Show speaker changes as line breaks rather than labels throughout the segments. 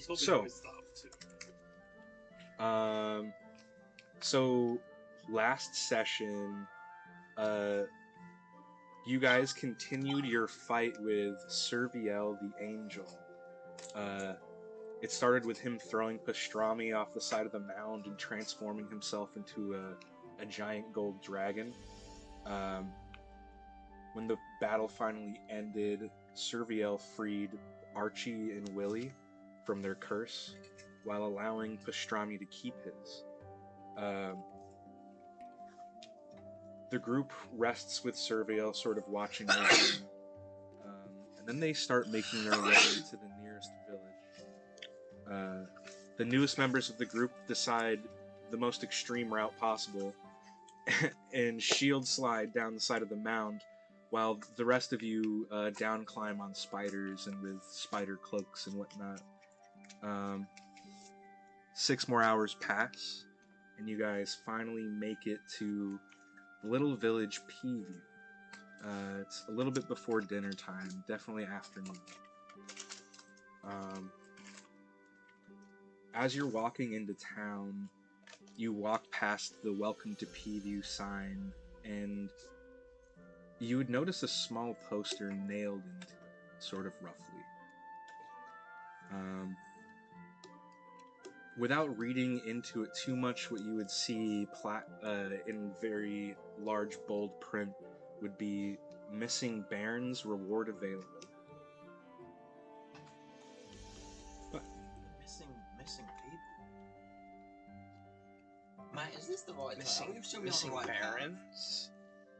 told me his stuff too.
So last session, you guys continued your fight with Serviel the Angel. It started with him throwing pastrami off the side of the mound and transforming himself into a giant gold dragon. When the battle finally ended, Serviel freed Archie and Willie from their curse, while allowing pastrami to keep his. The group rests with Serviel, sort of watching over him, and then they start making their way to the nearest village. The newest members of the group decide the most extreme route possible and shield slide down the side of the mound, while the rest of you down climb on spiders and with spider cloaks and whatnot. 6 more hours pass, and you guys finally make it to the little village Peaview. It's a little bit before dinner time, definitely afternoon. As you're walking into town, you walk past the Welcome to Peaview sign, and you would notice a small poster nailed into it, sort of roughly. Without reading into it too much, what you would see in very large, bold print would be missing Baron's reward available. But
missing people. Matt, is this the right
missing Barons?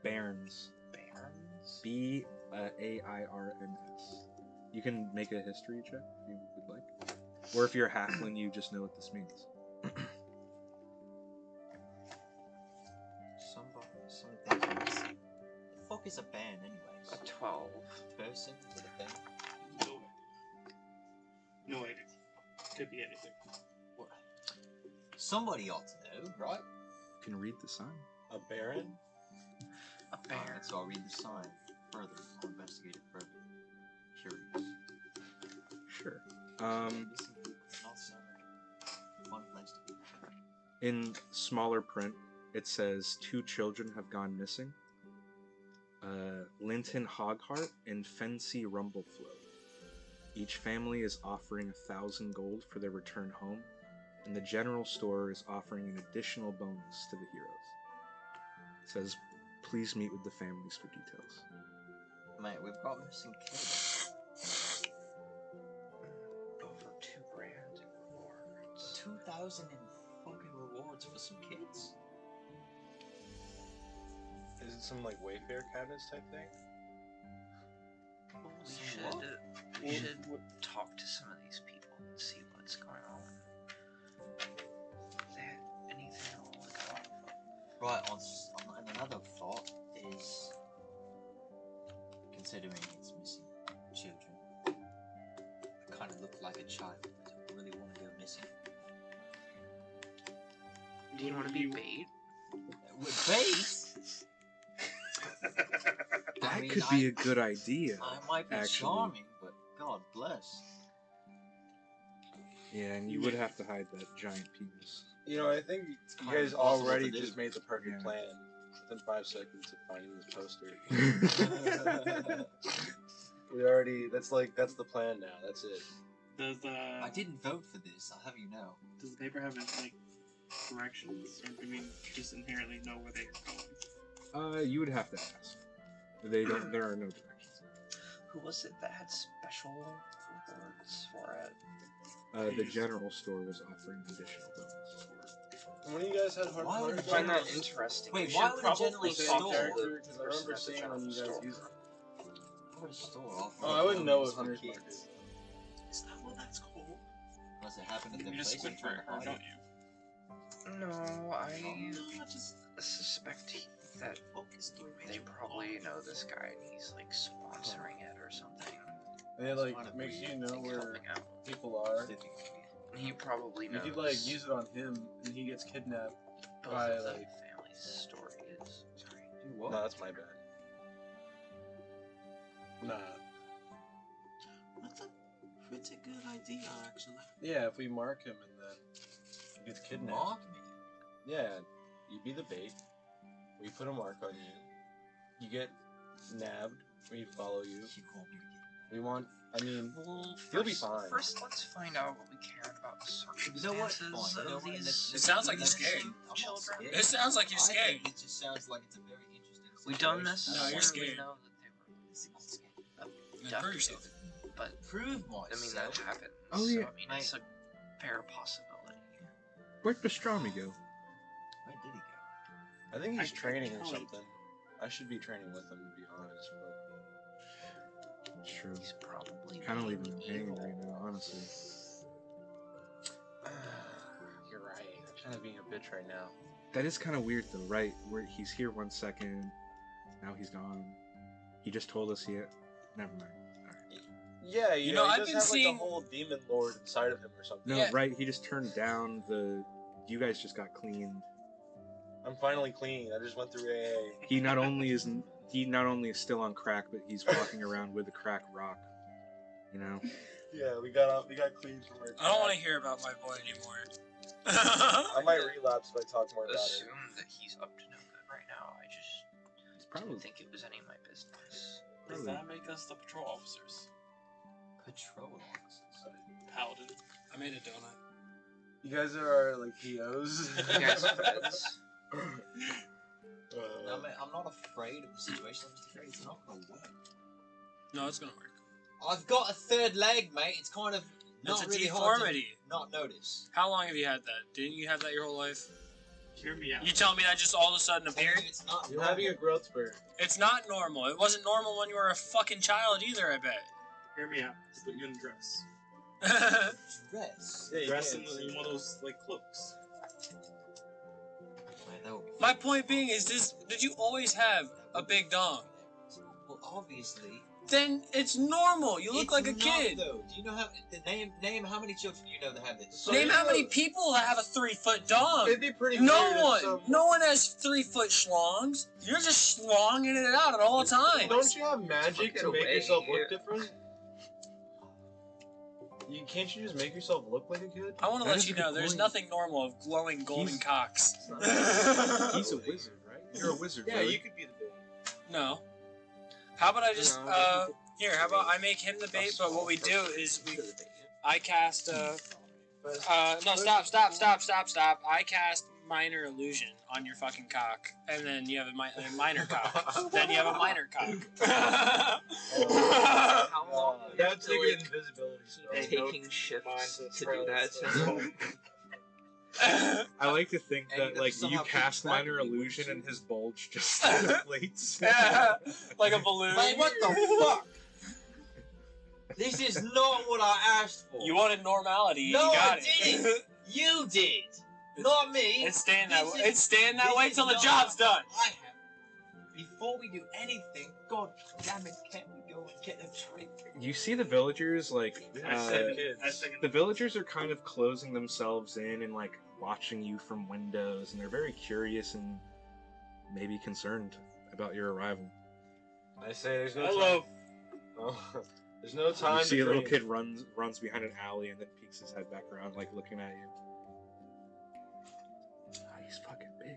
Bairns.
Barons?
B-A-I-R-N-S. You can make a history check if you would like. Or if you're a halfling, you just know what this means.
Something missing. The fuck is a band, anyways?
A 12.
Person with a band?
No idea. Could be anything.
What? Somebody ought to know, right?
You can read the sign.
A baron?
A bear.
Alright, so I'll read the sign further. I'll investigate it further. Curious.
Sure.
Missing people is not so fun place to be.
In smaller print, it says 2 children have gone missing. Linton Hogheart and Fancy Rumbleflow. Each family is offering 1,000 gold for their return home, and the general store is offering an additional bonus to the heroes. It says, please meet with the families for details.
Mate, we've got missing kids.
Over 2 grand in rewards.
2,000 in fucking rewards for some kids?
Is it some like Wayfair cabinets type thing?
We should talk to some of these people and see what's going on. Is there anything I want to go off of?
Right, and another thought is, considering it's missing children, I kind of look like a child. I don't really want to go missing.
Do you want to be bait?
With bait?
That could be a good idea.
I might be
actually.
charming, but God bless.
Yeah, and you would have to hide that giant penis.
You know, I think you
kind
guys
of impossible
already
to do.
just made the perfect
Yeah.
plan within 5 seconds of finding this poster. That's the plan now. That's it.
Does
I didn't vote for this, I'll have you know.
does the paper have like directions, or do we just inherently know where they are going?
You would have to ask. There are no directions.
Who was it that had special rewards for it?
The general store was offering additional bonus.
When you guys had hard
Why would
I
the
find that
general-
interesting.
Wait,
We
why
should
would a
probably
general
talk
store-
to
Because I
the
remember
person at the
seeing
general
when you guys
store.
used it.
What a store offer.
Oh, I wouldn't know
bonus
if
for
Hunter's
kids.
Market.
Is that what that's called?
Unless it happened at
You
their
just
place
went
and
for
tried
it,
to
or
hide
don't
it.
you?
No, I
Just
suspect that
focus the
they probably know this guy and he's like sponsoring it or something.
And it like makes you know
Like,
where
helping out.
people are.
He probably
You
knows.
could like use it on him, and he gets kidnapped.
both
by,
of the
like-
family's story is. Sorry.
Do what?
No, that's my bad. Nah.
what the
It's a good idea, actually.
Yeah, if we mark him and then he gets kidnapped.
Mark me.
Yeah, you be the bait. We put a mark on you. You get nabbed. We follow you.
You want me to get...
We want. I mean,
Well,
you'll be fine.
First, let's find out what we care about the circumstances of these.
It sounds like he's scared.
Children.
It sounds like you're
I
scared.
think it just sounds like it's a very interesting
We
situation.
don't necessarily
No, you're scared.
know that they were scared.
Then prove yourself.
But
Prove
I mean
myself.
that happened.
Oh,
so,
yeah.
I mean it's a fair possibility.
Where'd Pastrami go?
Where did he go?
I think he's
I
training or
can't.
something. I should be training with him, to be honest.
It's true.
He's probably
Kind of
being
leaving him hanging
evil.
right now, honestly.
But you're right. I'm kind of being a bitch right now.
That is kind of weird, though, right? Where he's here 1 second, now he's gone. He just told us he had... Never mind. Alright.
Yeah,
You know,
he
I've
does
been
have
seeing-
like a whole demon lord inside of him or something.
No,
Yeah.
right, he just turned down the... You guys just got cleaned.
I'm finally clean. I just went through AA.
He not only is still on crack, but he's walking around with a crack rock. You know?
Yeah, we got clean from our.
I don't want to hear about my boy anymore.
I might relapse if I talk more about it.
Assume that he's up to no good right now. I just
It's probably...
didn't think it was any of my business.
Does that make us the patrol officers?
Patrol officers.
Paladin.
I made a donut.
You guys are like POs.
You guys feds?
No, man, I'm not afraid of the situation. I'm just afraid it's not going to work.
No, it's gonna work.
I've got a third leg, mate. It's kind of not
It's a
really hard
deformity.
to not notice.
How long have you had that? Didn't you have that your whole life?
Hear me out.
You telling me that just all of a sudden appeared?
It's not
You're
normal.
having a growth spurt.
It's not normal. It wasn't normal when you were a fucking child either, I bet.
Hear me out. Let's put you in a dress.
dress.
Yeah, you
Dress
can.
in one of those like cloaks.
Man, that would be
My point being is this, did you always have a big dong?
Well, obviously.
Then it's normal. You look
It's
like a
not,
kid.
Though. Do you know how? Name how many children you know that have this?
So
Name
you
how
know-
many people have a 3-foot dong.
It'd be pretty
No
weird if
one.
some-
No one has 3-foot schlongs. You're just schlonging it out at all times.
Don't you have magic
Get
to make
away
yourself
here.
look different? Can't you just make yourself look like a kid?
I want to
That
let
is
you
a good
know, there's
point.
nothing normal of glowing golden
He's-
cocks.
He's a wizard, right? You're a wizard,
Yeah,
right?
you could be the bait.
No. How about I just,
No.
here, how about I make him the bait, but what we do is I cast, no, stop. I cast minor illusion on your fucking cock, and then you have a minor cock. Then you have a minor cock.
How long have you
That's
been,
like
like,
an invisibility spell.
taking shifts to do that?
I like to think
And
that
you
like
somehow
you
keep
cast
track of
minor
me,
illusion
wouldn't
and
you?
his bulge just inflates.
Like a balloon.
Mate, what the fuck? This is not what I asked for.
You wanted normality,
No,
you got
I
it.
didn't. You did, not me.
It's staying that
This
way.
is-
It's staying that
this
way
is
till the
not
job's
what
done.
I have. Before we do anything, God damn it, can't we go and get a drink?
You see the villagers like
I said kids.
I second
the villagers are kind of closing themselves in and like watching you from windows, and they're very curious and maybe concerned about your arrival.
I say there's no
Hello.
time. Oh, there's no time
You see
to
a little
train.
kid runs behind an alley and then peeks his head back around, like looking at you. Ah, he's fucking big.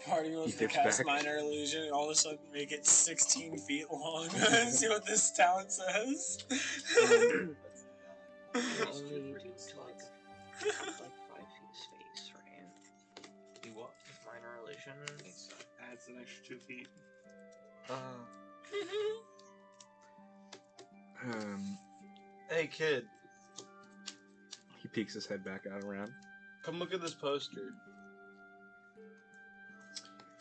Party wants
He
to
dips
cast
back.
minor illusion and all of a sudden make it 16 feet long. See what this talent says?
Only to like 5 feet of space, right?
Do what?
Minor illusion.
Adds an extra 2 feet.
Hey kid,
He peeks his head back out around.
come look at this poster.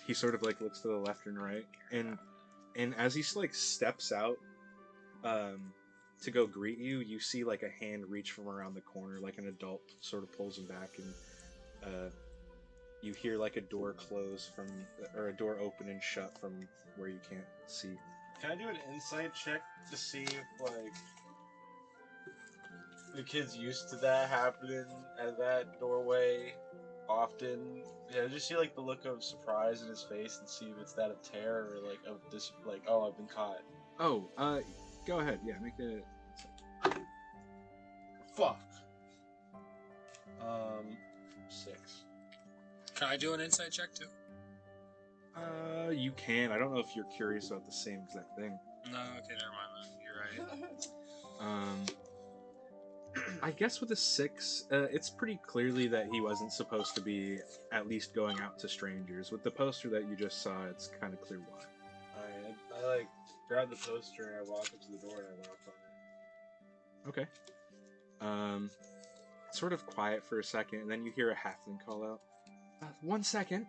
He sort of like looks to the left and right, and as he like steps out to go greet you, you see like a hand reach from around the corner, like an adult sort of pulls him back, and you hear like a door close from, or a door open and shut from where you can't see.
Can I do an insight check to see if like the kid's used to that happening at that doorway often? Yeah, just see like the look of surprise in his face and see if it's that of terror or like of this, like, oh, I've been caught.
Oh, go ahead. Yeah, make a.
Fuck. 6.
Can I do an insight check too?
You can. I don't know if you're curious about the same exact thing.
No, okay, never mind then. You're right.
I guess with a 6, it's pretty clearly that he wasn't supposed to be at least going out to strangers. With the poster that you just saw, it's kind of clear why.
Alright, I like grab the poster and I walk up to the door and I knock on it.
Okay. It's sort of quiet for a second, and then you hear a halfling call out, 1 second.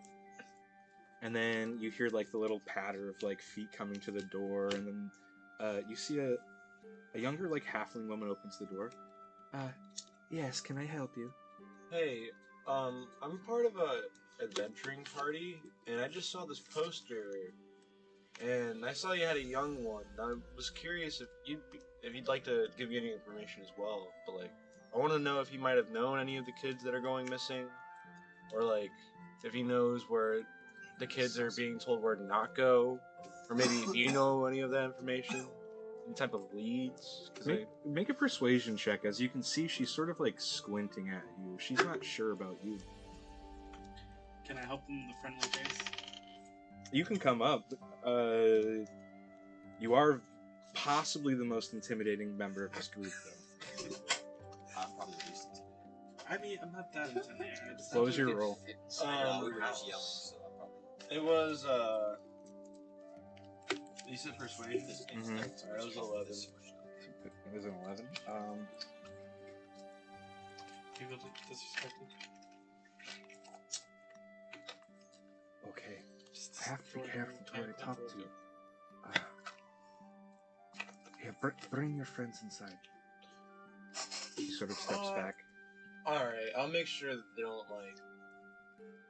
And then you hear like the little patter of like feet coming to the door, and then you see a younger like halfling woman opens the door. Yes, can I help you?
Hey, I'm part of a adventuring party, and I just saw this poster, and I saw you had a young one. I was curious if you'd like to give you any information as well. But like, I want to know if he might have known any of the kids that are going missing, or like if he knows where the kids are being told where to not go, or maybe if you know any of that information. Any type of leads?
Make a persuasion check. As you can see, she's sort of like squinting at you. She's not sure about you.
Can I help them in the friendly face?
You can come up. You are possibly the most intimidating member of this group, though.
I'm probably the least intimidated.
I mean, I'm not that intimidating. I just
What was your roll?
We were just yelling, so I probably.
It was you said persuasion?
Mhm.
Alright, it was 11.
It was an 11.
You feel disrespected?
Okay. I have to be careful who I talk to. Yeah, bring your friends inside. He sort of steps back.
Alright, I'll make sure that they don't, like,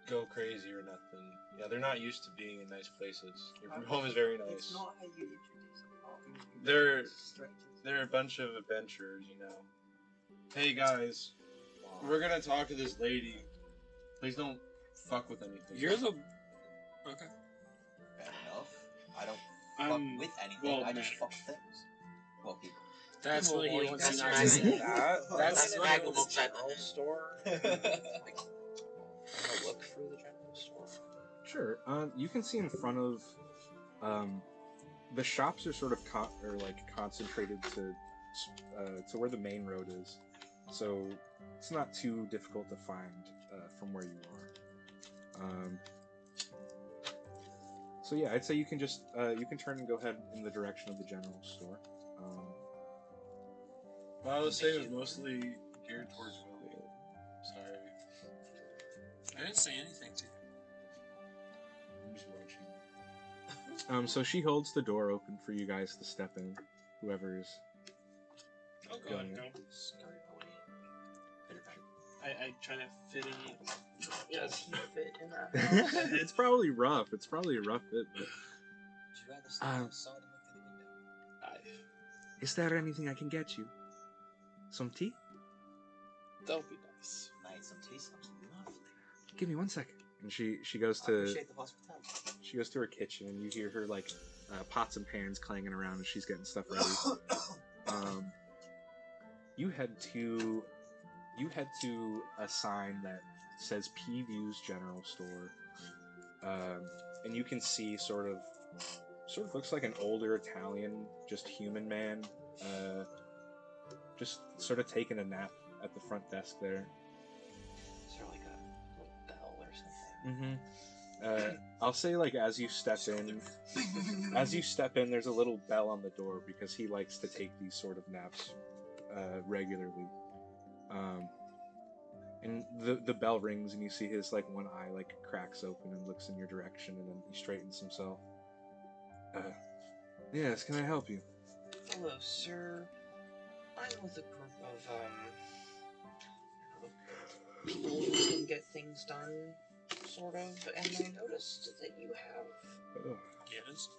go crazy or nothing. Yeah, they're not used to being in nice places. Your home is very nice.
It's not how you introduce a
They're a bunch of adventurers, you know. Hey guys, we're gonna talk to this lady. Please don't fuck with anything.
You're the. Okay.
Fair enough. I don't
I'm
fuck with anything. I just
well-mannered.
fuck things. Well, people.
That's what he wants
That's
to
not
know.
say that.
That's
an
what he
actual
wants to
general
know.
store. Like, I'm gonna look through the general store.
Sure. You can see in front of, the shops are sort of concentrated to where the main road is, so it's not too difficult to find from where you are. So yeah, I'd say you can just you can turn and go ahead in the direction of the general store.
Well, I was saying it was mostly geared towards Willie. Sorry.
I didn't say anything to you.
I'm just watching.
So she holds the door open for you guys to step in, whoever's.
Oh, go ahead,
Yeah.
go.
Scurry away. Pitter patter.
I try to fit in.
Does he fit in that house?
It's probably rough. It's probably a rough fit. But...
Would you rather stand outside and look through the window?
Is there anything I can get you? Some tea?
That'll be nice.
Mate, some tea sounds lovely.
Give me 1 second. And she goes
I
to
appreciate the hospitality.
she goes to her kitchen, and you hear her like pots and pans clanging around as she's getting stuff ready. You head to a sign that says P View's General Store, and you can see sort of looks like an older Italian, just human man, just sort of taking a nap at the front desk there.
Is there like a little bell or something?
I'll say like as you step in, there's a little bell on the door because he likes to take these sort of naps regularly. And the bell rings, and you see his like one eye like cracks open and looks in your direction, and then he straightens himself. Yes, can I help you?
Hello, sir. I'm with a group of people who can get things done, sort of, and I noticed that you have
Yes.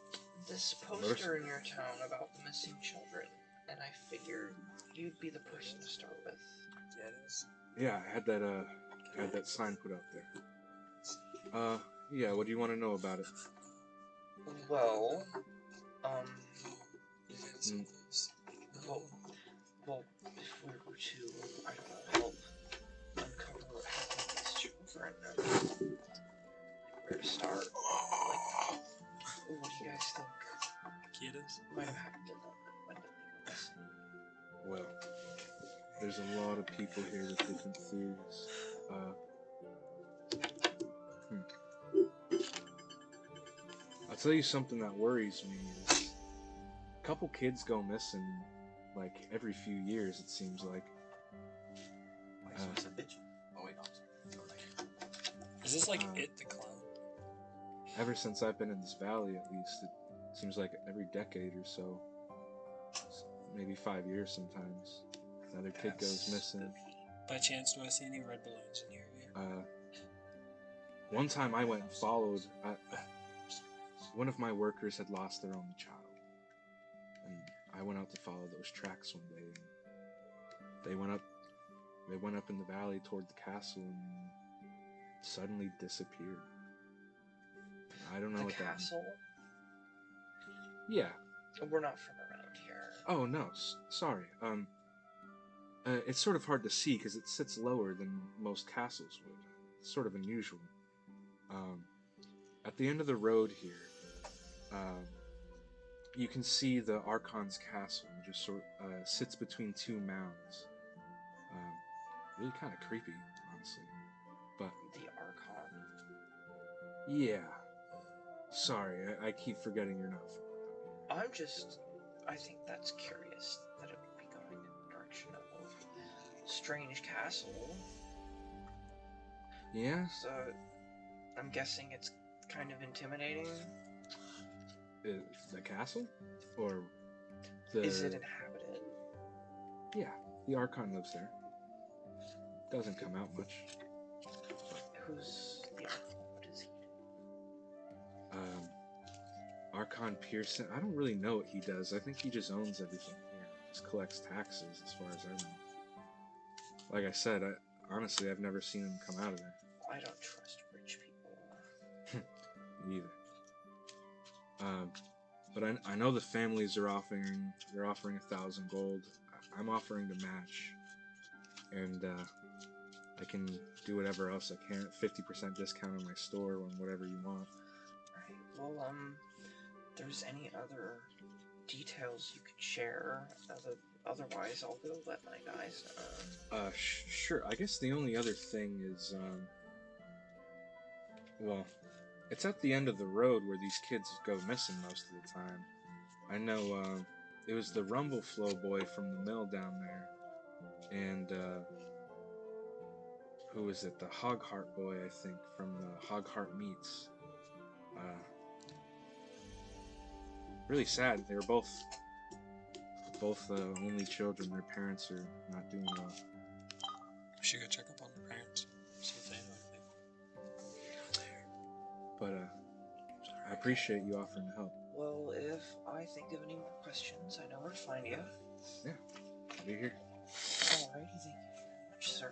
this poster in your town about the missing children, and I figured you'd be the person to start with.
Yes.
Yeah, I had that sign put out there. Yeah, what do you want to know about it?
Well,
Is it
Mm.
well, if we were to, I don't know, help uncover what happened to these children and like, where to start. Like, what do you guys think might have happened to them? When did they go missing?
Well, there's a lot of people here with different theories. I'll tell you something that worries me is a couple kids go missing like every few years, it seems like.
Wait, so it's a bitch. Oh wait, no, I'm sorry.
Is this like It the Clown?
Ever since I've been in this valley, at least, it seems like every decade or so, maybe 5 years sometimes, another kid goes missing.
By chance, do I see any red balloons in your area?
One time I went and followed, one of my workers had lost their only child, and I went out to follow those tracks one day, and they went up in the valley toward the castle and suddenly disappeared. I don't know
The
what
castle?
that. Yeah.
We're not from around here.
Oh no, sorry. It's sort of hard to see because it sits lower than most castles would. It's sort of unusual. At the end of the road here, you can see the Archon's castle. Just sort sits between two mounds. Really kind of creepy, honestly. But
The Archon?
yeah. Sorry, I keep forgetting you're not from around here.
I think that's curious that it would be going in the direction of a strange castle.
Yeah?
So, I'm guessing it's kind of intimidating.
The castle? Or the...
Is it inhabited?
Yeah, the Archon lives there. Doesn't come out much.
Who's the Archon? What is he?
Archon Pearson, I don't really know what he does. I think he just owns everything here. Just collects taxes, as far as I know. Like I said, honestly, I've never seen him come out of there.
I don't trust rich people.
Me either. But I know the families are offering 1,000 gold. I'm offering to match, and I can do whatever else I can. 50% discount on my store on whatever you want.
Right. Well, if there's any other details you could share, otherwise I'll go let my guys know.
Sure. I guess the only other thing is, well, it's at the end of the road where these kids go missing most of the time. I know, it was the Rumble Flow boy from the mill down there, and, who was it? The Hogheart boy, I think, from the Hogheart Meats. Really sad. They were both only children. Their parents are not doing well.
We should go check up on their parents, see if they know anything.
But I appreciate you offering to help.
Well, if I think of any more questions, I know where to find you.
Yeah, I'll be here.
Alrighty, thank you very much, sir.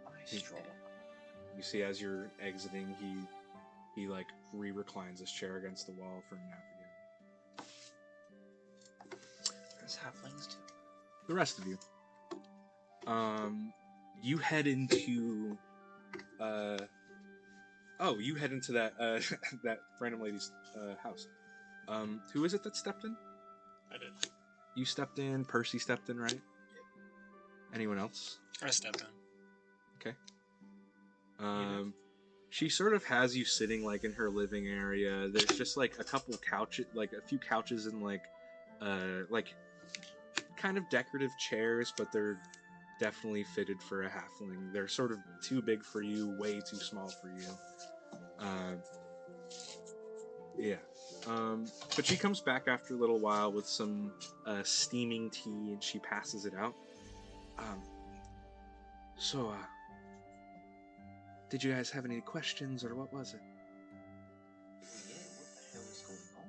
I stroll.
You see, as you're exiting, he like re-reclines his chair against the wall for a nap again.
There's halflings too.
The rest of you, you head into, you head into that that random lady's house. Who is it that stepped in?
I did.
You stepped in. Percy stepped in, right? Anyone else?
I stepped in.
Okay. She sort of has you sitting like in her living area. There's just like a couple couches, like a few couches and like kind of decorative chairs, but they're definitely fitted for a halfling. They're sort of too big for you, way too small for you. Yeah. But she comes back after a little while with some steaming tea, and she passes it out. Did you guys have any questions, or what was it?
Yeah, what the hell is going on?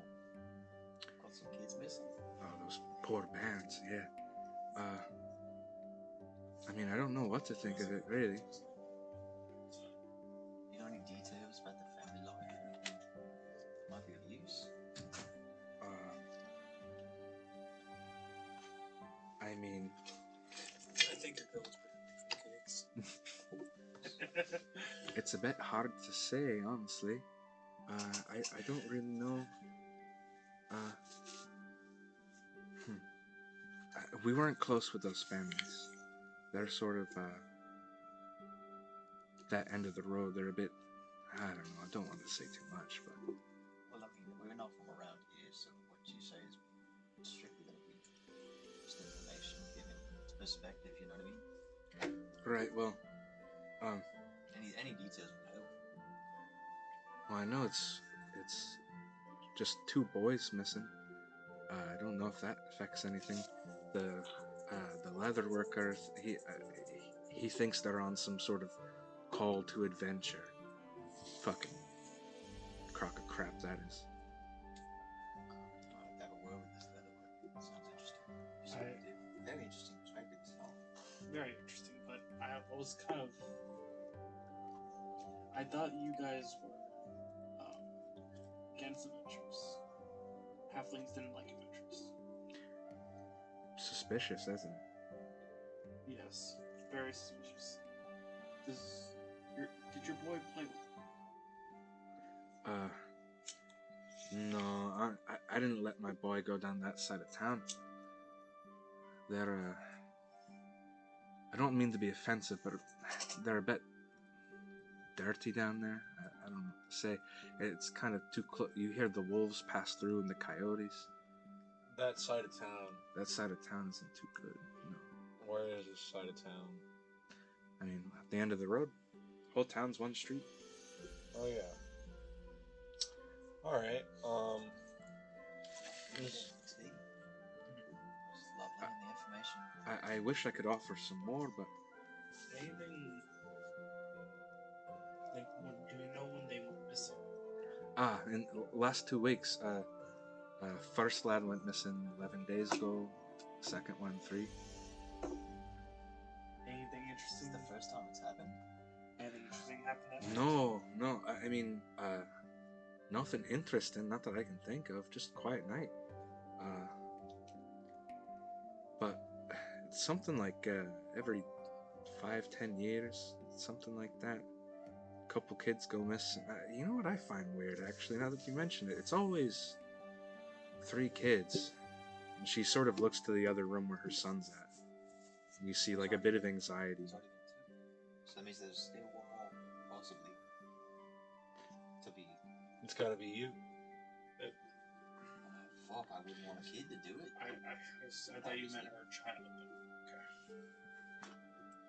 Got some kids missing?
Oh, those poor bands, yeah. I mean, I don't know what to think of it, really.
You know any details about the family life? Anything might be of use?
I mean, It's a bit hard to say, honestly. I don't really know. We weren't close with those families. They're sort of that end of the road. They're a bit. I don't know. I don't want to say too much, but.
Well, I mean, we're not from around here, so what you say is strictly going to be just information given perspective. You know what I mean?
Right. Well.
Any details would help.
Well, I know it's just 2 boys missing. I don't know if that affects anything. The leather worker, he thinks they're on some sort of call to adventure. Fucking crock of crap that is.
I've never worked with this leather work. Sounds interesting. Very interesting perspective.
Very interesting, but I was kind of. I thought you guys were against adventures. Halflings didn't like adventures.
Suspicious, isn't it?
Yes, very suspicious. Did your boy play with
No, I didn't let my boy go down that side of town. They're, I don't mean to be offensive, but they're a bit dirty down there. I don't know what to say. It's kind of too close. You hear the wolves pass through and the coyotes.
That side of town.
That side of town isn't too good, no.
Where is this side of town?
I mean, at the end of the road. Whole town's one street.
Oh yeah. All right.
Just love learning the information.
I wish I could offer some more, but
anything? Like, do we know when they went missing?
in the last 2 weeks, first lad went missing 11 days ago. Second one 3.
Anything
This
interesting?
is the first time it's happened.
Anything interesting happened?
No. I mean, nothing interesting. Not that I can think of. Just quiet night. But it's something like every 5-10 years, something like that. A couple kids go missing. You know what I find weird, actually, now that you mention it? It's always 3 kids. And she sort of looks to the other room where her son's at. And you see, like, a bit of anxiety.
It's already been 2. So that means there's still one more, possibly, to be.
It's got to be you.
Fuck, I wouldn't want a kid to do it.
I thought you meant her child. Okay.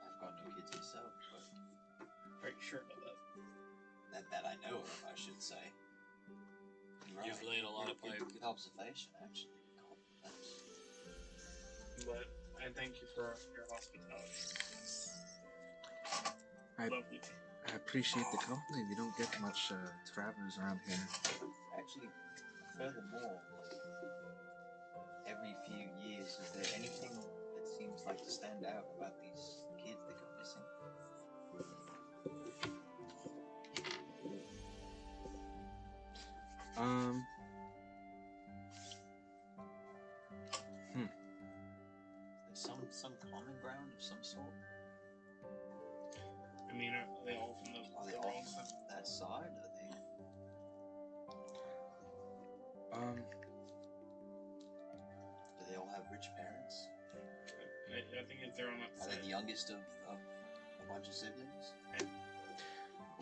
I've got no kids myself, but
Are you sure about that?
that I know of, I should say. You're
You've laid a lot of pipe.
Good observation, actually. Thanks.
But I thank you for your hospitality.
I
Lovely.
appreciate the company. We don't get much travelers around here.
Actually, furthermore, every few years, is there anything that seems like to stand out about these kids that go missing? Is there some common ground of some sort?
I mean, are they all from
Are they
the
all
wrong
from
side?
that side? Are they? Do they all have rich parents?
I think if they're on that
Are they
side.
the youngest of a bunch of siblings?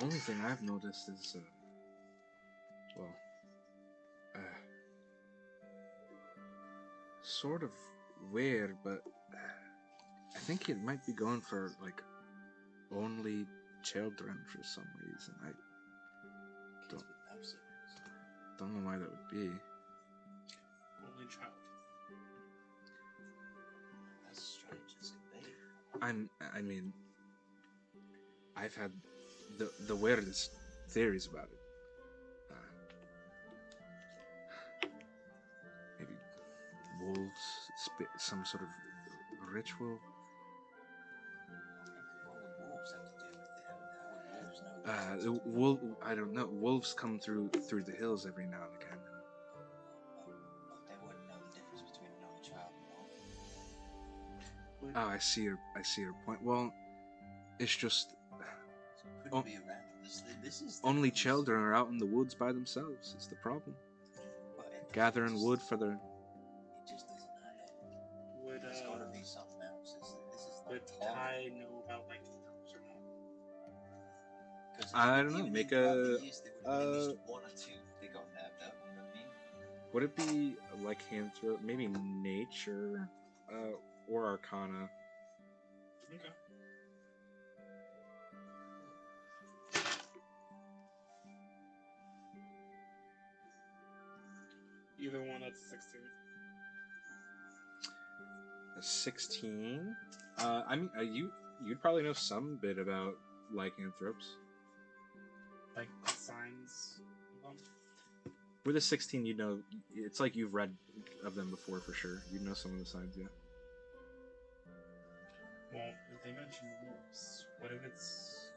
Only thing I've noticed is, sort of weird, but I think it might be going for, like, only children for some reason. I
Kids with no siblings.
don't know why that would be.
Only child.
That's strange as can be.
I mean, I've had the weirdest theories about it. Maybe wolves, some sort of ritual.
What would wolves have to do with it? How would wolves know?
I don't know. Wolves come through the hills every now and again.
They wouldn't know the difference between an only child and all.
Well,
Oh, I see your point. Well, it's just
So it couldn't
Oh.
be around. This is the
only
most-
children are out in the woods by themselves. It's the problem.
but it
Gathering
just-
wood for their.
It just doesn't add up.
Would
There's got to be something else. This is
would
not Tom.
Ty know about like elves or not?
'Cause
I don't know,
even
make
throughout
a,
the years, there would have been at least one or two they got nabbed up. You know what I mean?
Would it be lycanthrope? Maybe nature, or arcana?
Okay. Either one, that's 16.
16. I mean, you'd probably know some bit about lycanthropes.
Like the signs of them.
With a 16, you'd know. It's like you've read of them before for sure. You'd know some of the signs, yeah.
Well, if they mention wolves, what if it's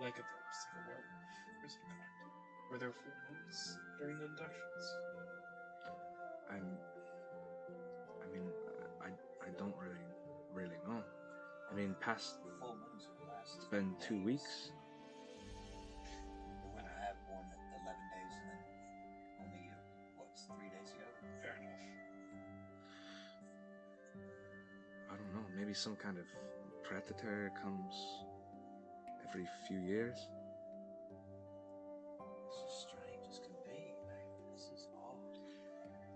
lycanthropes, like a werewolf or some kind? Were there full moons during the inductions?
I mean, I don't really know. I mean, past
Full moons will last.
it's been 2
days.
weeks.
You wouldn't have one at 11 days and then only, 3 days ago?
Fair enough.
I don't know. Maybe some kind of predator comes every few years.
This is strange as can be. Like, this is odd.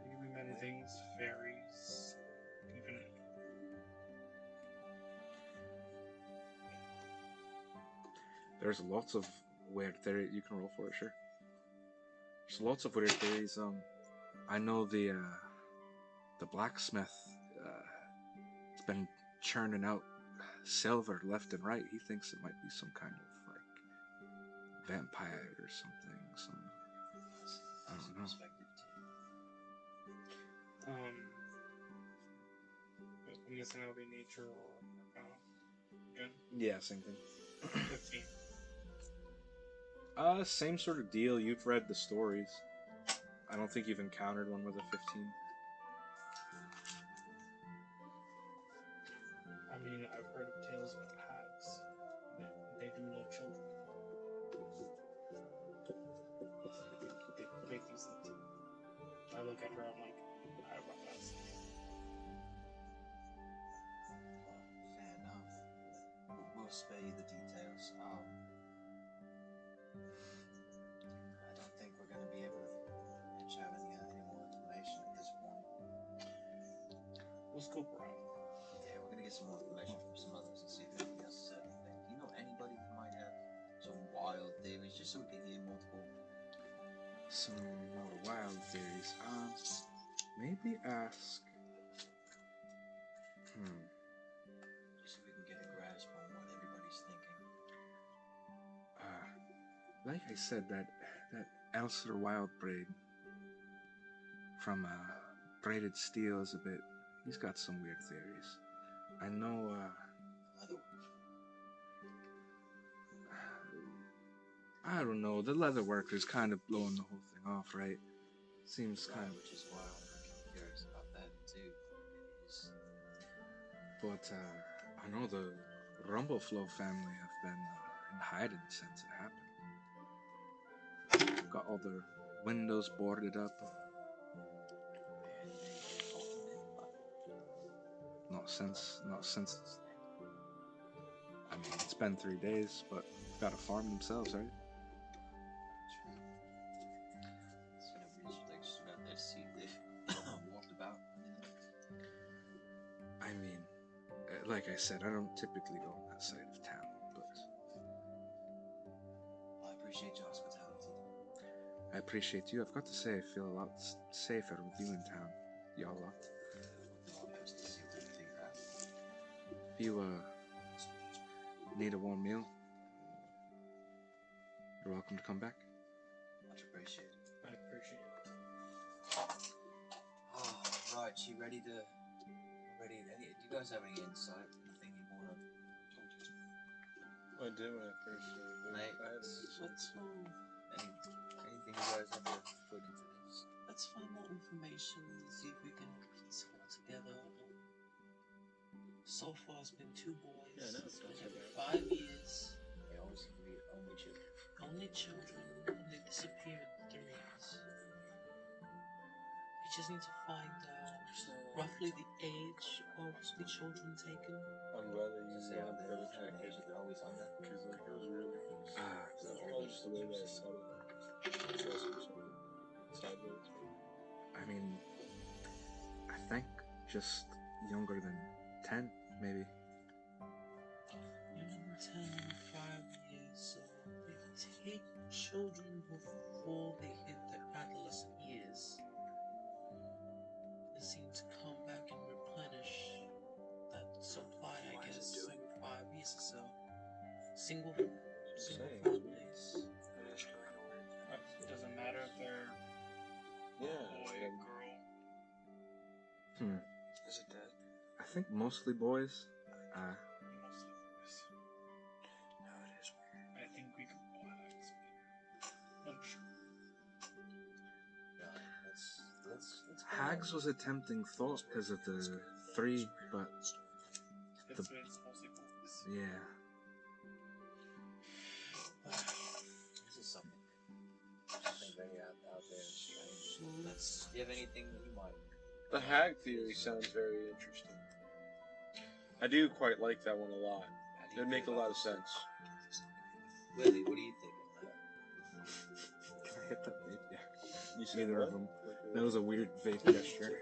There could be many things, fairies, even.
There's lots of weird theories. You can roll for it, sure. There's lots of weird theories. I know the blacksmith. It's been churning out silver left and right. He thinks it might be some kind of like vampire or something. I don't know.
Perspective too.
I'm guessing that'll be nature or arcana. Good.
Yeah, same thing.
15.
Same sort of deal. You've read the stories. I don't think you've encountered one with a 15.
I mean, I've heard of tales about hags. They do love children. They make these things. I look at her, I'm like, I want that.
Fair enough. We'll spare you the details. I don't think we're going to be able to pitch out any more information at this point.
We'll scope around.
Yeah, we're going to get some more information from some others and see if anybody else has said anything. Do you know anybody who might have some wild theories, just so we can hear multiple?
Some more wild theories. Maybe ask.
Just so we can get a grasp on what everybody's thinking.
Like I said, that Elster Wild braid from Braided Steel is a bit. He's got some weird theories. I know.
Leather.
I don't know. The leather worker's kind of blowing the whole thing off, right? Seems kind of.
Which is why I'm freaking curious about that too. It is.
But I know the Rumbleflow family have been in hiding since it happened. Got all the windows boarded up. Not since. I mean, it's been 3 days, but they've got to farm themselves, right?
It's gonna be just about there to see if they walked about.
I mean, like I said, I don't typically go on that side of town, but
I appreciate your hospitality.
I appreciate you. I've got to say, I feel a lot safer with you in town, y'all lot.
We'll do our best to see what we can figure out.
If you need a warm meal, you're welcome to come back.
Much appreciated.
I appreciate it.
Oh, right. You ready to? Ready? Do you guys have any insight? Anything you want to talk to?
I did when I first started.
Mate,
I had
Let's
Anything you guys have to put into this?
find that information and see if we can piece it all together.
So far, it's been 2 boys.
Yeah, no, it's not so
Every
bad.
5 years,
They always agree only children.
only children, and they disappear in 3s. We just need to find roughly the age of the children taken.
I'm glad that you
Say
went
on
for
the
the track
ages they're always on that.
because like it was really
Ah,
probably just the way that I said it. It's also something sideways.
I mean, I think just younger than 10, maybe.
Younger than 10 and 5 years, so they take children before they hit their adolescent years. They seem to come back and replenish that supply, I guess, every 5 years or so. Single
saying.
families.
It doesn't matter if they're
Yeah.
boy,
and-
girl.
Is it dead?
I think mostly boys.
Mostly boys.
No, it is weird.
I think we can all act. I'm sure.
Yeah, let's
Hags was a tempting thought because of the 3, but
It's mostly boys.
yeah.
This is something very out there and strange.
So let's.
Do you have anything that you might?
The hag theory sounds very interesting. I do quite like that one a lot. It'd make a lot of sense.
Willie, what are you thinking?
Can I hit that vape? Yeah.
You said
Either
what?
of them. That was a weird vape gesture.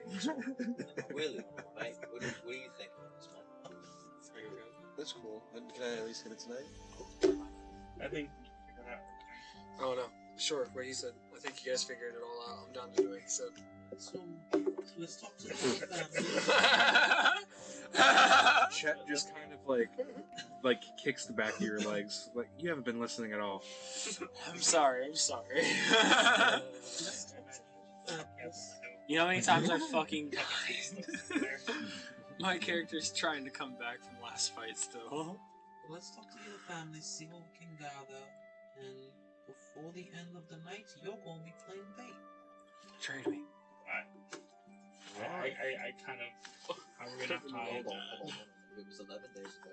Willie, mate, what are you thinking on this, man?
That's cool. Can I at least hit it tonight?
I think we figured out.
Oh no. Sure, what he said. I think you guys figured it all out. I'm down to do what he said.
So let's talk to the family.
Chet just kind of like kicks the back of your legs. Like, you haven't been listening at all.
I'm sorry. You know how many times I fucking my character's trying to come back from last fight still.
Let's talk to the family, see what we can gather, and before the end of the night, you're going to be playing bait.
Trade me.
I kind of. How are we gonna hide?
Hold on. It was 11 days ago.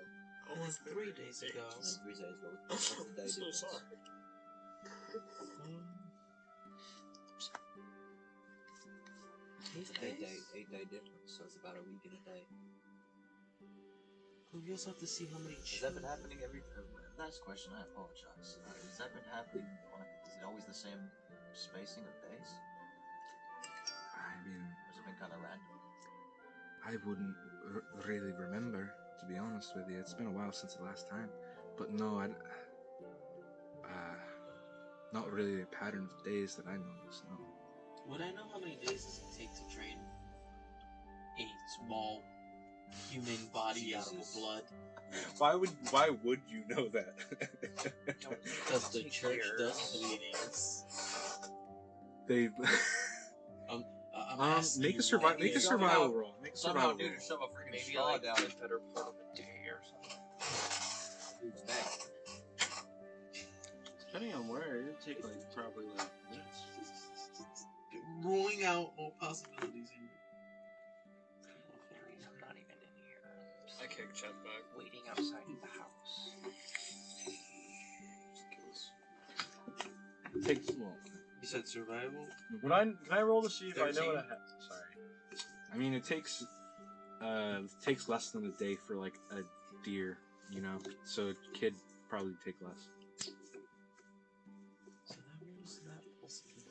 It was 3 days ago.
And then 3 days ago. What's the day difference?
These
It's an
days?
8-day difference, so it's about a week and a day.
We also have to see how many
Has that been
children.
happening every? Last question. I apologize. Has that been happening? Is it always the same spacing of days?
I mean,
Or has it been kind of random?
I wouldn't really remember, to be honest with you. It's been a while since the last time. But no, not really a pattern of days that I noticed, no.
Would I know how many days does it take to train a small human body out
Jesus.
of blood?
Why would you know that?
Because the church does meetings.
They
I'm asking
make a
you,
survival
like,
survival roll. Make a
Somehow,
survival roll.
dude, shove a freaking
Maybe
straw
like
down
the
his
better part of a day or something.
dude's neck.
Depending on where, it'd take like probably like minutes.
ruling out all possibilities here.
I'm not even in here.
I kicked Chet back.
Waiting outside of the house.
Take some roll.
You said survival?
Can I roll to see if I know what I
13?
have? Sorry.
I mean, it takes less than a day for like a deer, you know. So a kid probably take less.
So that means that possible.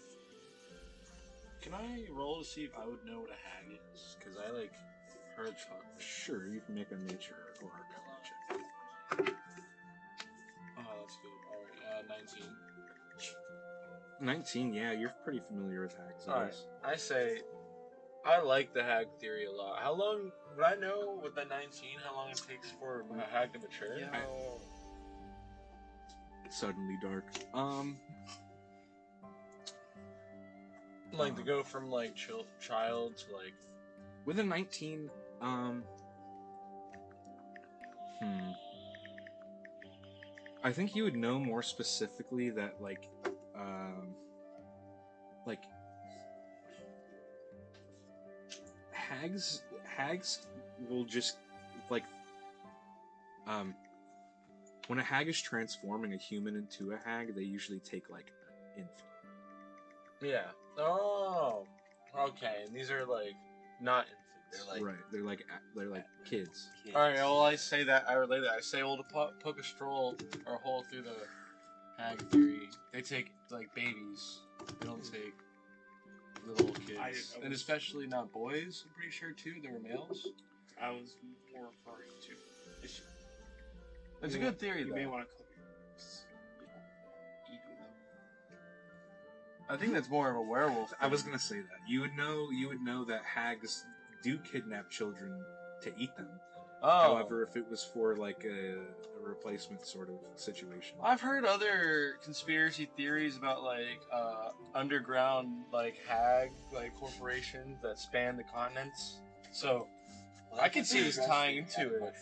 Can I roll to see if I would know what a hag is? Because I like heard talk.
Sure, you can make a nature or arcana check.
Oh, that's good. Alright, 19.
19, yeah, you're pretty familiar with hags, I
Alright,
guess.
I say, I like the hag theory a lot. How long, would I know with the 19 how long it takes for a hag to mature?
Yeah.
Suddenly dark.
Like to go from like child to like,
With a 19, I think you would know more specifically that like hags will just like, when a hag is transforming a human into a hag, they usually take like an infant.
Yeah. Oh. Okay. And these are like not infants.
They're like
They're like kids.
kids.
All right. Well, I say that. I relay that. I say, well, to poke a stroll or a hole through the hag theory, they take like babies. They don't take little kids, and especially not boys. I'm pretty sure too. They were males.
I was more referring to issue.
It's a good theory,
You may
though.
want to cover yours. Eating them.
I think that's more of a werewolf.
I was
thing.
gonna say that you would know that hags do kidnap children to eat them.
Oh.
However, if it was for like a replacement sort of situation,
I've heard other conspiracy theories about like underground like hag like corporations that span the continents. So I can see this tying into it.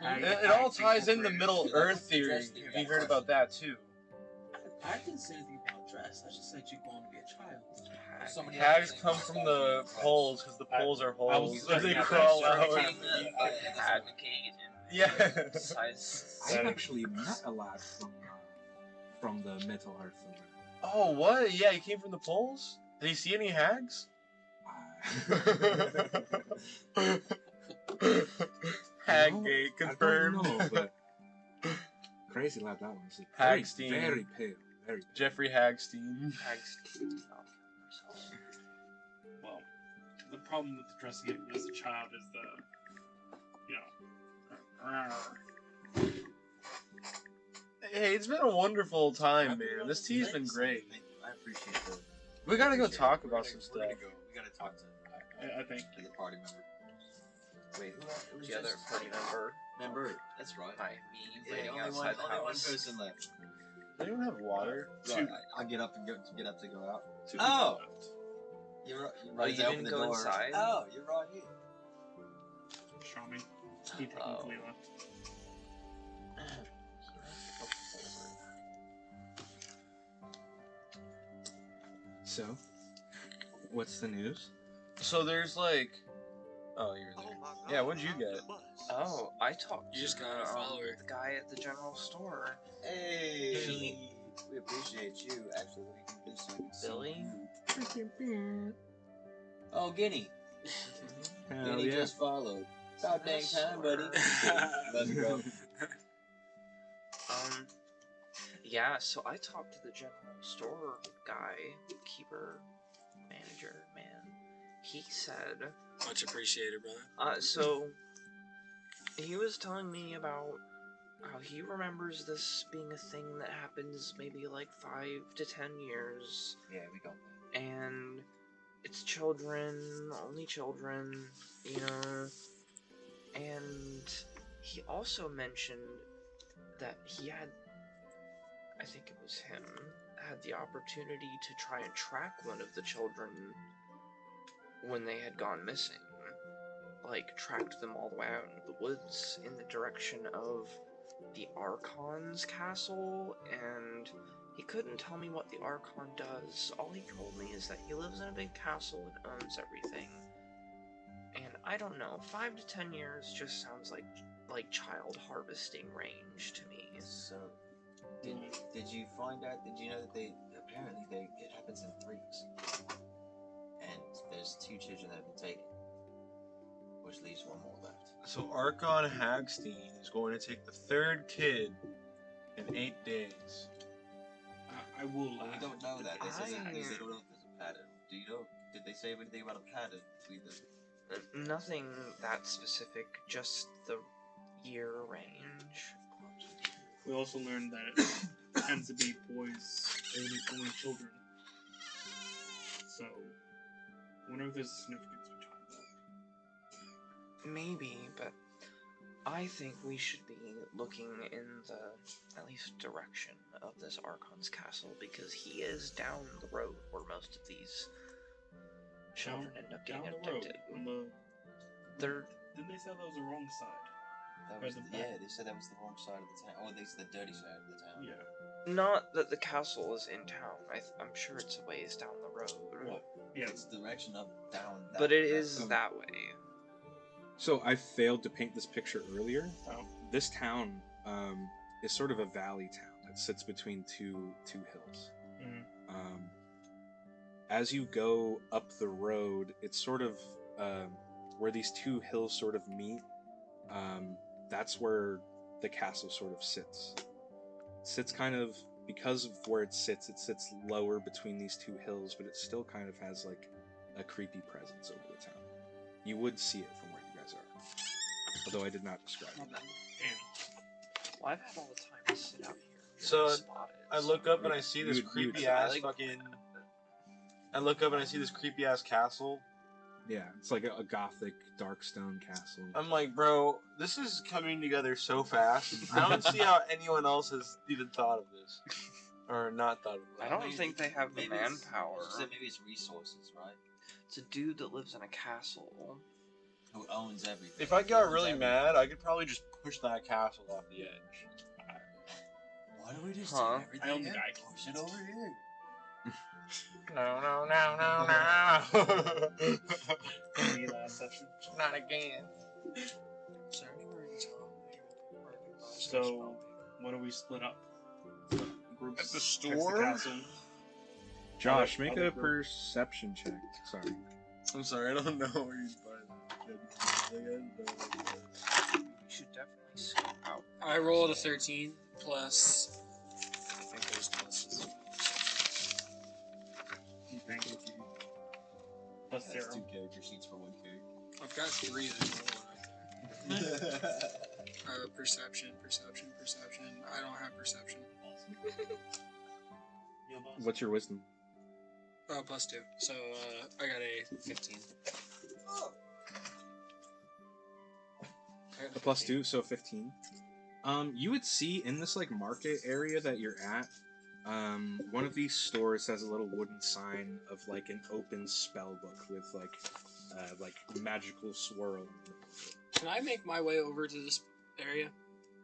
It all ties in the Middle Earth theory. Have you heard about that too?
I didn't say anything about dress. I just said you want to be a child. Somebody
Hags
else
come from the poles because the poles are
I was
holes.
looking
They
at
crawl
that.
out.
Advocate
Yeah.
and size.
I've actually met a lad from the Middle Earth.
Oh, what? Yeah, he came from the poles? Did he see any hags? Hag gate confirmed.
I don't know, but crazy lad that one.
Hagstein.
Very pale. Very pale.
Jeffrey Hagstein.
Well, the problem with the dressing up as a child is
Hey, it's been a wonderful time, man. This tea's been great.
I appreciate the.
We gotta go talk about some
We're
stuff.
gonna go. We gotta talk to.
I think.
To the party member.
Wait,
It was
the other
just-
party member.
Member. That's right.
Hi, me
Yeah,
waiting
only
outside the
one
house.
person left.
They don't have water.
Right, I'll get up and go to go out.
Two
Oh!
people left.
You're right.
Oh, you didn't go inside?
Oh, you're right here.
Show me. He technically left.
So, what's the news?
So there's like. Oh, you're there. Yeah, what'd you get?
Oh, I talked
You just
to
got a follower.
the guy at the general store.
Hey, we appreciate you. Actually, what do you do so I can see
Billy?
you? Oh, Guinea.
Hell
Guinea
yeah.
just followed. About dang time, buddy. Let's go.
Yeah, so I talked to the general store guy, keeper, manager, man. He said,
Much appreciated, brother.
so he was telling me about how he remembers this being a thing that happens maybe like 5 to 10 years,
Yeah, we got that.
and it's children, only children, you know, and he also mentioned that he had, I think it was him, had the opportunity to try and track one of the children when they had gone missing. Like, tracked them all the way out into the woods in the direction of the Archon's castle, and he couldn't tell me what the Archon does. All he told me is that he lives in a big castle and owns everything. And I don't know, 5 to 10 years just sounds like child harvesting range to me.
So, did you find out? Did you know that it happens in threes, and there's 2 children that have been taken, which leaves 1 more left.
So Archon Hagstein is going to take the 3rd kid in 8 days.
I will
Well, we
laugh.
don't know that. They said
I-
they don't know if there's a pattern. Do you know? Did they say anything about a pattern between them?
Nothing that specific, just the year range.
We also learned that it tends to be boys, only children. So, I wonder if there's a significance behind that.
Maybe, but I think we should be looking in the, at least, direction of this Archon's castle, because he is down the road where most of these children end up getting
Down the road.
abducted.
On the,
They're
didn't they say that was the wrong side?
That
Or
was
the
yeah. They said that was the wrong side of the town. Oh, they said the dirty side of the town.
Yeah.
not that the castle is in town. I'm sure it's a ways down the road.
What? Yeah.
It's the direction of down. That,
But it
that
is
road.
that way.
So I failed to paint this picture earlier.
Oh.
This town is sort of a valley town that sits between two hills.
Mhm.
As you go up the road, it's sort of where these two hills sort of meet. That's where the castle sort of sits. It sits kind of, because of where it sits lower between these two hills, but it still kind of has like a creepy presence over the town. You would see it from where you guys are, although I did not describe it.
Well, I've had all the time to sit out here.
So,
spot it,
I look up and I see this
You would
creepy
see
ass
like-
fucking. I look up and I see this creepy ass castle.
Yeah, it's like a gothic dark stone castle.
I'm like, bro, this is coming together so fast. I don't see how anyone else has even thought of this. Or not thought of
I
it.
don't think they have the
Maybe it's-
manpower.
you said maybe it's resources, right?
It's a dude that lives in a castle.
Who owns everything?
If I got
Owns
really
everything.
mad, I could probably just push that castle off the edge.
Why do we just
Huh?
take everything
I own the
and
guy.
push it over here?
No.
Me last session.
Not again.
Is there anywhere in town that you would recognize as
So,
well?
what do we split up? Groups.
At the
text
store?
castle.
Josh,
Other-
make
other
a
group.
perception check. Sorry.
I'm sorry, I don't know where you find
We should definitely scope out.
I rolled a 13 plus. I think there's pluses.
You think? Plus
That's
0.
2 character sheets for 1 character.
I've got 3. There's another one right there. Perception. I don't have perception.
What's your wisdom?
Oh, plus 2. So I got a 15.
A plus 2, so 15. You would see in this like market area that you're at, one of these stores has a little wooden sign of like an open spell book with like magical swirl.
Can I make my way over to this area?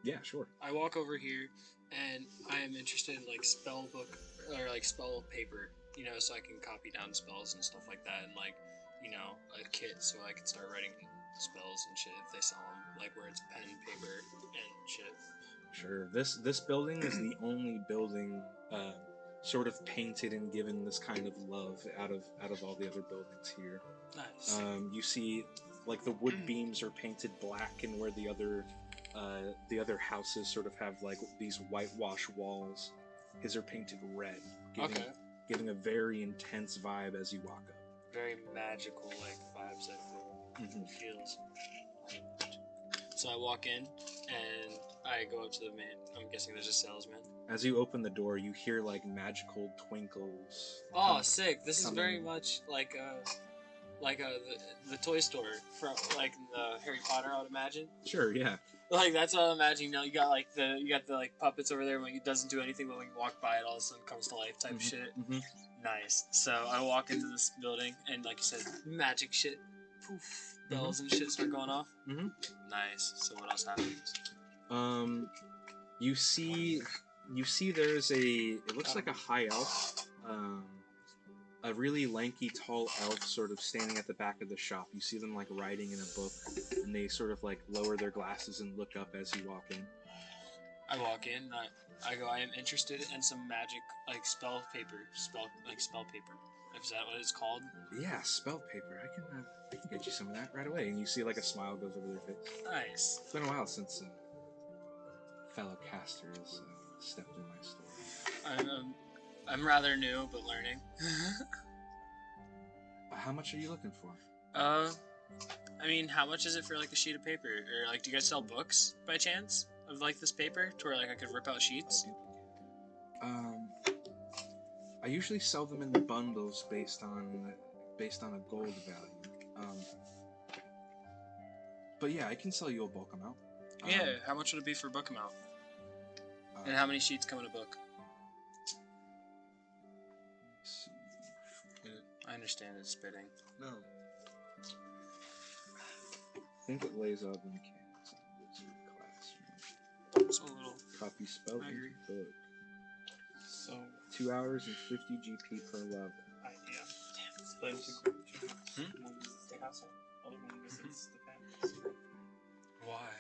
Yeah, sure.
I walk over here, and I am interested in like spell book or like spell paper, you know, so I can copy down spells and stuff like that, and like, you know, a kit so I can start writing spells and shit if they sell them, like where it's pen, paper, and shit.
Sure. This building is the only building sort of painted and given this kind of love out of all the other buildings here.
Nice.
You see, like the wood beams are painted black, and where the other houses sort of have like these whitewash walls, his are painted red, giving a very intense vibe as you walk up.
Very magical like vibes. I feel. It feels. So I walk in and I go up to the man. I'm guessing there's a salesman.
As you open the door, you hear like magical twinkles.
Oh, sick! This is
coming.
very much like the toy store from like the Harry Potter, I would imagine.
Sure, yeah.
Like that's what I'm imagining. You know, you got the like puppets over there when it doesn't do anything, but when you walk by it, all of a sudden comes to life type shit. Nice. So I walk into this building and, like you said, magic shit. Poof, bells and shit start going off. Nice. So what else happens?
You see there's it looks like a high elf, a really lanky, tall elf sort of standing at the back of the shop. You see them like writing in a book, and they sort of like lower their glasses and look up as you walk in.
I walk in. I go. I am interested in some magic, like spell paper. Is that what it's called?
Yeah, spell paper. I can get you some of that right away. And you see like a smile goes over their face.
Nice.
It's been a while since a fellow caster has stepped in my store.
I'm rather new, but learning.
How much are you looking for?
I mean, how much is it for like a sheet of paper? Or like, do you guys sell books by chance of like this paper, to where like I could rip out sheets?
I usually sell them in the bundles based on a gold value. But yeah, I can sell you a bulk amount.
Yeah. How much would it be for a book amount? And how many sheets come in a book?
let's see.
I understand it's spitting.
No.
I think it lays out the mechanics of the wizard class.
It's a little.
Copy spell
I agree.
book.
So,
2 hours and 50 GP per level.
idea. Split into groups. One visits the castle, other one visits the family.
Why?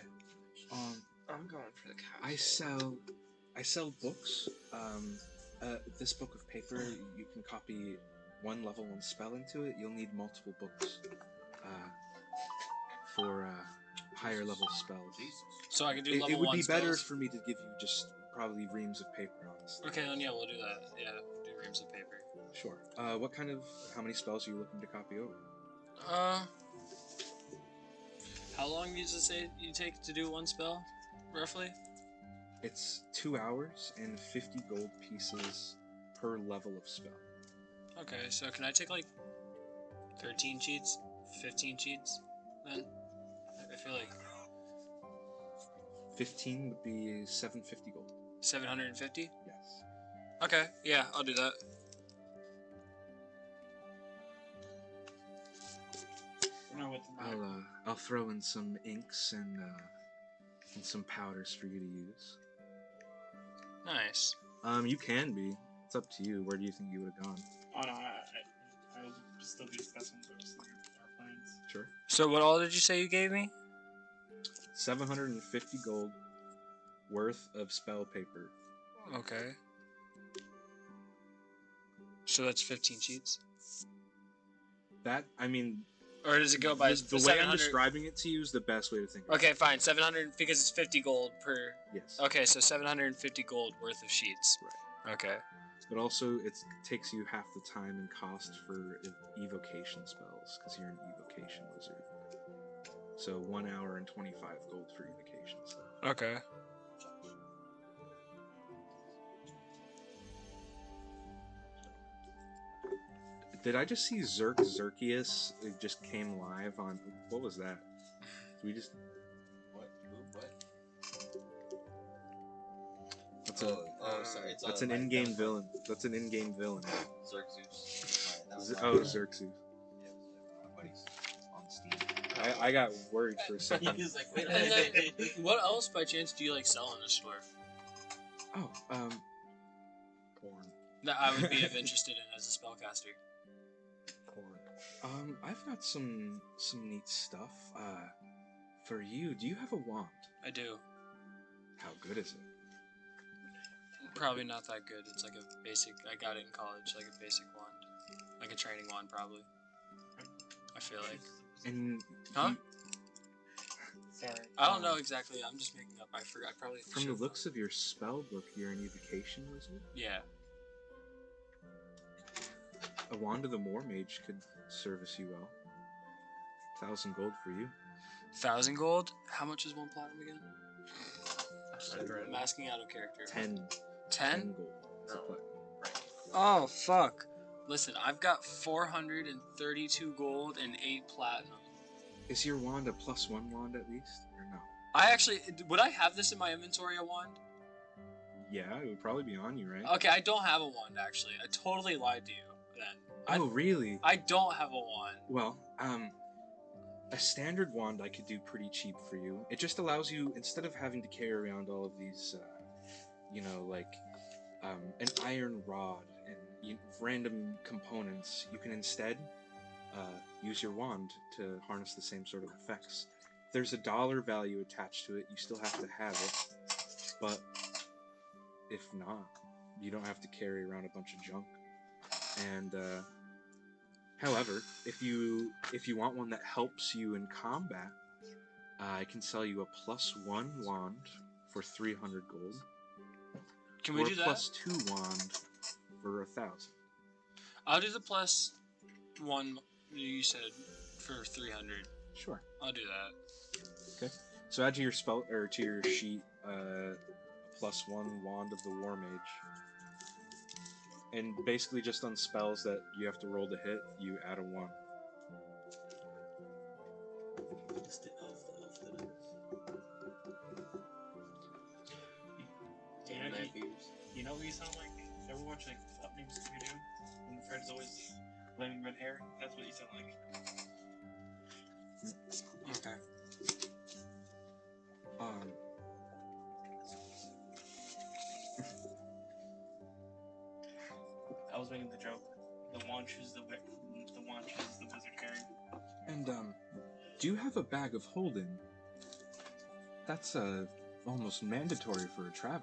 I'm going for the couch.
I sell books. This book of paper, you can copy one level 1 spell into it. You'll need multiple books for higher level spells.
So I can do
It
level
would
1
be better
spells?
for me to give you just probably reams of paper, honestly.
Okay, then yeah, we'll do that. Yeah, do reams of paper.
Sure. How many spells are you looking to copy over?
How long does it say you take to do one spell, roughly?
It's 2 hours and 50 gold pieces per level of spell.
Okay, so can I take like 13 sheets? 15 sheets? Then? I feel like
15 would be 750 gold.
750?
Yes.
Okay, yeah, I'll do that.
I'll throw in some inks and some powders for you to use.
Nice.
You can be. It's up to you. Where do you think you would have gone?
Oh no, I'll still be discussing our plans.
Sure.
So what all did you say you gave me?
750 gold worth of spell paper.
Okay. So that's 15 sheets? Or does it go by
the way I'm describing it to you is the best way to think of it.
Okay, fine. 700 because it's 50 gold per.
Yes.
Okay, so 750 gold worth of sheets.
Right.
Okay.
But also, it takes you half the time and cost for evocation spells because you're an evocation wizard. So 1 hour and 25 gold for evocations.
Okay.
Did I just see Xerxes? It just came live on. What was that? Did we just.
What?
That's
sorry.
That's an in-game villain. That's an in-game villain.
Xerxes.
Xerxes.
Yeah, my buddy's on Steam.
I got worried for a second.
He was like, wait a
And then,
minute.
what else by chance do you like sell in the store?
Oh, porn.
That I would be interested in as a spellcaster.
Porn. I've got some neat stuff. For you, do you have a wand?
I do.
How good is it?
Probably not that good. It's like a basic. I got it in college, like a basic wand, like a training wand, probably. I feel like.
And
Huh?
Sorry.
I don't know exactly. I'm just making up. I forgot. Probably.
From the looks of your spell book, you're an evocation wizard.
Yeah.
A wand of the War Mage could service you well. 1,000 gold for you.
1,000 gold. How much is 1 platinum again?
100.
I'm asking out of character.
10.
10?
Gold. It's a platinum.
Oh fuck. Listen, I've got 432 gold and 8 platinum.
Is your wand a +1 wand at least, or no?
I actually would I have this in my inventory, a wand?
Yeah, it would probably be on you, right?
Okay, I don't have a wand actually. I totally lied to you then.
Oh, really?
I don't have a wand.
Well, a standard wand I could do pretty cheap for you. It just allows you, instead of having to carry around all of these, an iron rod and random components, you can instead use your wand to harness the same sort of effects. There's a dollar value attached to it. You still have to have it, but if not, you don't have to carry around a bunch of junk. And however, if you want one that helps you in combat, I can sell you a +1 wand for 300 gold.
Can we do that?
Or +2 wand for 1,000.
I'll do the +1 you said for 300.
Sure.
I'll do that.
Okay. So add to your spell or to your sheet +1 wand of the War Mage. And basically just on spells that you have to roll to hit, you add a 1.
You know what you sound like? You ever watch like Up Named Scooby-Doo? And Fred's always blaming red hair? That's what you sound like.
Okay.
I was making the joke. The wand chooses the wizard carry.
And do you have a bag of holding? That's almost mandatory for a traveler.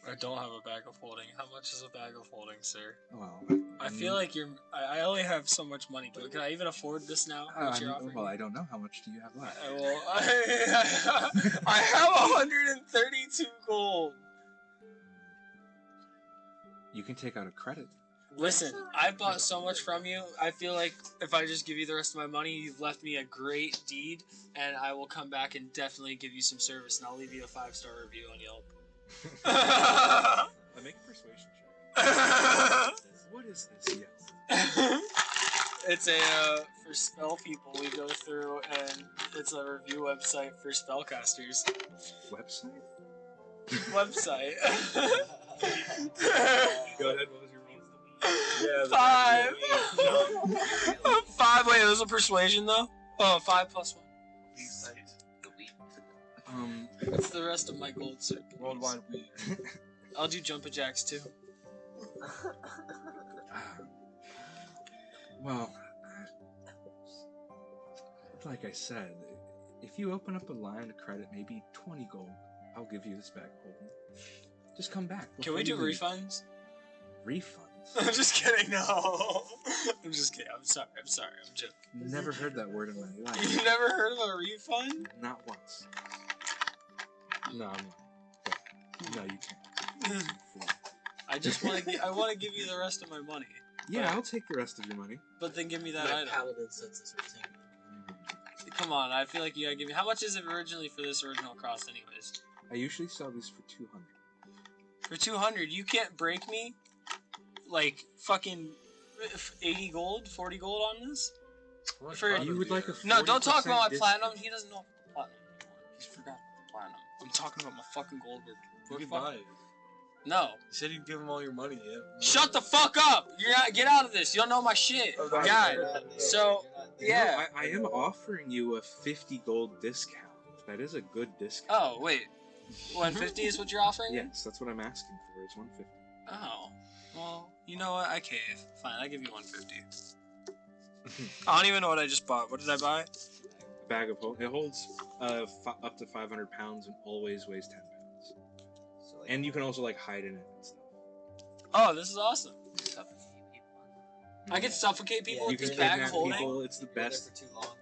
I don't have a bag of holding. How much is a bag of holding, sir?
Well,
I feel like you're. I only have so much money. Can I even afford this now? What you're offering?
well, I don't know. How much do you have left?
Well, I have 132 gold.
You can take out a credit.
Listen, I bought so much from you. I feel like if I just give you the rest of my money, you've left me a great deed, and I will come back and definitely give you some service, and I'll leave you a 5-star review on Yelp.
I make a persuasion check. What is this? Yelp?
It's for spell people. We go through, and it's a review website for spellcasters.
Website?
Website.
Go ahead. What was your roll?
5. 5. Wait, there's a persuasion though. Oh, 5 plus 1. That's the rest of my gold, sir.
Worldwide weed.
I'll do jumping jacks too.
Well, like I said, if you open up a line of credit, maybe 20 gold, I'll give you this bag holding. Just come back.
Can we do refunds?
Refunds?
I'm just kidding. No, I'm just kidding. I'm sorry. I'm joking.
Never heard that word in my life.
You never heard of a refund?
Not once. No, I'm not. No, you can't.
I just want to. I want to give you the rest of my money.
Yeah, I'll take the rest of your money.
But then give me that item.
Paladin senses are tingling.
Come on, I feel like you gotta give me. How much is it originally for this original cross, anyways?
I usually sell these for 200.
For 200, you can't break me. Like fucking 80 gold, 40 gold on this. For
You would like a
no, don't talk
40%
about my
discount.
platinum. He doesn't know about the platinum anymore. He's forgotten the platinum. I'm talking about my fucking gold.
You can buy it.
No.
You said you'd give him all your money, yeah?
Shut the fuck up! You're not. Get out of this. You don't know my shit, guy. So yeah.
No, I am offering you a 50 gold discount. That is a good discount.
Oh wait, 150 is what you're offering?
Yes, that's what I'm asking for. It's 150.
Oh, well, you know what? I cave. Fine, I give you 150. I don't even know what I just bought. What did I buy?
A bag of it holds up to 500 pounds and always weighs 10 pounds.
So, like,
And you can also like hide in it and stuff.
Oh, this is awesome. I can suffocate people
You
with
can
this bag of
kidnap
holding.
people. It's the
if you're there
best.
for too long,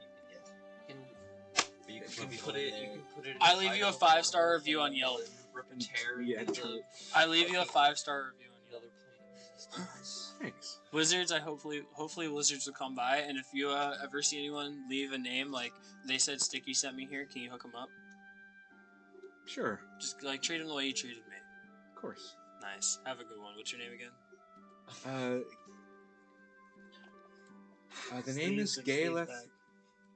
you can put it. You can put it.
I leave you a 5-star review on Yelp.
Rip and tear.
Yeah,
I leave you a 5-star review on Yelp.
Thanks.
Wizards, hopefully Wizards will come by, and if you ever see anyone leave a name like they said Sticky sent me here, can you hook them up?
Sure.
Just like treat them the way you treated me.
Of course.
Nice. Have a good one. What's your name again?
The name is Galeth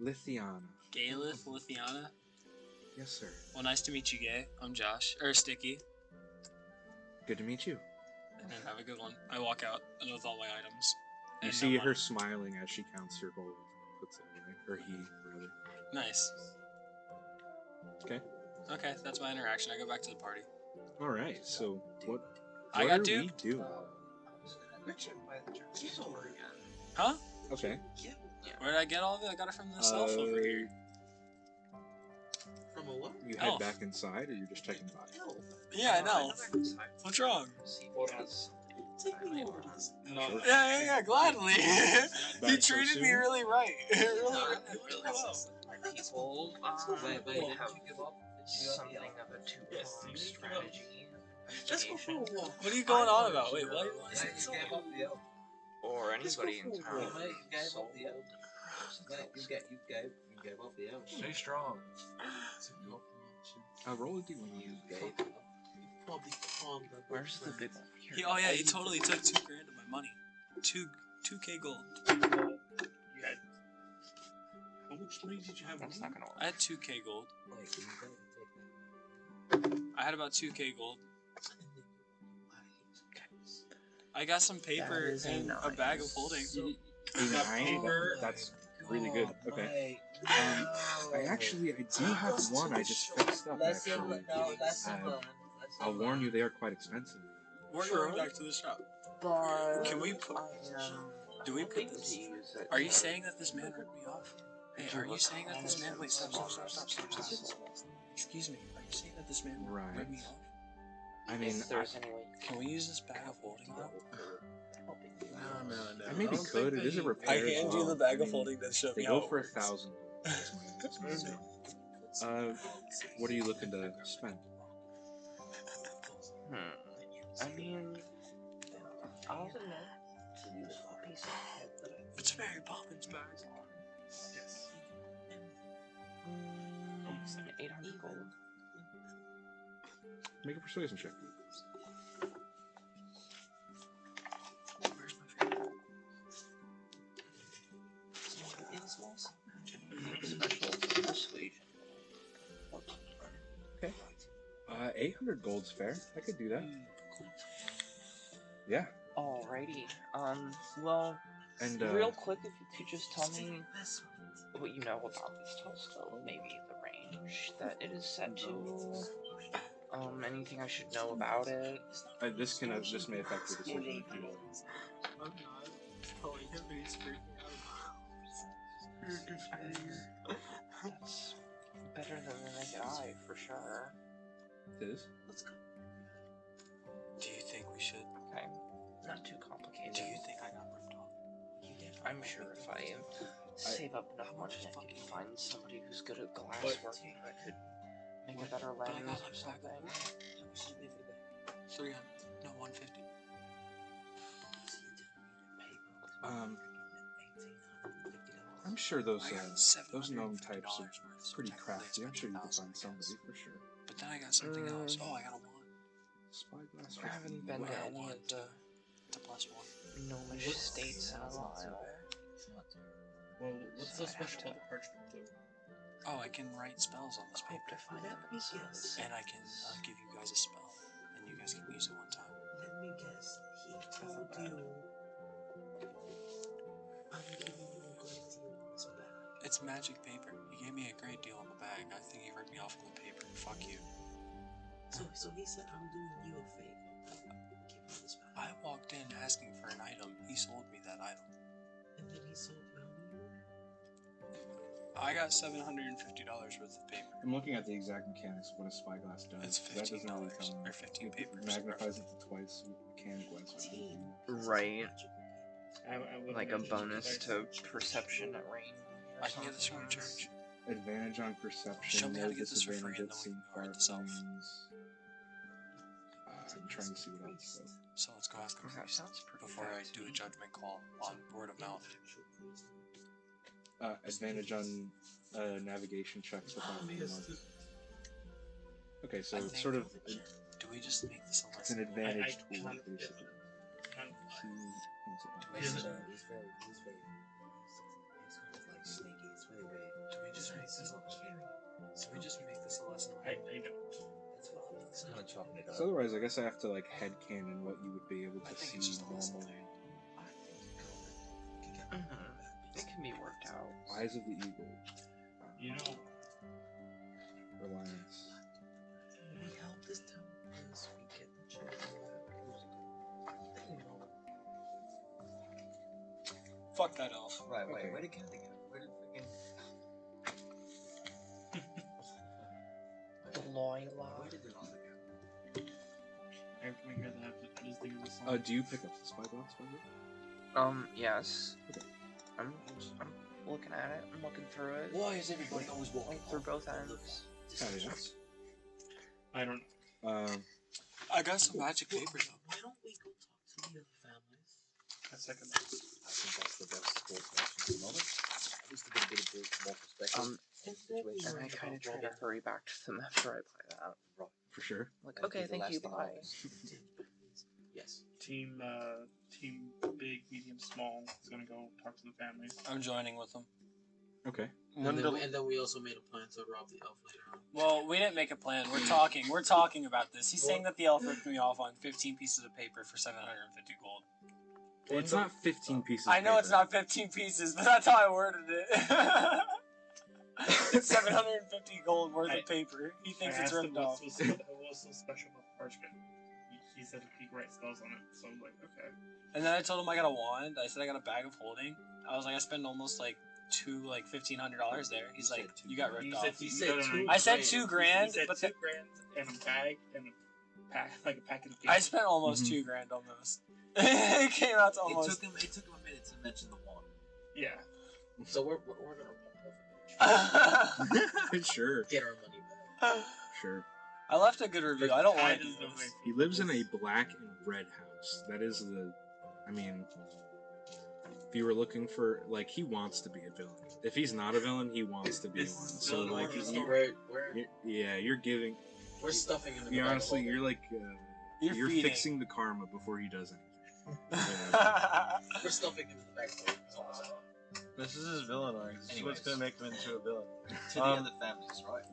Lithiana.
Galeth Lithiana.
Yes, sir.
Well, nice to meet you, Gay. I'm Josh. Or Sticky.
Good to meet you.
And have a good one. I walk out with all my items.
You
And
see
no
her
money.
smiling as she counts her gold and puts it away. Or he, rather.
Nice.
Okay.
Okay, that's my interaction. I go back to the party.
Alright, so what
I
what
got
are
Duke.
we doing?
Huh?
Okay.
Where did I get all of it? I got it from this elf over here.
From a what?
You head
Elf.
back inside or you're just checking by?
Yeah, I know. What's wrong?
Take me over.
Sure.
Yeah, gladly. you
Back so
treated me
soon?
really right. really well.
People
Wait,
they
did
have
you give up?
something of a two-pronged strategy.
Let's go for a walk.
What are you going on about? Wait, what?
Mate, you gave up the elf.
Or anybody in town.
Mate, you gave up the elf. Mate, you gave up the elf.
Stay strong.
Roll a d1.
You gave up. You probably calmed the
Where's the big one? Here.
Oh yeah, he totally took $2,000 of my money. 2K gold.
You had. How much money did you have?
That's not gonna
I
work.
had 2K gold.
Wait, you gotta take that.
I had about 2K gold. I got some paper
That is
and a bag of holding.
Paper. That's really good. Okay. I do have one. I just fixed up actually. I'll warn you, they are quite expensive.
We're going back to the shop.
But
Can we put? Do we put this? Are you saying that this man ripped me off? Hey, are you saying that this man? Wait, stop. Excuse me. Are you saying that this man
Right.
ripped me off?
I mean,
If there's any way
Can we use this bag of holding though?
helping you.
No.
I maybe
don't
could.
think
It is a
that
repair
I hand you
job.
the bag
I
of
mean,
holding to show
They
me
go
how it
for
works.
1,000 gold. What are you looking to spend?
I mean, I'll admit to use a piece of head that I
It's Mary Poppins bag.
Yes.
800 gold.
Make a persuasion check.
Where's my favorite?
Special persuasion.
800 gold's fair. I could do that. Yeah.
Alrighty. Well,
And
real quick, if you could just tell me what you know about this telescope, maybe the range that it is set to. Anything I should know about it.
this may affect your decision if you will.
I'm not telling him, but he's freaking out.
That's better than the naked eye, for sure.
It is.
Do you think we should?
Okay, not too complicated.
Do you think I got ripped off?
I'm sure if I save up enough money, I can find somebody who's good at glassworking that could make a better
But I
lens
got
or something.
300. No, 150.
I'm sure those
I got
gnome
$750
types are
worth of
pretty
technically
crafty. I'm sure you can
1,000,
find somebody for sure.
But then I got something else. Oh, I got a wand.
Spyglass.
I haven't been to any of the
It's a +1.
gnomish states in a while.
Well, what's so special about the parchment, though?
Oh, I can write spells on this
Hope
paper.
to find them in service.
And I can give you guys a spell. And you guys can use it one time.
Let me guess. He told you I'm giving you a great deal on this bag.
It's magic paper. He gave me a great deal on the bag. I think he ripped me off on the paper. Fuck you.
So he said I'm doing you a favor. Give me this bag.
I walked in asking for an item. He sold me that item.
And then he sold you how many?
I got $750 worth of paper.
I'm looking at the exact mechanics of what a spyglass does.
It's
That doesn't really
$15
tell me.
or 15
It
papers.
magnifies it to twice mechanic-wise.
Right.
I would
Like a
imagine
bonus
it's
to perception at range.
I can get this from the church.
Advantage on perception.
Show me how to
no
get this for free, and
disadvantage
then we
at
can write this
seeing
off.
far things. I'm trying to see what else. Though.
So let's go ask him
That
first
sounds pretty
before I
fast.
do a judgment call on word of mouth.
Advantage on navigation checks without being marked. Okay, so
I
it's
think-
sort of
Do we just make this a
it's an
lesson?
advantage
I
tool
can't-
basically.
Can't-
See things that
Do we
Is
just,
it-
He's very, he's kind of like sneaky. It's really weird.
do we just make this? Do we just make this a lesson?
I don't.
That's what I'm It's kind of chopping it up.
So otherwise, I guess I have to like headcanon what you would be able
I
to
think
see
it's just a lesson.
normally.
It can be worked out.
Eyes of the Eagle.
You know,
Reliance.
We help this town because we get the children.
Fuck that elf.
Right,
Okay.
wait, where did Candy go? Where did freaking...
Loyla.
Where did the other go?
every time I hear that, I just think of the song.
Do you pick up the spyglass?
Yes.
Okay.
I'm looking at it. I'm looking through it.
Why is everybody always walking
Through both ends.
I don't know.
I got some magic paper though.
Why don't we go talk to the other families?
I second
I think that's the best course of action at the moment. At least to get a bit more perspective.
And then we
And I
worry
kind of
about
try to hurry back to them after I play that.
For sure.
Like,
That'd
okay,
be the
thank you,
last thing
bye.
I Yes.
team big, medium, small is gonna go talk to the families.
I'm joining with them.
Okay.
And then we also made a plan to rob the elf later on.
Well, we didn't make a plan. We're talking. We're talking about this. He's saying that the elf ripped me off on 15 pieces of paper for 750 gold.
Well, it's not 15 pieces.
I know
of
it's
paper.
not 15 pieces, but that's how I worded it. It's 750 gold worth of paper. He thinks
I
it's
asked
ripped
him
off.
what's so special about the parchment. He said he could write spells on it, so I'm like, okay.
And then I told him I got a wand. I said I got a bag of holding. I was like, I spend almost like two like $1,500 there. He's like, you got ripped
He
off.
said,
He said two
I said
grand.
$2,000,
He said
but
$2,000 and a bag and a pack, like a packet of
I spent almost
Mhm.
$2,000 almost. It came out to
It
almost.
took him a minute to mention the one.
Yeah.
So we're gonna
Sure,
get our money back.
sure.
I left a good review. I don't want to do
the
this.
way
He lives in a black and red house. That is I mean, if you were looking for, like, he wants to be a villain. If he's not a villain, he wants to be
This
one.
is
So,
villain
like,
origin
you-
story.
you're giving.
We're stuffing him in
You
the bag
honestly,
of
you're
holding.
like,
You're
you're
feeding.
fixing the karma before he does anything.
We're stuffing him in the bag of holding. That's all I'm saying.
This is his villain arc. This is what's
Anyways.
gonna make him into a villain.
To the other families, right?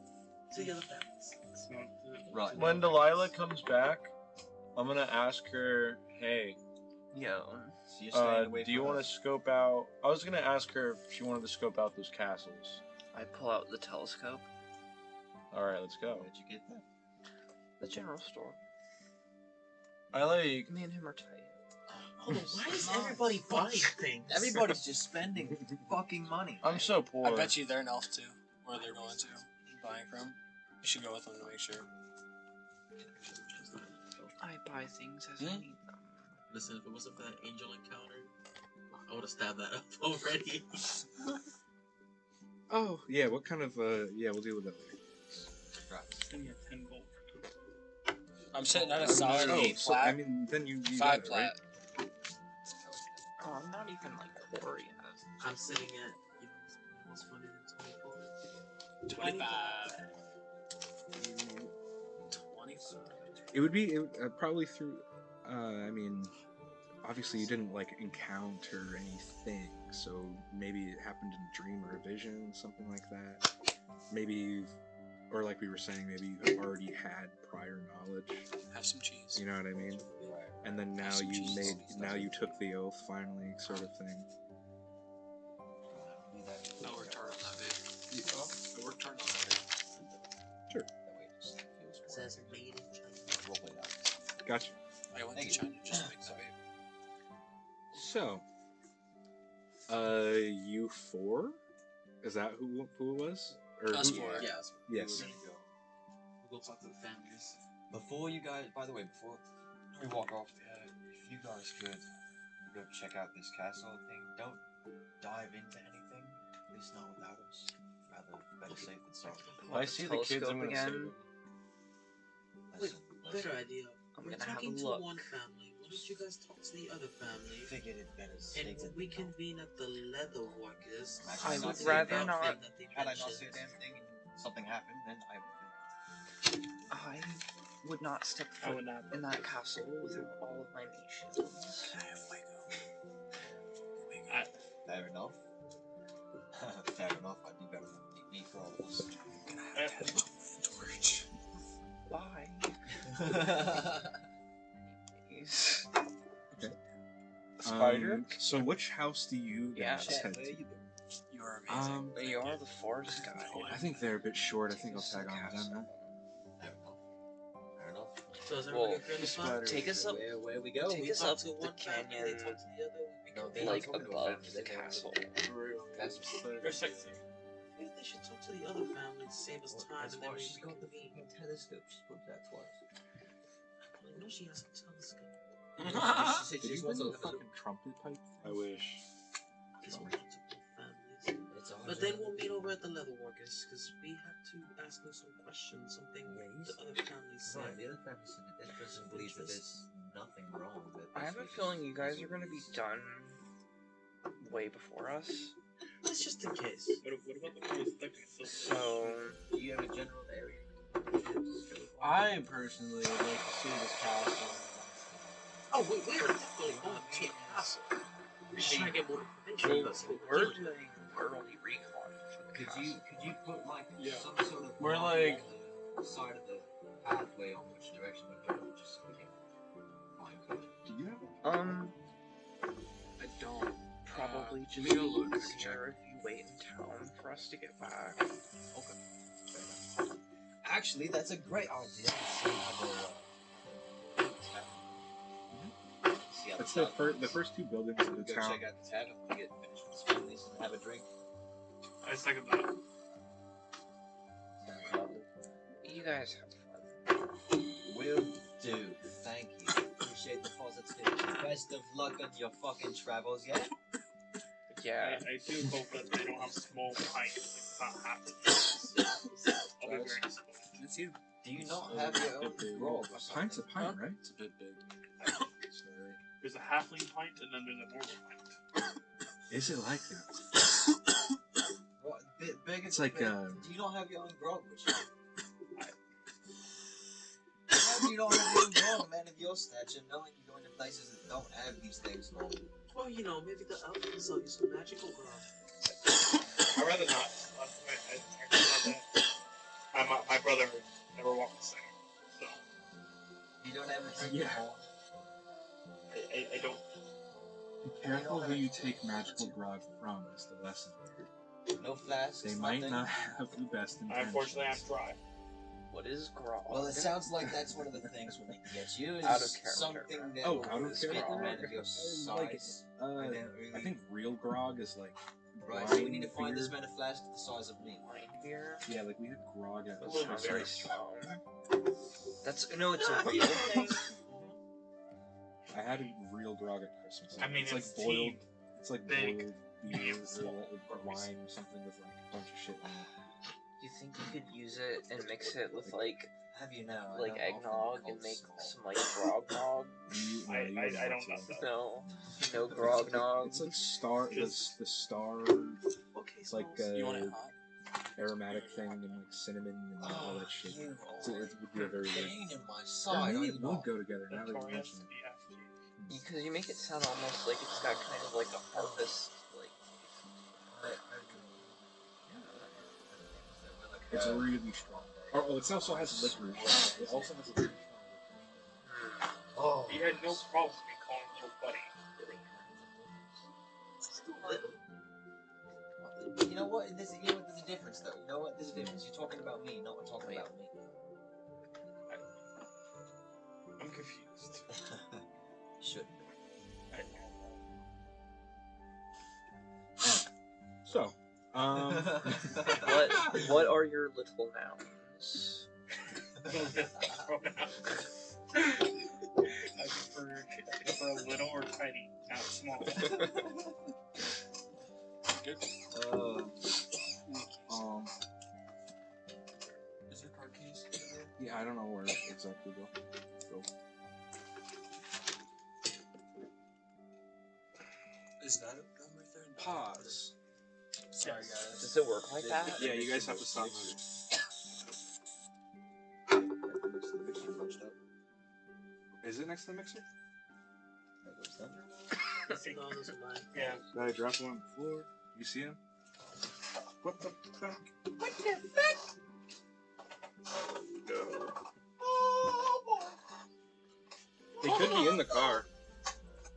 To the other families.
It's not the-
Right.
When Delilah comes back, I'm gonna ask her, hey,
Yo.
So you're staying away
do you
from
want to
us.
scope out? I was gonna ask her if she wanted to scope out those castles.
I pull out the telescope.
All right, let's go.
Where'd you get that?
The general store.
I like.
Me and him are tight.
Hold on, why is everybody buying things?
Everybody's just spending fucking money.
I'm so poor.
I bet you they're an elf too, where they're going to buying from. You should go with them to make sure.
I buy things as I need them.
Listen, if it wasn't for that angel encounter, I would have stabbed that up already.
Oh, yeah, what kind of, yeah, we'll deal with that later.
Send me a 10 gold.
I'm sitting at a solid
Oh,
8
so,
flat,
I mean, then you
5
got it,
flat.
right?
Oh, I'm not even like poor yet.
I'm sitting at, you know, what's funny than 24?
25. 25.
It would be probably through, I mean, obviously you didn't, like, encounter anything, so maybe it happened in a dream or a vision, something like that. Maybe, or like we were saying, maybe you already had prior knowledge,
Have some cheese.
you know what I mean? And then now
Some
you
cheese.
now you took the oath finally, sort of thing.
I worked hard on that, babe. I worked hard on that, babe.
Sure.
It says made in China.
Gotcha.
I went to
Thank you.
China just to make that, babe.
So, you four? Is that who it was? Or
Us
who-
four.
Yeah,
Yes.
we're gonna go. We'll go talk to the families.
Before you guys, by the way, before we walk off, if you guys could go check out this castle thing, don't dive into anything, at least not without us. Rather, better safe than sorry.
If I see the kids, I'm gonna save them.
Listen,
Better idea.
I'm
We're
gonna have a
talking to
look.
one family. Why don't you guys talk to the other family?
figured it better safe
And
than
when we
sorry.
convene at the leather workers,
I
see
would
the
rather
outfit
not-
that they
Had I not
mentioned.
said a damn thing and something happened, then I would
I would not step
I
foot
would not.
in that castle without all of my nations.
Fair enough. Fair enough. I'd be better than me for all of us.
Torch.
Bye. Anyways.
Spider?
So which house do you
Yeah.
guys head to?
You are amazing.
You are the forest guy.
I think they're a bit short. I think I'll tag on with them. Then.
Fair enough. Fair enough.
So is
Well,
everybody fairly fine?
take us up,
Where we go?
take
We
us
talk
up
to
the
one family,
canyon,
they talk to the other. We
No,
can
they
like
talking to a
above
family,
the
they don't
castle.
That's
They're sexy.
Maybe they should talk to the other family, save us time, and then we can convene.
telescope. She's put that twice.
I know she has a telescope.
She said
Did
she
you
just wants
bring
to
the fucking trumpet pipe?
I wish.
It's multiple families.
It's all
But then we'll meet over at the leather workers, because we have to ask them some questions, something the other families said.
Right, the other family said that this person believes that there's nothing wrong with it.
I have a feeling you guys are gonna be done way before us.
That's just in case.
What about the one stuck in
So
Do you have a general area?
I personally would like to see this castle.
Oh, we are definitely going to the castle. We're just trying to get more information. That's what
we're
doing.
doing early recon for the castle.
Could you put like
Yeah.
some sort of
We're
marker
like-
on the side of the pathway on which direction we go, just so we can find code.
Do you have?
I don't.
Probably just
let me go look.
easier if you wait in town for us to get back.
Actually, that's a great idea. See how
That's the first two buildings of the
Go
town.
check out the tavern when we get finished with this families and have a drink.
I second that.
You guys have fun.
Will do. Thank you. Appreciate the positivity. Best of luck on your fucking travels, yeah?
Yeah.
I do hope that they don't have small pints, like not half the pints. I'll be very disappointed.
It's you.
Do you not have your own grog or
A pint's a
something?
pint, right?
It's a bit big.
Sorry.
There's a halfling pint and then there's a normal pint.
Is it like that?
What? Big
It's like,
do you not have your own grog, which how do you not have your own grog, man, of your stature, knowing you go into places that don't have these things normally?
Well, you know, maybe the elf can sell you some magical grog.
I'd rather not. My brother never walked the same, so
You don't ever drink
Yeah.
more.
I don't.
Be careful who you take magical grog from is the lesson.
No flasks,
They might
nothing?
not have the best intentions.
Unfortunately, I'm dry.
What is grog?
Well, it sounds like that's one of the things we need to get you. Is
Out of character.
something that
Oh,
will
out of
fit
character?
a man of your
Like,
size.
I
don't really...
think real grog is like
Right,
wine,
so we need to find
beer.
this man a flask the size of me.
Wine beer?
Yeah, like we had grog at
It's not
Christmas.
very strong. That's no, it's a real thing.
I had real grog at Christmas.
I mean,
it's like
it's
boiled.
tea.
It's like
Big.
boiled beer or wine or something with like a bunch of shit in it.
Do you think you could use it and mix it with like
Have you now? I
like
don't often
eggnog
call
and make
salt.
some like grog nog?
I don't know that.
No grog nog.
It's like star.
Just-
The star.
Okay,
It's like
You want it hot?
aromatic thing and like cinnamon and all that shit.
You
So it would be a very weird.
pain in my
Yeah,
side.
maybe
are
it
you
would
not?
go together now that you
Notorious
mention it.
BFG.
Because you make it sound almost like it's got kind of like a harvest like.
It's really strong. Oh, it also has licorice. It also has a really strong licorice.
Oh,
He had no problem with me calling him your buddy.
You know what? There's a difference, though. You know what? There's a difference. You're talking about me, not talking about me.
I'm confused.
Should.
So,
What are your little nouns?
I prefer a little or tiny, not small.
Is there card keys?
yeah, I don't know where exactly go.
Is that it? That right there?
Pause.
Sorry, guys.
Does it work like that?
Yeah, you guys have to stop. Is it next to the mixer?
No, those are mine.
Yeah.
Did I drop one on the floor? You see him? What the fuck?
What the fuck?
He could be in the car.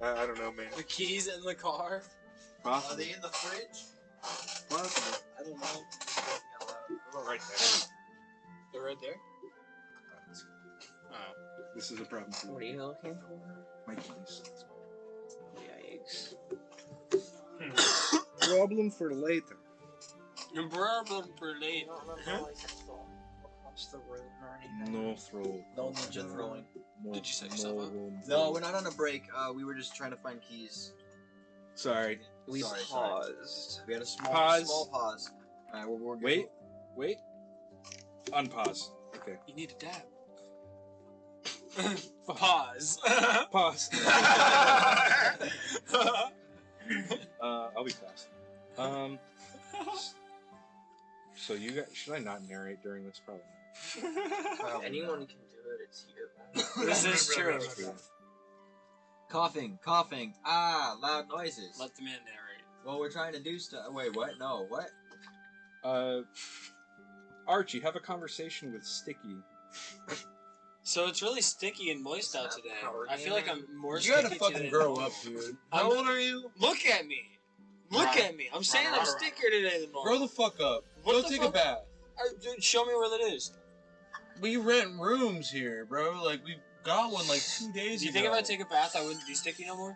I don't know, man.
The keys in the car?
Are
Possible.
they in the fridge?
Possible.
I don't know.
We're right there.
They're right there?
This is a problem.
What are you looking for?
My keys.
Yikes.
Problem for later.
No problem for
You
later.
don't remember like across the room or anything?
No throw.
No ninja throwing.
No,
Did you set yourself up?
room.
No, we're not on a break. We were just trying to find keys.
Sorry.
We
Sorry.
paused.
We had a small
Pause.
pause. Alright, we're good.
Wait. Unpause. Okay.
You need a dab. Pause.
Pause. I'll be fast. So you guys, should I not narrate during this? Probably not.
Anyone can do it, it's you.
This is true.
That's true.
Coughing. Loud noises.
Let the man narrate.
Well, we're trying to do stuff. Wait, what? No, what?
Archie, have a conversation with Sticky.
So it's really sticky and moist out today. I feel like I'm more
You
sticky
gotta fucking
today
grow
than
up,
normal.
dude.
I'm-
How old are you?
Look at me. Look at me. I'm saying I'm stickier today than normal.
Grow the fuck up.
What
Go
the
take
fuck?
a bath.
Dude, show me where that is.
We rent rooms here, bro. Like, we got one like 2 days
Do you
ago.
think if I take a bath, I wouldn't be sticky no more?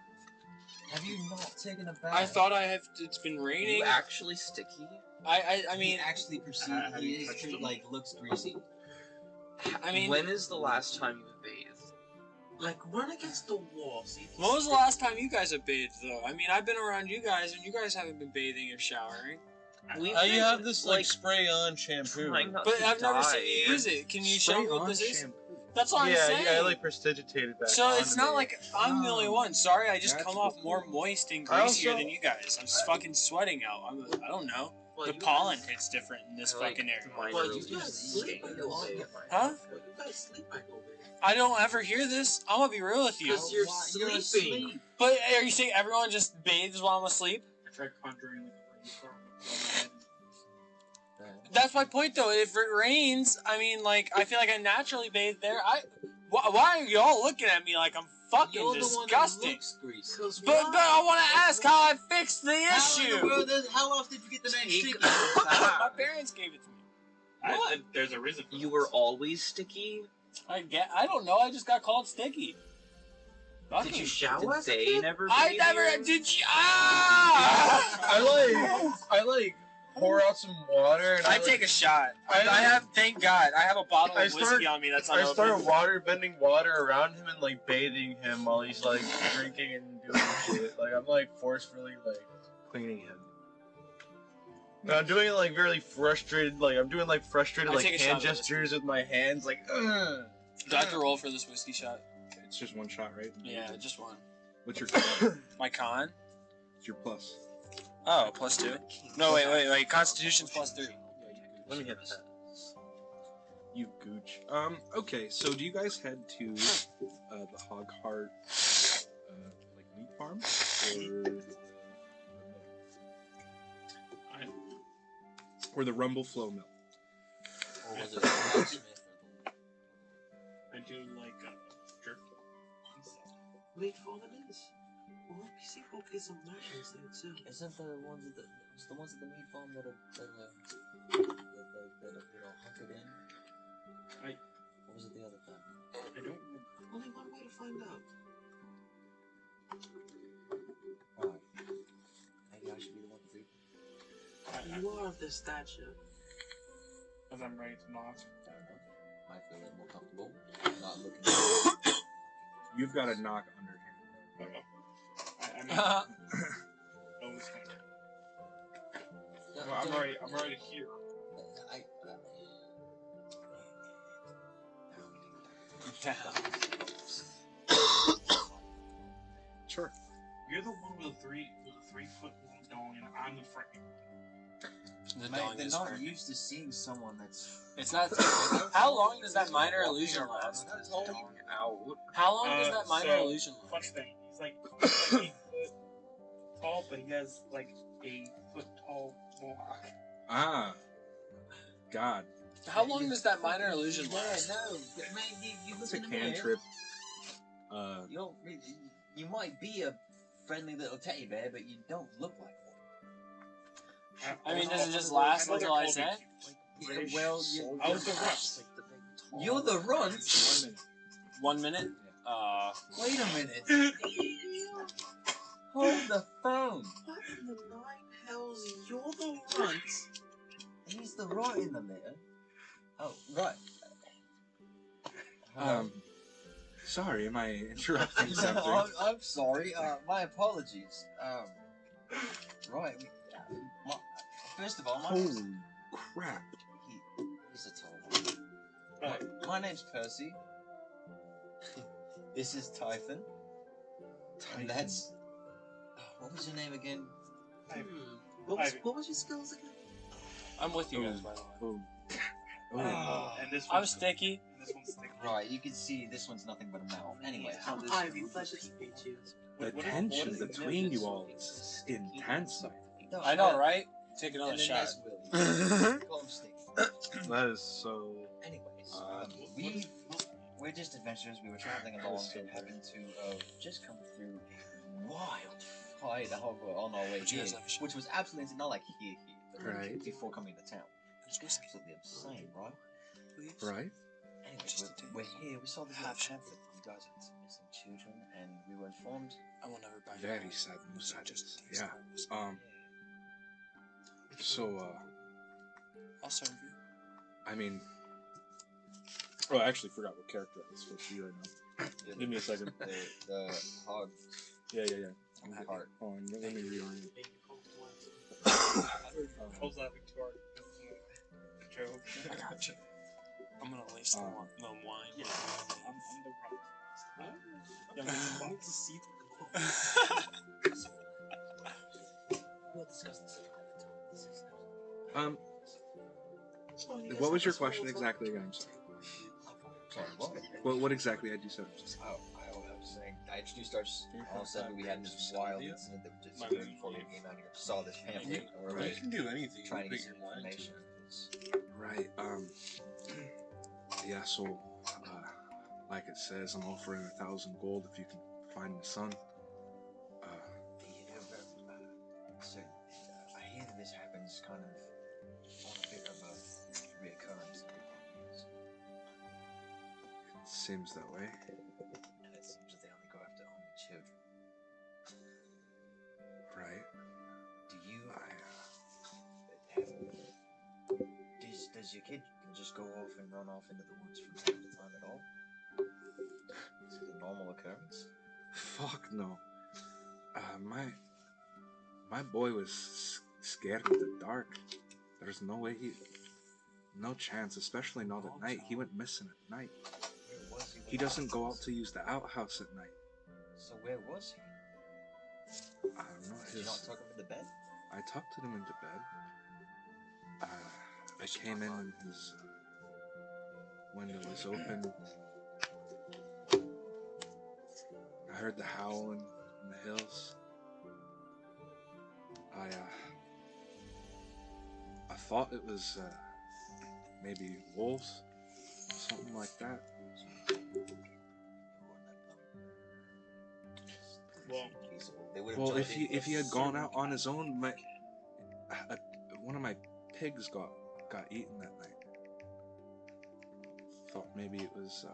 Have you not taken a bath?
I thought I have. It's been
Are
raining.
you actually sticky?
I
He
mean,
actually perceived
Have you
his
touched
tree
him?
like looks greasy.
I mean,
when is the last time you bathed?
Like, run against the wall. See if
when was the last time you guys have bathed, though? I mean, I've been around you guys, and you guys haven't been bathing or showering.
We've
You
been,
have this like spray-on shampoo.
trying not
But
to
I've never
die.
seen you use it. Can you show me what this is?
Shampoo.
That's what I'm saying.
Yeah, I like prestidigitated that.
So it's not like I'm the only one. Sorry, I just
That's
come off
cool.
more moist and
I
greasier
also-
than you guys. I'm just fucking sweating out. I don't know.
Well,
The
you
pollen
guys-
hits different in this
I like
fucking area.
mine
Well,
really
you guys sleep
stained.
in the
Huh?
Well, you guys sleep back over there.
I don't ever hear this. I'm gonna be real with you.
Because you're
Why-
sleeping.
But are you saying everyone just bathes while I'm asleep?
I tried conjuring like a rainstorm above my head.
That's my point, though. If it rains, I mean, like, I feel like I naturally bathe there. Why are y'all looking at me like I'm fucking
You're the one that
disgusting?
looks greasy.
But I want to ask how I fixed the
How in the
issue.
world how else did you get the name Sticky?
My parents gave it to me. What?
There's a reason for
You
this.
were always sticky?
I don't know. I just got called sticky.
Did you shower
Did
as a
they
kid?
never
I
bathe
never
you?
did. You, ah!
I like pour out some water and
I take a shot. I have. Thank God, I have a bottle
I
of whiskey
start-
on me. That's
I
unopened.
start water bending water around him and like bathing him while he's like drinking and doing shit. Like I'm like forcefully like cleaning him. And I'm doing it like very frustrated. Like I'm doing like frustrated
I'll
like
take a shot
hand
of this.
gestures with my hands. Like ugh.
Do I have to roll for this whiskey shot?
It's just one shot, right?
Yeah, just one.
What's your con?
My con?
What's your plus?
Oh, +2. No, wait. Constitution's +3.
Let me hit that.
You gooch. Okay, so do you guys head to the Hog Heart like meat farm? Or the Rumble Flow Mill?
Or was it blacksmith?
I do like jerky and stuff.
Wait for all it is. Well, see if we'll get some rations there too.
Isn't the ones at the ones at the meat farm that are hunkered in? Or was it the other thing?
I don't know.
Only one way to find out.
Right. Maybe I should be the one to read.
You are of this stature.
Because I'm ready to knock.
Might feel a little more comfortable. Not looking.
You've got a knock under him.
I mean, always kind of. Well, I'm already here.
Sure.
You're the one with the 3-foot long dong, and I'm the frame.
The
Mate,
dog
they're
is
not
perfect.
used to seeing someone that's.
It's not. How long does that minor illusion last? How long does that minor
So,
illusion
Funny
last?
thing, he's like 8 foot tall, but he has like a foot tall mohawk.
Ah. God.
How long does that minor illusion
Yeah,
last?
no, man, you look
It's a
in the mirror.
cantrip.
You might be a friendly little teddy bear, but you don't look like one.
I mean, does it just last until I say?
Yeah, well,
I was the rush.
you're the runt.
1 minute.
Wait a minute. Hold the phone.
What in the nine hells? You're the runt.
He's the runt in the mirror. Oh, right.
Sorry, am I interrupting something?
I'm sorry. My apologies. Right. First of all,
Holy crap.
he's a tall one. My name's Percy. This is Typhon. And that's. What was your name again?
What was your skills again?
I'm with you guys, by the way.
Oh.
And this
I'm
one's
sticky.
And this one's sticky.
Right, you can see this one's nothing but a mouth. Anyway,
Ivy, pleasure to meet you.
The
What
tension
is
between you all is intense.
no,
I know, right? Take another
And then
shot.
there's Willie. Call him Sticky.
That is so.
Anyways, we're just adventurers. We were traveling along and happened to just come through a wild fight on our way
Would you
here,
guys have a shot?
which was absolutely not like here, but
Right.
before coming to town. It's absolutely insane, right?
Right?
Anyway, we're here. We saw this little pamphlet. You guys had some missing children, and we were informed.
I will never buy
Very
you.
sad news.
Just
Yeah. So,
I'll serve you.
I mean, oh, I actually forgot what character I was supposed to be right now. Give me a second.
The hog.
Yeah.
I'm heart.
Oh, and let me reorient.
I was laughing too hard because of the joke.
I gotcha. I'm gonna lace the wine.
Yeah, I'm the rock. Yeah, I need to see
We'll discuss this
What was your question exactly again? I'm sorry.
Sorry, what?
What exactly had you said?
Oh, I was saying, I introduced all of a sudden we had this wild incident that just occurred before we came out here. Saw this pamphlet or
You can do anything.
trying to
Put
get some
your mind to
information.
Right. Yeah. So, like it says, I'm offering 1,000 gold if you can find my son.
So, I hear that this happens kind of on a bit of a reoccurrence every 10 years.
It seems that way.
And it seems that they only go after only children.
Right.
Do you... Does your kid just go off and run off into the woods from time to time at all? Is it a normal occurrence?
Fuck no. My boy was scared of the dark. There's no way no chance, especially not at night. He went missing at night.
Where was he?
He doesn't go out to use the outhouse at night.
So where was he?
I don't know.
Did you not tuck him into bed?
I tucked him into bed. I came in and his window was open. I heard the howling in the hills. I thought it was maybe wolves, something like that. Well, if he had gone out on his own, one of my pigs got eaten that night. Thought maybe it was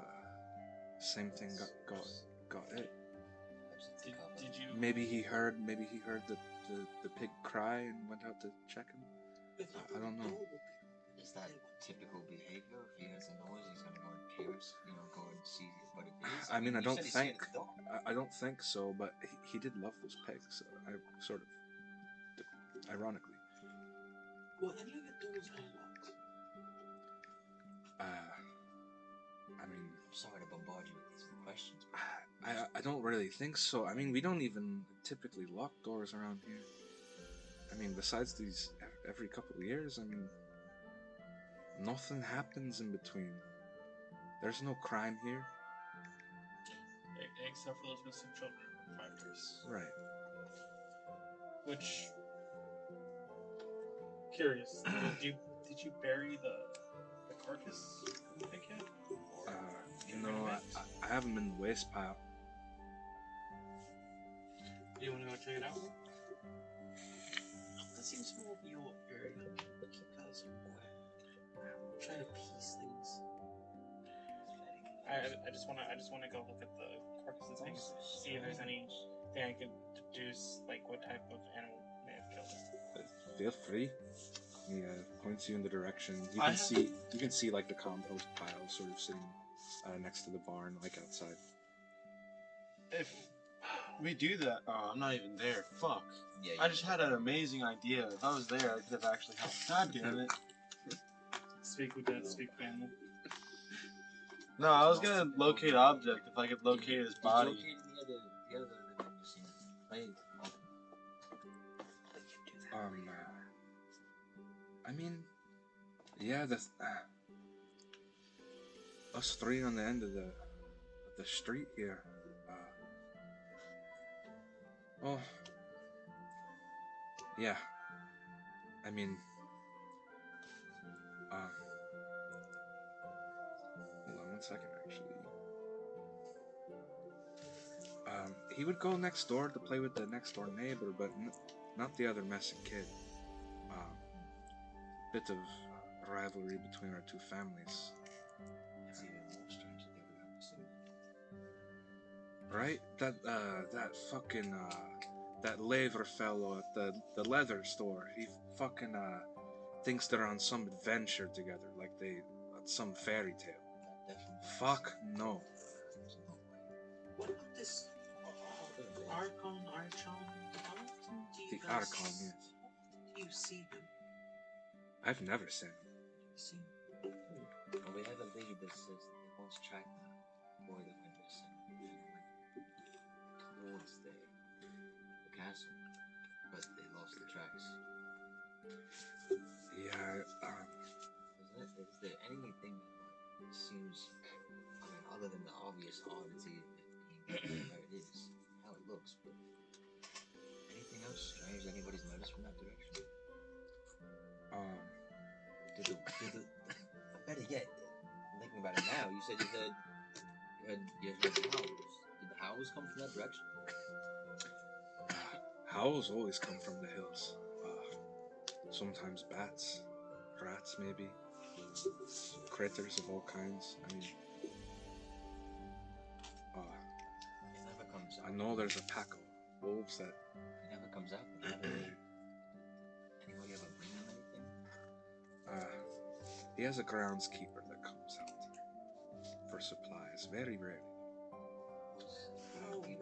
same thing got it.
Did you?
Maybe he heard the pig cry and went out to check him. I don't know.
Is that typical behavior? If he hears a noise, he's gonna go and pierce, go and see what it is.
I mean, I
You
don't
said he's scared
think
of the dog.
I don't think so, but he did love those pigs. So I sort of, ironically.
Well, any of the doors unlocked?
I mean,
I'm sorry to bombard you with these questions.
I don't really think so. I mean, we don't even typically lock doors around here. I mean, besides these every couple of years, I mean, nothing happens in between. There's no crime here.
Except for those missing children in 5 years.
Right.
Which, curious, did you bury the carcass of the pig yet?
No, I have them in the waste pile.
Do you want to go check it out?
That seems more of your area because I'm trying to piece things.
I just wanna go look at the carcasses and see if there's anything I can deduce, like what type of animal may have killed it.
Feel free. He points you in the direction. You can see like the compost pile sort of sitting next to the barn, like outside.
If we do that, oh, I'm not even there. Fuck.
Yeah,
I just had an amazing idea. If I was there, I could have actually helped. God damn it.
Speak with that, speak with animal.
No, I was gonna locate object if I could locate his body.
Did you locate the other that you seen?
I mean, yeah, us three on the end of the street here. Oh, yeah. I mean, hold on one second, actually. He would go next door to play with the next door neighbor, but not the other messing kid. Bit of rivalry between our two families.
It's even more strange that they would have to see.
Right? That fucking, that Lever fellow at the leather store, he fucking, thinks they're on some adventure together, like they on some fairy tale.
That definitely.
Fuck no.
There's no way.
What about this Archon? How often do you
The
guys...
Archon, yes.
Do you see him?
I've never seen him.
See?
Well, we have a lead that says that they once tracked the boy that went missing and went towards the castle, but they lost the tracks.
Yeah,
Is there anything that seems, I mean, other than the obvious oddity of it being where it is, how it looks, but anything else strange anybody's noticed from that direction? Better yet, thinking about it now, you said you heard howls. Did the howls come from that direction?
howls always come from the hills. Sometimes bats, rats maybe, critters of all kinds. I mean,
It never comes out.
I know there's a pack of wolves that
It never comes out. Anybody ever bring them anything?
he has a groundskeeper that comes out for supplies, very rarely. He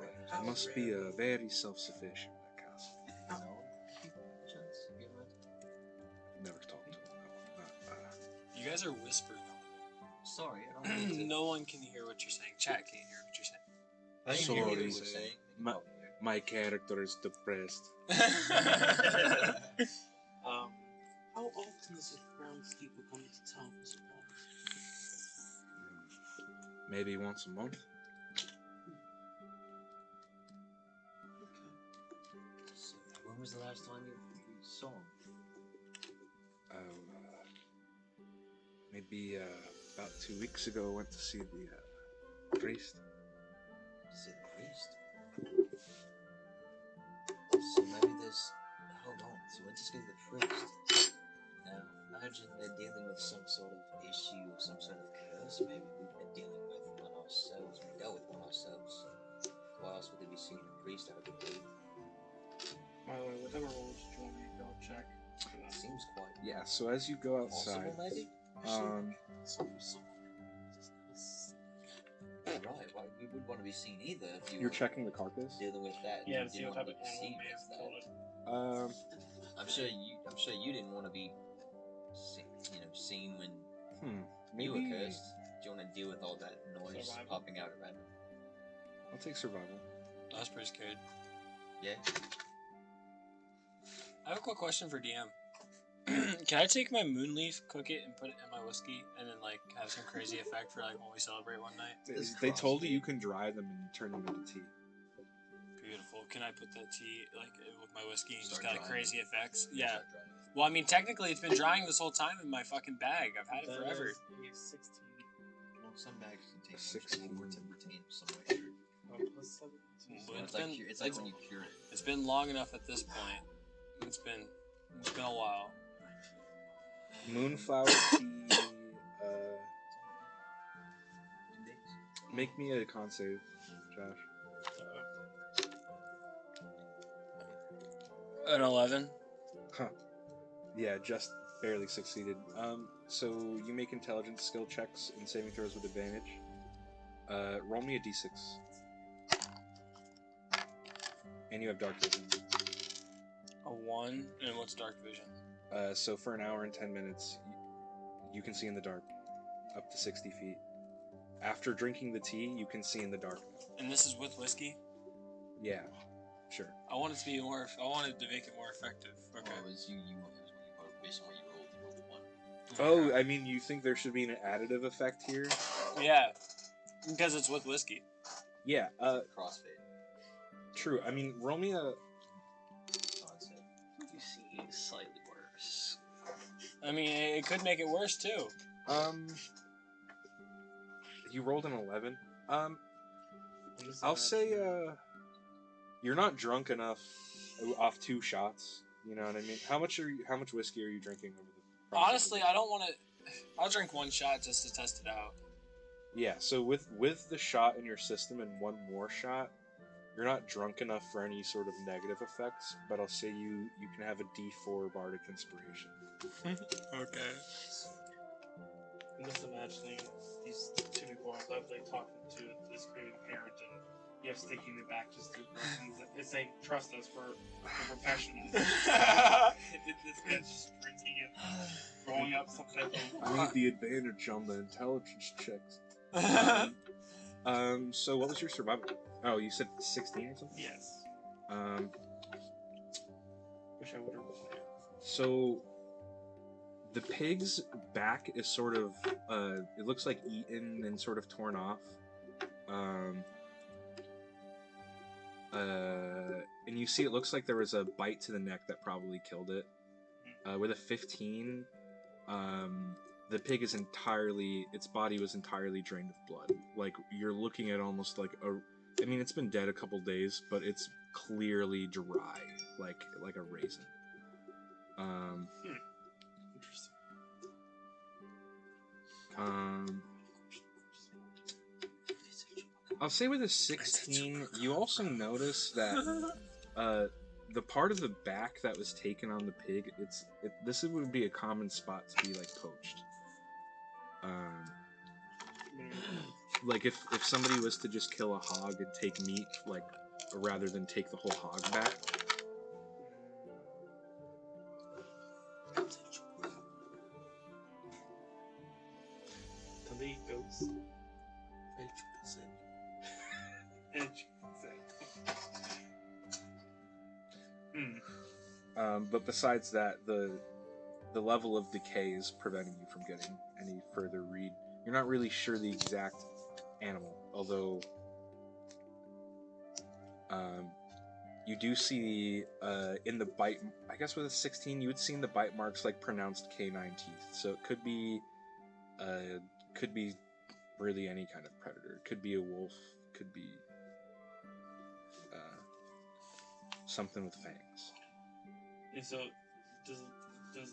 must be very self-sufficient, that castle.
No. Chance, you ever
Never talked to him. No.
You guys are whispering.
Sorry, I don't mean to.
No one can hear what you're saying. Chat can't hear what you're saying.
I didn't hear what
Sorry.
you were saying.
My character is depressed.
How often does a groundskeeper come to town for supplies?
Maybe once a month.
So, when was the last time you saw him?
Maybe about 2 weeks ago, I went to see the priest.
See the priest? So maybe there's... Hold on, so went to see the priest. Now, imagine they're dealing with some sort of issue or some sort of curse maybe we've been dealing with one ourselves. We dealt with one ourselves. Why else would they be seeing a priest out of the blue?
By the way, whatever rolls do you want me to go check?
Seems quite
Yeah, so as you go outside,
possible, maybe? Right, well, we wouldn't want to be seen either if you
you're
were
checking the carcass.
dealing with that.
Yeah,
You
to see
didn't
what
want
type
to
of
be
animal
seen
may
as
have
that.
killed it.
I'm sure you didn't want to be, seen when you
Maybe
were cursed. Do you want to deal with all that noise
Survival.
popping out at random?
I'll take survival.
That's pretty scared.
Yeah.
I have a quick question for DM. Can I take my moon leaf, cook it, and put it in my whiskey, and then like have some crazy effect for like when we celebrate one night?
They told you can dry them and turn them into tea.
Beautiful. Can I put that tea like with my whiskey and just
Start
got like,
drying
crazy
it.
effects?
Yeah,
Yeah.
start drying it.
Well, I mean, technically, it's been drying this whole time in my fucking bag. I've had it forever.
That is a 16.
Well, some bags can take
16.
more to retain some moisture.
Plus 17.
Well,
It's like when you cure it.
It's been long enough at this point. It's been a while.
Moonflower tea.
Index.
Make me a con save, Josh.
An 11.
Huh. Yeah, just barely succeeded. So you make intelligence skill checks and saving throws with advantage. Roll me a d6. And you have dark vision.
A 1. And what's dark vision?
So for an hour and 10 minutes, you can see in the dark, up to 60 feet. After drinking the tea, you can see in the dark.
And this is with whiskey?
Yeah, sure.
I wanted to be more. I wanted to make it more effective. Okay.
Oh, it was you. You it was when you rolled, based on what you rolled. You rolled a 1.
Oh, I mean, you think there should be an additive effect here?
Yeah, because it's with whiskey.
Yeah,
Crossfade.
true. I mean, roll me a...
Concept.
You see slightly worse.
I mean, it could make it worse too.
You rolled an 11. I'll say, you're not drunk enough off 2 shots. You know what I mean? How much whiskey are you drinking over the process?
Honestly, I don't want to. I'll drink 1 shot just to test it out.
Yeah, so with the shot in your system and 1 more shot, you're not drunk enough for any sort of negative effects, but I'll say you can have a D4 bardic inspiration.
Okay.
I'm just imagining these two people are lovely talking to this grieving parent, and you have sticking the back just two persons. It's saying, "Trust us, we're professionals." This guy's just drinking and throwing up some type of.
I need the advantage on the intelligence checks. So what was your survival? Oh, you said 16 or something?
Yes. Wish I would have rolled it.
So the pig's back is sort of, it looks like eaten and sort of torn off. And you see it looks like there was a bite to the neck that probably killed it. With a 15, the pig is its body was entirely drained of blood. Like, you're looking at almost like I mean, it's been dead a couple days, but it's clearly dry, like a raisin.
Interesting.
I'll say with a 16, you also notice that the part of the back that was taken on the pig, this would be a common spot to be like poached. Like if somebody was to just kill a hog and take meat, like rather than take the whole hog back.
To the goats.
But besides that, the level of decay is preventing you from getting any further read. You're not really sure the exact animal, although you do see in the bite. I guess with a 16, you would see in the bite marks like pronounced canine teeth. So it could be really any kind of predator. It could be a wolf. Could be something with fangs.
And so, does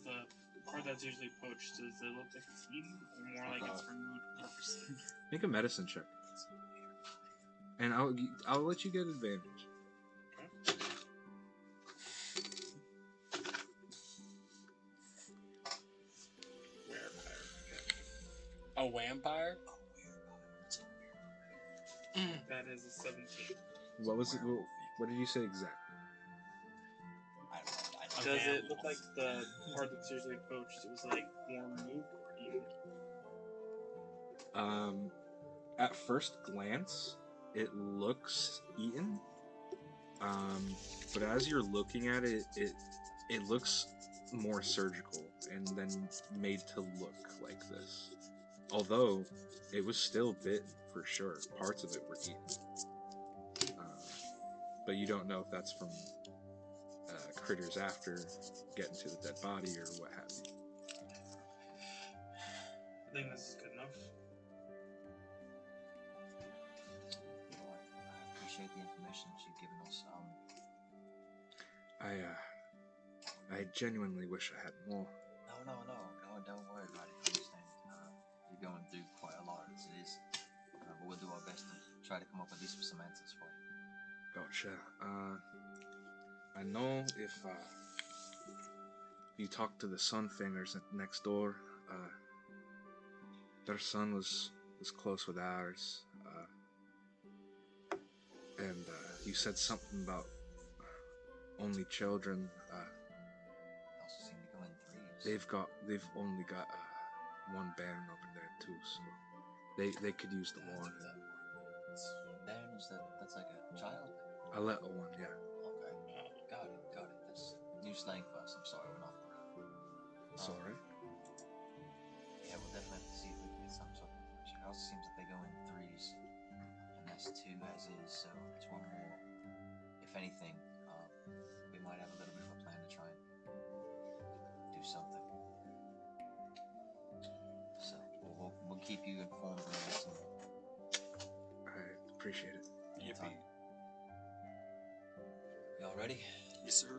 the part that's usually poached, does it look like it's eaten, or more like it's for mood purposes?
Make a medicine check, and I'll let you get advantage.
A vampire?
That is a 17.
What was it? What did you say exactly?
Does it look like the part that's usually poached was like more removed or eaten?
At first glance, it looks eaten. But as you're looking at it, it looks more surgical and then made to look like this. Although it was still bitten for sure. Parts of it were eaten. But you don't know if that's from critters after getting to the dead body or what have you.
I think this is good enough.
I appreciate the information that you've given us.
I genuinely wish I had more.
No, don't worry about it. I understand. You're going through quite a lot as it is. But we'll do our best to try to come up with at least some answers for you.
Gotcha. I know if you talk to the Sunfingers next door, their son was close with ours, and you said something about only children.
Also seem to go in threes.
They've only got one bairn over there too, so they could use the warning.
Bairn, that's like a child?
A little one, yeah.
Okay. Got it. That's new slang for us. I'm sorry, we're not around.
It's alright.
Yeah, we'll definitely have to see if we can get some sort of information. It also seems like they go in threes, and that's two as is, so it's one more. If anything, we might have a little bit of a plan to try and do something. So we'll keep you informed on this.
I appreciate it.
Yippee. Y'all ready?
Yes, sir.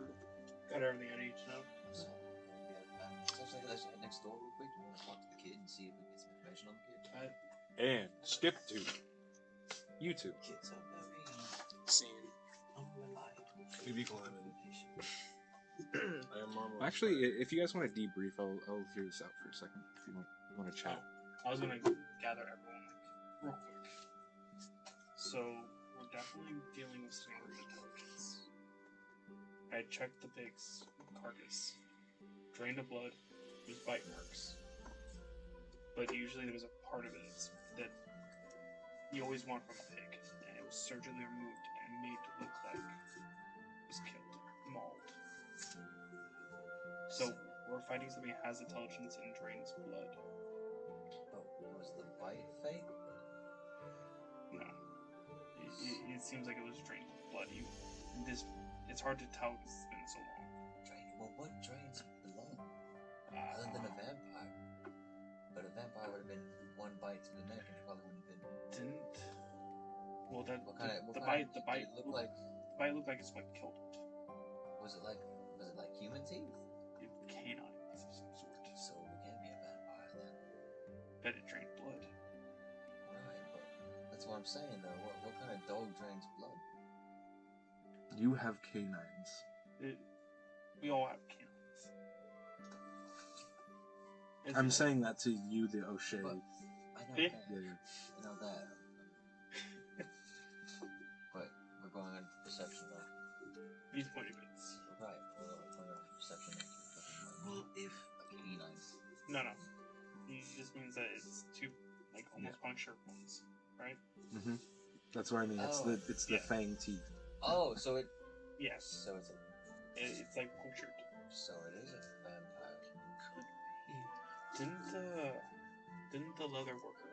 Got everything I need to know.
So, let's head next door real quick. We'll talk to the kid and see if we can get some information on the kid.
And skip to you two.
Kids up there.
Scene.
We be climbing. I am almost
Actually,
there.
if you guys want to debrief, I'll hear this out for a second. If you want to chat.
I was gonna gather everyone real quick. So we're definitely dealing with some weird intelligence. I checked the pig's carcass. Drained of blood. There's bite marks. But usually there was a part of it that you always want from a pig, and it was surgically removed and made to look like it was killed, mauled. So we're fighting something that has intelligence and drains blood.
Oh, was the bite fake?
No. It seems like it was drained of blood. It's hard to tell because it's been so long.
Well, what drains blood? Other than a vampire. But a vampire would have been one bite to the neck and it probably wouldn't have been...
Well, the
bite looked like...
The bite looked like it's what killed it.
Was it like human teeth?
Canines of some sort.
So it can't be a vampire then.
But it drained blood.
Right, but that's what I'm saying though. What kind of dog drains blood?
You have canines.
We all have canines.
I'm saying that to you, the O'Shea.
But I know that.
Yeah.
I know that. But we're going on perception though.
These pointy bits.
Right, we're going on perception.
Well, if
Canines.
No. It just means that it's two, like, almost punctured ones, right?
Mm-hmm. That's what I mean. It's the fang teeth.
Oh, so it.
Yes.
So
it's like punctured.
So it is a vampire.
could be.
Didn't the leather worker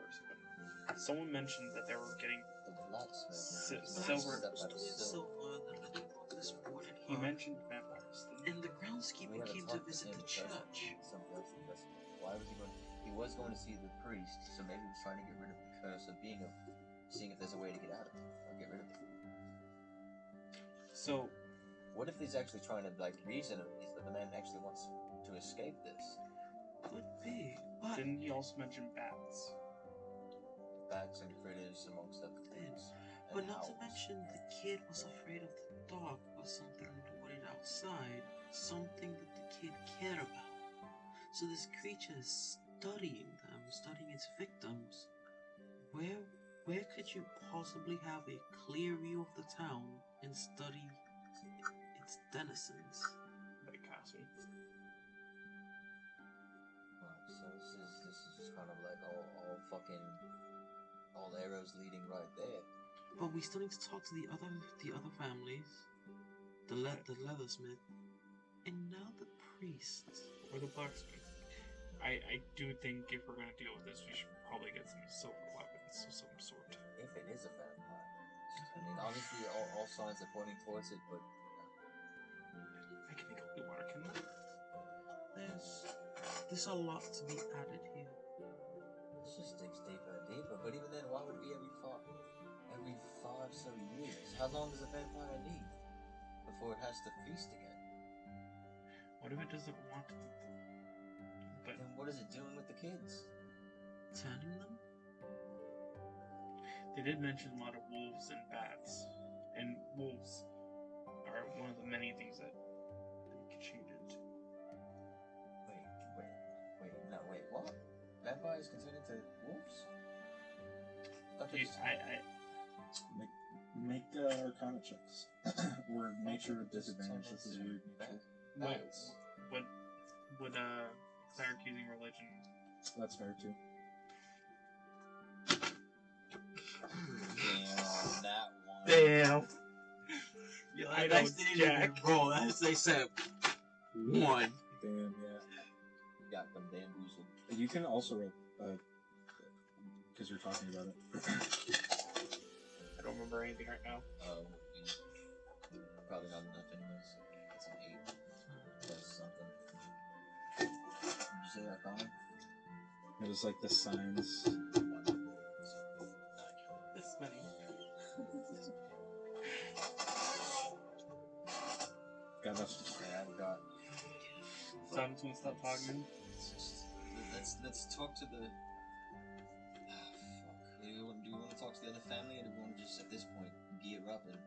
or someone mentioned that they were getting
The blacksmith.
silver.
This morning,
He mentioned vampires.
And the groundskeeper came to visit the church.
Why was he going? He was going to see the priest, so maybe he was trying to get rid of the curse of seeing if there's a way to get out of it or get rid of it.
So,
what if he's actually trying to reason? If the man actually wants to escape this?
Could be, but
didn't he also mention bats?
Bats and critters amongst other things.
But not to mention the kid was afraid of the dog or something rooted outside, something that the kid cared about. So this creature is studying them, studying its victims. Where could you possibly have a clear view of the town and study its denizens?
Like castle.
Right, so this is just kind of like all arrows leading right there.
But we still need to talk to the other families, the leathersmith, and now the priest
Or the blacksmith. I do think if we're gonna deal with this, we should probably get some silver weapons of some sort.
If it is a vampire. I mean, obviously all signs are pointing towards it, but
I can make holy water, can I?
There's a lot to be added here.
it just digs deeper and deeper. But even then, why would it be every 5 so years? How long does a vampire need before it has to feast again?
What if it doesn't want to? But
Then what is it doing with the kids?
Turning them?
they did mention a lot of wolves and bats, and wolves are one of the many things that can change it.
Wait, what? Vampires can turn into wolves?
Make Arcana checks. Or nature disadvantage. This is weird nature.
Bats.
Would cleric using religion?
That's fair too.
Damn, that one.
Damn.
Yeah,
I didn't even roll. They said 1.
Damn, yeah.
Got them bamboozled.
You can also roll, because you're talking about it.
I don't remember anything right now.
Probably not enough anyways. That's an 8. Plus something. Did you say Arcana?
It was like the signs.
This many.
Got us.
Yeah, I've got.
Someone's gonna stop talking.
Let's talk to the. Fuck. Do you want to talk to the other family, or do we want to just at this point gear up and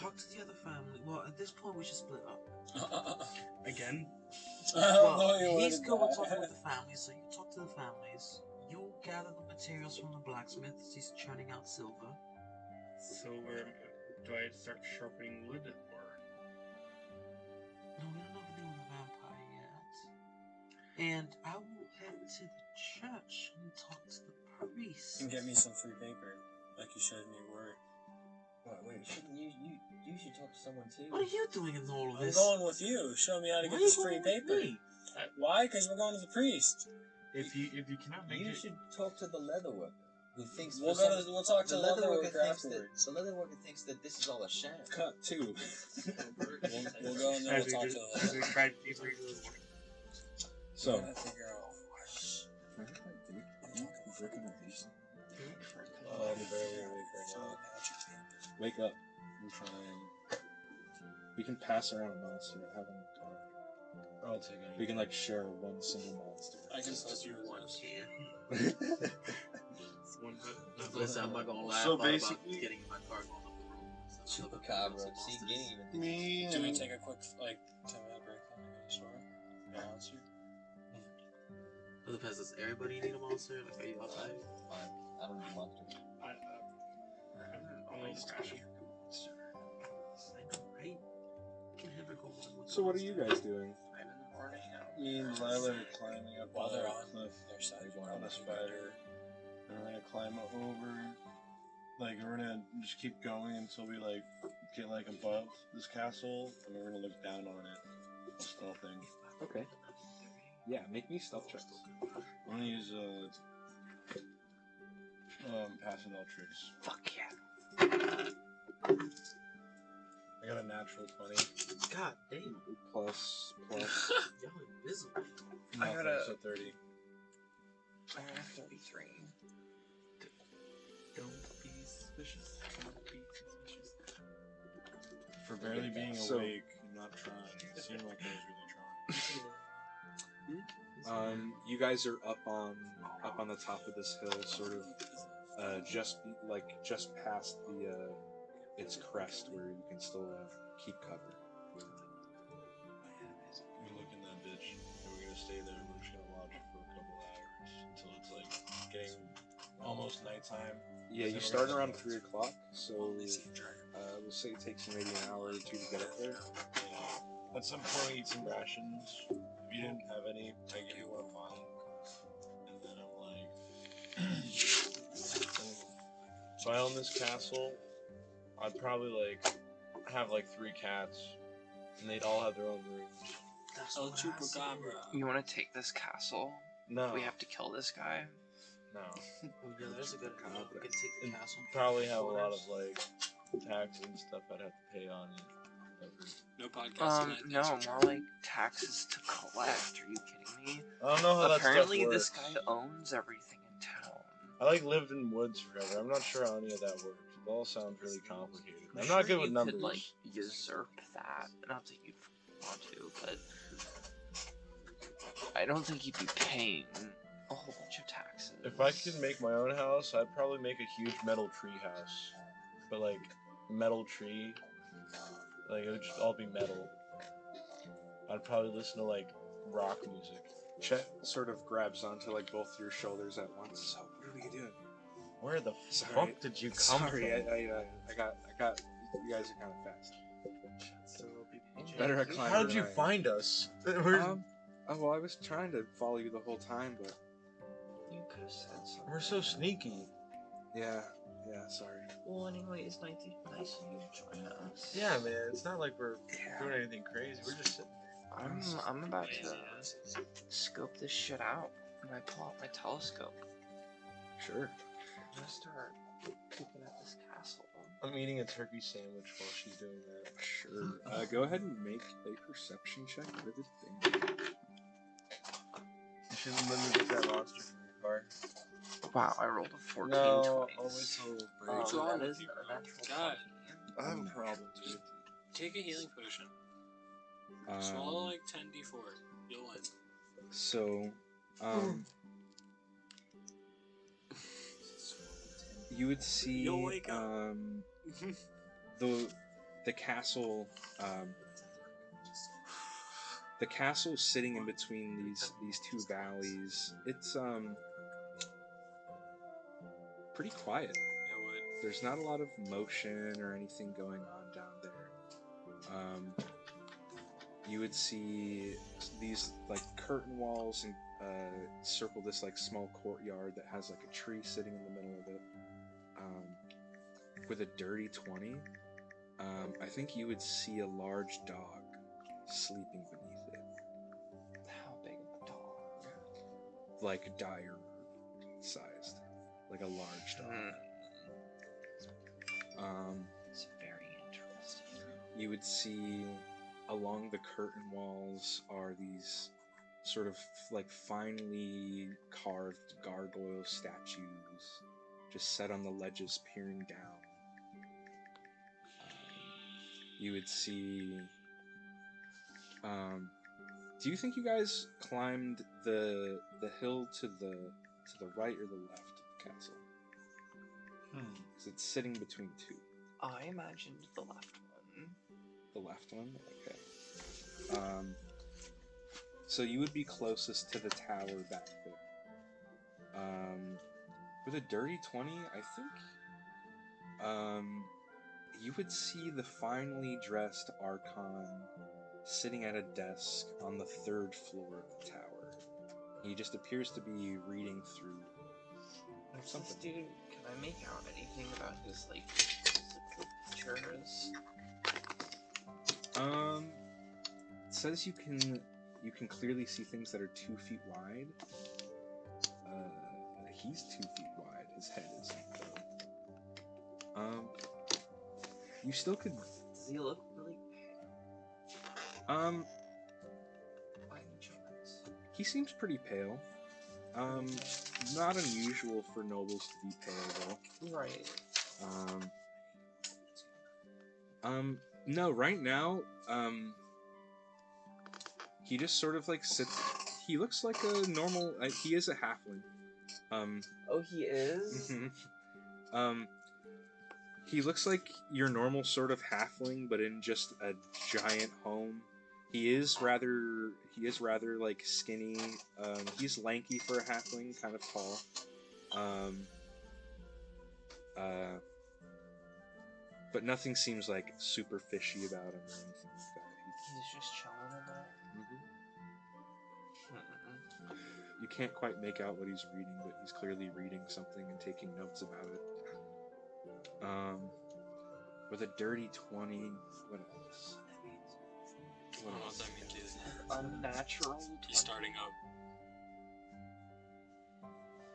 talk to the other family. Well, at this point, we should split up.
Again?
Well, he's good with talking with the families, so you talk to the families. You gather the materials from the blacksmith as he's churning out silver.
So, do I start sharpening wood, or?
No, we don't know anything with the vampire yet. And I will head to the church and talk to the priest.
And get me some free paper, like you showed me where. Wait, shouldn't you should talk to someone too?
What are you doing in all of
I'm
this?
going with you. Show me how to
Why
get
are you
this
going
free
with
paper.
me?
Why? Because we're going to the priest.
If you cannot make
You
it,
should talk to the leather worker who thinks
We'll
we'll
talk to
the
the
leather worker
afterwards.
thinks the leather worker thinks that this is all a sham.
Cut two.
We'll go and then we'll talk to
As we
the
tried deeper.
So,
gotta figure out.
Oh, I'm barely awake right now.
wake up. I'm trying. We can pass around a monster. Have them talk.
I'll take it.
We can like share one single monster.
I can trust you one.
It's one, but
Listen, I'm not gonna laugh
So
about
basically-
getting in my car going up the road.
Chupacabra. See, Guinea even thinks
Me
Do we
and
take a quick 10-minute break on the store? Monster.
It depends. Does everybody need a monster? Like, are you outside?
fine. I don't need monsters.
I'm always crashing.
I know, right? You can never go wrong with
So what are
monster.
you guys doing?
5 in the morning.
me and Lila are climbing up
While
on
they're
a
on
cliff
their side,
on a spider. And we're gonna climb over. Like we're gonna just keep going until we like get like above this castle, and we're gonna look down on it. While stealthing.
Okay. Yeah, make me stealth checks.
I'm gonna use pass without trace.
Fuck yeah.
I got a natural 20.
God damn.
Plus.
Y'all invisible.
I got a-
so 30.
I got a 33.
Don't be suspicious. Don't be suspicious.
For barely being
So-
awake and not trying. It seemed like I was really trying.
You guys are up on the top of this hill, sort of just past the its crest, where you can still keep cover.
We're looking that bitch, and we're gonna stay there, and we're just gonna watch it for a couple hours until it's like getting almost nighttime.
Yeah, you start around 3 o'clock, so we'll say it takes you maybe an hour or two to get up there.
Yeah. At some point, eat some rations. If you didn't have any, I give you one pot. And then I'm like, so I own this castle. I'd probably like have like 3 cats, and they'd all have their own rooms.
That's
El
what I said.
Chupacabra.
You want to take this castle?
No,
Do we have to kill this guy?
no.
Oh, yeah, there's a good idea. We could take the
It'd
castle.
probably have a lot of like taxes and stuff I'd have to pay on it.
No podcast tonight.
No,
thanks for
more
trying.
like taxes to collect. Are you kidding me?
I don't know how
Apparently,
that
this
stuff
guy
works.
owns everything in town.
I like lived in woods forever. I'm not sure how any of that works. It all sounds really complicated. I'm
sure
not good
you
with numbers.
could, like, usurp that. Not that you'd want to, but I don't think you'd be paying a whole bunch of taxes.
If I could make my own house, I'd probably make a huge metal tree house. But like metal tree, like it would just all be metal. I'd probably listen to like rock music.
Chet sort of grabs onto like both your shoulders at once. So what are we doing?
Where the
Sorry.
fuck did you come
Sorry,
from?
I got. You guys are kind of fast.
So
Better at climbing.
How did you
than I am.
find us?
Oh well, I was trying to follow you the whole time, but
You could have said something.
We're so sneaky.
yeah, sorry.
Well, anyway, it's nice of you to join us.
Yeah, man. It's not like we're doing anything crazy. We're just sitting there.
I'm about to scope this shit out. When I pull out my telescope,
Sure.
I'm gonna start peeking at this castle.
I'm eating a turkey sandwich while she's doing that.
Sure. Go ahead and make a perception check with advantage.
You shouldn't let me get that monster from your car.
Wow, I rolled a 14
No,
20s.
I'll wait till break.
What's wrong
that
with
is
you,
a
bro?
natural
God.
20.
I have a problem too.
Take a healing potion. Swallow like 10d4. You'll win.
So, you would see
You'll wake up.
the the castle, the castle sitting in between these two valleys. It's pretty quiet. There's not a lot of motion or anything going on down there. You would see these like curtain walls and circle this like small courtyard that has like a tree sitting in the middle of it. With a dirty 20, I think you would see a large dog sleeping beneath it.
How big of a dog?
Like dire sized, like a large dog.
It's very interesting.
You would see along the curtain walls are these sort of like finely carved gargoyle statues just set on the ledges peering down. You would see do you think you guys climbed the hill to the right or the left of the castle? Because it's sitting between two.
I imagined the left one.
The left one? Okay. So you would be closest to the tower back there. With a dirty 20, I think you would see the finely dressed Archon sitting at a desk on the 3rd floor of the tower. He just appears to be reading through something.
Dude, can I make out anything about his like physical features?
It says you can clearly see things that are 2 feet wide. He's 2 feet wide. His head isn't though. You still could.
Does he look really? By any chance?
He seems pretty pale. Not unusual for nobles to be pale though.
Right.
No, right now, he just sort of like sits. He looks like a normal. He is a halfling.
Oh, he is.
He looks like your normal sort of halfling, but in just a giant home. He is rather like skinny. He's lanky for a halfling, kind of tall. But nothing seems like super fishy about him or anything like that.
He's just chilling a bit.
You can't quite make out what he's reading, but he's clearly reading something and taking notes about it. With a dirty 20, what else?
I don't know what that means either.
Unnatural.
He's starting up.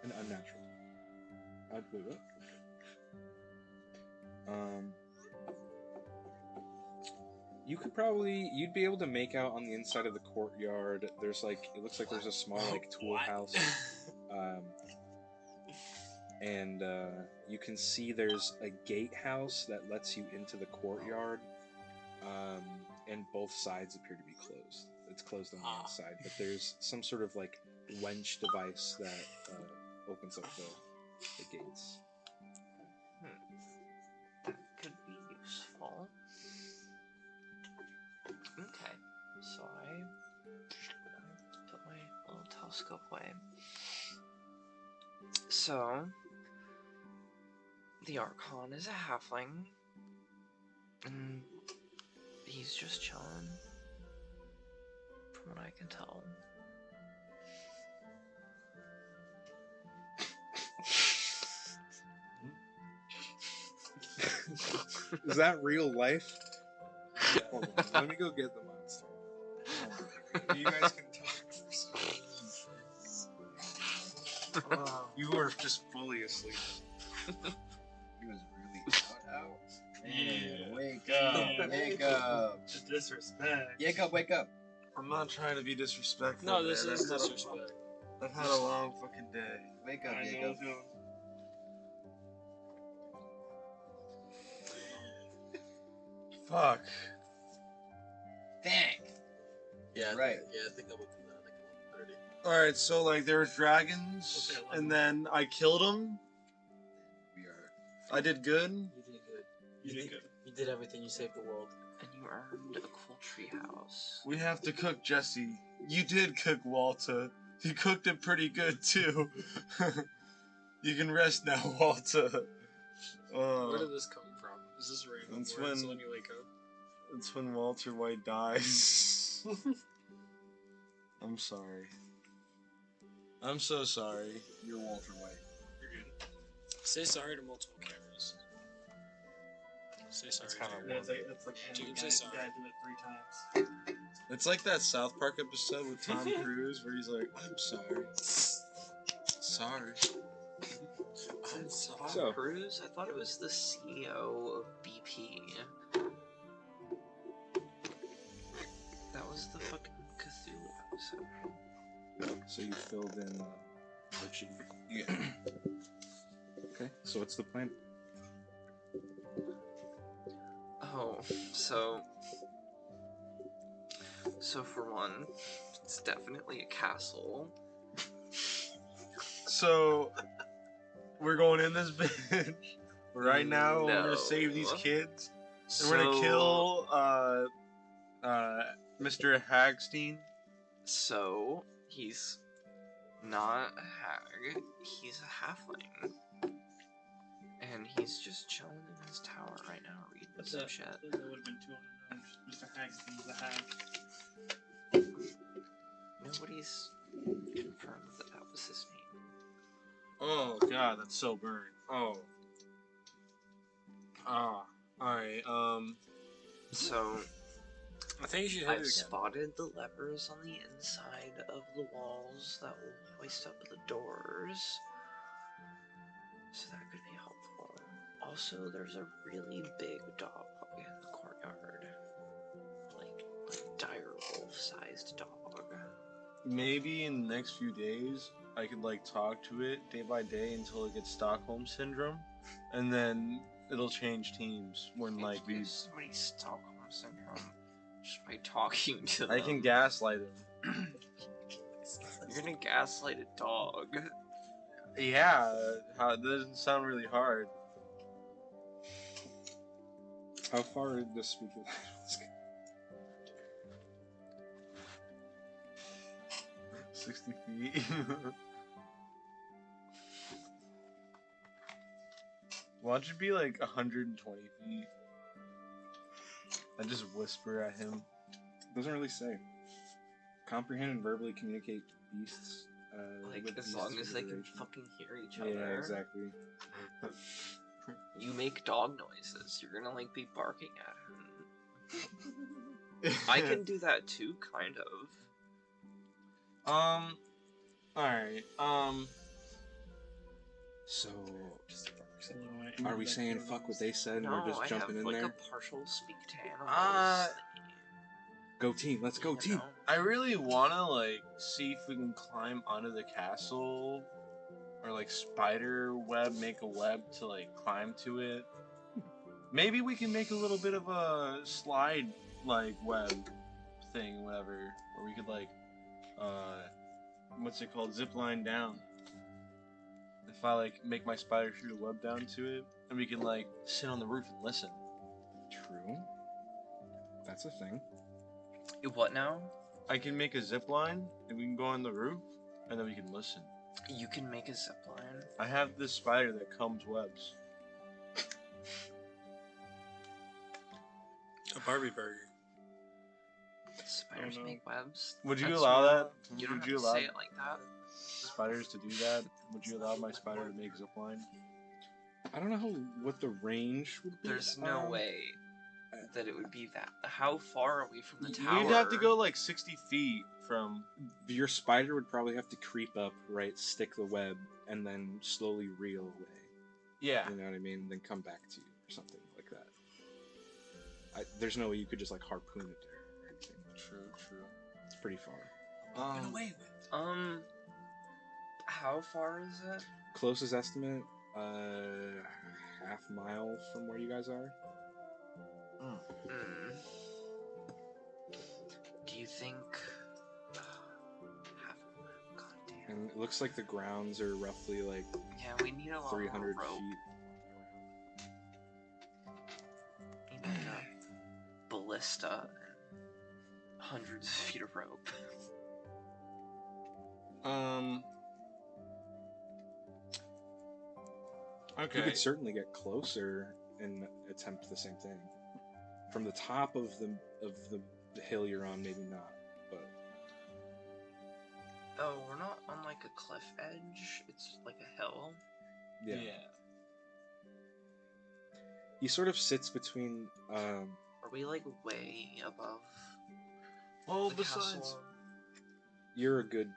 An unnatural. Wait, what? You'd be able to make out on the inside of the courtyard. There's like, it looks like there's a small like tool house. And you can see there's a gatehouse that lets you into the courtyard. And both sides appear to be closed. It's closed on the inside, but there's some sort of like wench device that opens up the gates.
That could be useful. Okay, so I put my little telescope away. So, the Archon is a halfling, and he's just chilling, from what I can tell.
Is that real life? Hold on, let me go get the monster. You guys can talk. You were just fully asleep.
He was really out. Man, wake
up.
Wake up.
The disrespect.
Wake up.
I'm not trying to be disrespectful.
No, this
man.
is disrespect.
I've had a long fucking day.
Wake up,
I know,
Jacob.
Joe.
Fuck.
Dang.
Yeah,
Right.
I think I would do that like 30.
Alright, so like there were dragons,
Okay,
and then I killed them.
We are.
I did good.
You did good.
You did good.
You
did everything. You saved the world.
And you earned a cool treehouse.
We have to cook, Jesse. You did cook, Walter. You cooked it pretty good, too. You can rest now, Walter.
Where did this come from? Is this random?
That's
Words
when-
when you wake up?
It's when Walter White dies. I'm sorry. I'm so sorry. You're Walter White.
You're good. Say sorry to multiple cameras. Say sorry.
That's like
Dude,
the
say
guy,
sorry.
guy did it 3 times.
It's like that South Park episode with Tom Cruise where he's like, I'm sorry. Sorry.
I'm sorry.
So-
Cruise? I thought it was the CEO of BP. That was the fucking Cthulhu episode.
So you filled in Archie.
Yeah.
Okay, so what's the plan?
Oh, so for one, it's definitely a castle.
So, we're going in this bitch right now. We're
No.
gonna save these kids. And
So,
we're gonna kill Mr. Hagstein.
So he's not a hag. He's a halfling, and he's just chilling in his tower right now, reading some shit.
That would have been too unknown. Mr. Hagstein's a hag.
Nobody's confirmed that that was his name.
Oh god, that's so burnt. Oh. Alright,
So
I think you should hit
I've
it again.
spotted the levers on the inside of the walls that will hoist up the doors, so that could be helpful. Also, there's a really big dog in the courtyard, like dire wolf-sized dog.
maybe in the next few days, I could like talk to it day by day until it gets Stockholm syndrome, and then it'll change teams when like we.
Somebody Stockholm syndrome just by talking to them.
I can gaslight him.
You're gonna gaslight a dog.
Yeah, that doesn't sound really hard.
How far did the speaker levels go?
60 feet. Why don't you be like 120 feet? I just whisper at him.
Doesn't really say. Comprehend and verbally communicate to beasts.
Like,
with
as
beasts
long as they can
consideration.
fucking hear each
Yeah,
other.
exactly.
You make dog noises, you're gonna like be barking at him. I can do that too, kind of.
Alright,
So,
Are
are we saying fuck what they said and
No,
we're just
I
jumping
have
in
like
there?
a partial speak to animals.
Go team, let's go
you
team.
know?
I really wanna like see if we can climb onto the castle or like spider web, make a web to like climb to it. Maybe we can make a little bit of a slide like web thing, whatever, where we could like what's it called, zip line down. If I like make my spider shoot a web down to it, and we can like sit on the roof and listen.
True. That's a thing.
What now?
I can make a zip line and we can go on the roof and then we can listen.
You can make a zipline.
I have this spider that combs webs.
A Barbie burger.
Spiders
Oh, no.
make webs.
Would you
That's
allow
real.
that?
You don't
Would
have
you
to
allow
say it like that.
spiders to do that? Would you allow my spider to make zip line?
I don't know what the range would be.
There's no way that it would be that. How far are we from the tower?
We'd have to go like 60 feet from.
Your spider would probably have to creep up, right, stick the web, and then slowly reel away.
Yeah.
You know what I mean? And then come back to you or something like that. There's no way you could just like harpoon it there or anything.
True.
It's pretty far.
Get away with it.
How far is it?
Closest estimate, half mile from where you guys are.
Do you think? Goddamn.
And it looks like the grounds are roughly like
Yeah, we need a lot
300
more rope.
feet.
We need ballista and hundreds of feet of rope.
Okay.
You could certainly get closer and attempt the same thing. From the top of the hill you're on, maybe not, but
Oh, we're not on like a cliff edge. It's like a hill.
yeah. He sort of sits between.
Are we like way above?
Well,
the
besides,
castle?
You're a good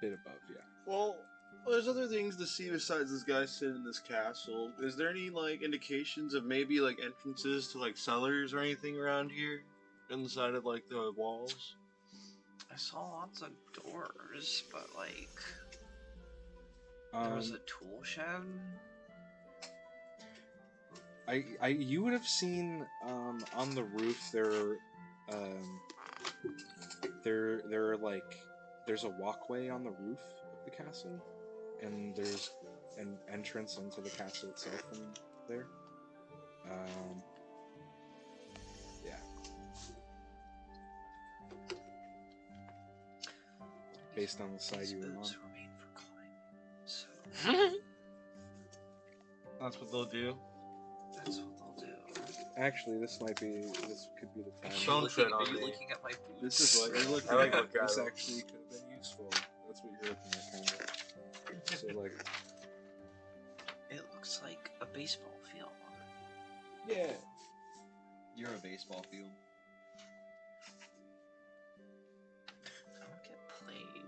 bit above, yeah.
well, there's other things to see besides this guy sitting in this castle. Is there any like indications of maybe like entrances to like cellars or anything around here, inside of like the walls?
I saw lots of doors, but like there was a tool shed.
You would have seen on the roof there are like there's a walkway on the roof of the castle, and there's an entrance into the castle itself from there. Yeah. Based on the side you were on.
Boots were made for climbing, so
That's what they'll do.
that's what they'll do.
Actually, this could be the time.
Don't tread on
Are you
me.
looking at my boots?
This is what you're looking
I like
at.
looking at
This
them.
actually could have been useful. That's what you're looking at, kind of. So, like,
It looks like a baseball field.
yeah.
You're a baseball field.
I don't get played.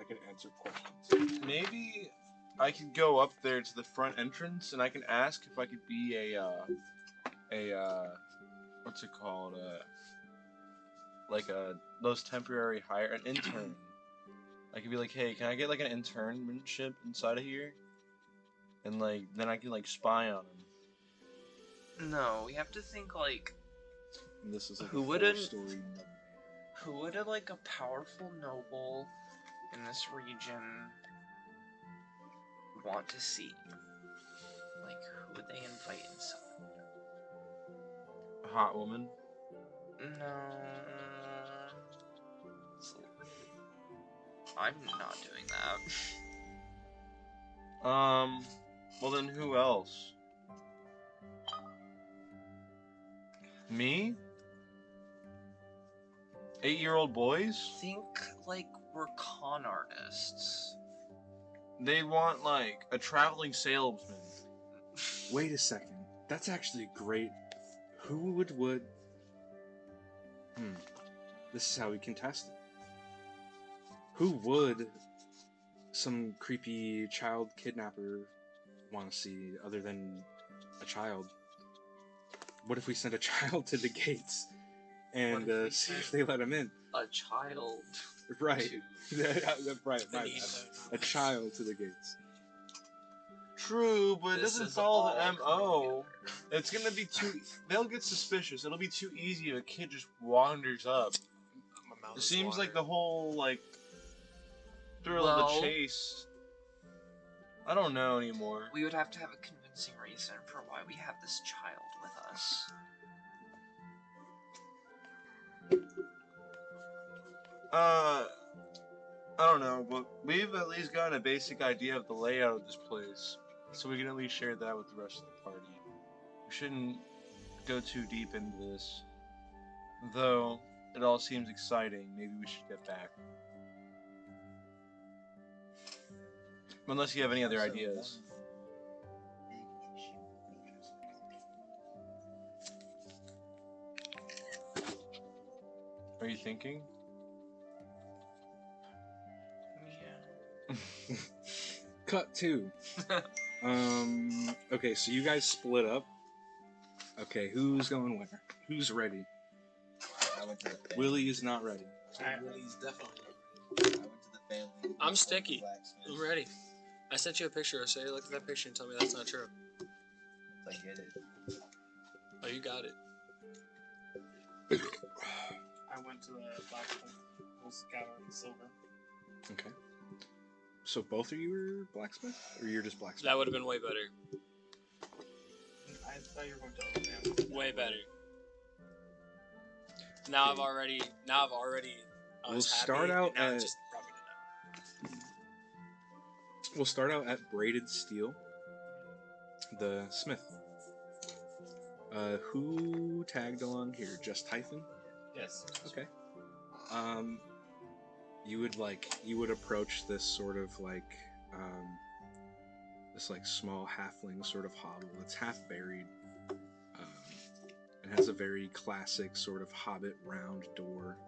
I can answer questions.
Maybe I could go up there to the front entrance and I can ask if I could be what's it called? Those temporary hire, an intern. I could be like, hey, can I get like an internship inside of here? And like, then I can like spy on him.
No, we have to think like
And this is like
Who
a
wouldn't-
4-story
who would a like a powerful noble in this region want to see? Like who would they invite inside?
A hot woman.
No. I'm not doing that.
Well then who else? Me? 8-year-old boys?
Think like we're con artists.
They want like a traveling salesman.
Wait a second. That's actually great. Who would? This is how we can test it. Who would some creepy child kidnapper want to see other than a child? What if we send a child to the gates and
What if we
see if
send-
they let him in?
A child.
Right. Right, my
Need
bad.
that.
A child to the gates.
True, but it
This
doesn't
is
follow the
all
MO.
coming
It's gonna be too. They'll get suspicious. It'll be too easy if a kid just wanders up.
My mouth
It
is
seems like the
watering.
whole like thrill of
Well-
the chase. I don't know anymore.
We would have to have a convincing reason for why we have this child with us.
I don't know, but we've at least gotten a basic idea of the layout of this place, so we can at least share that with the rest of the party. We shouldn't go too deep into this. Though, it all seems exciting, maybe we should get back. Unless you have any other ideas. Are you thinking?
Yeah.
Cut 2. Okay, so you guys split up. Okay, who's going where? Who's ready?
I went to the family.
Willie is not ready.
Willie's definitely
I went to the family.
I'm sticky.
Blacksmith.
I'm ready. I sent you a picture, so you look at that picture and tell me that's not true.
I get it.
Oh, you got it.
I went to the blacksmith. We'll scour the silver.
Okay. So both of you are blacksmith? Or you're just blacksmith?
That would have been way better.
I thought you were going to other family.
Way better.
Now I've already. I
We'll
was happy,
start out
and now
at-
it's just rubbing it out.
We'll start out at Braided Steel, the smith. Who tagged along here? Just Typhon?
Yes.
Okay. You would approach this sort of this small halfling sort of hovel. It's half buried, and has a very classic sort of hobbit round door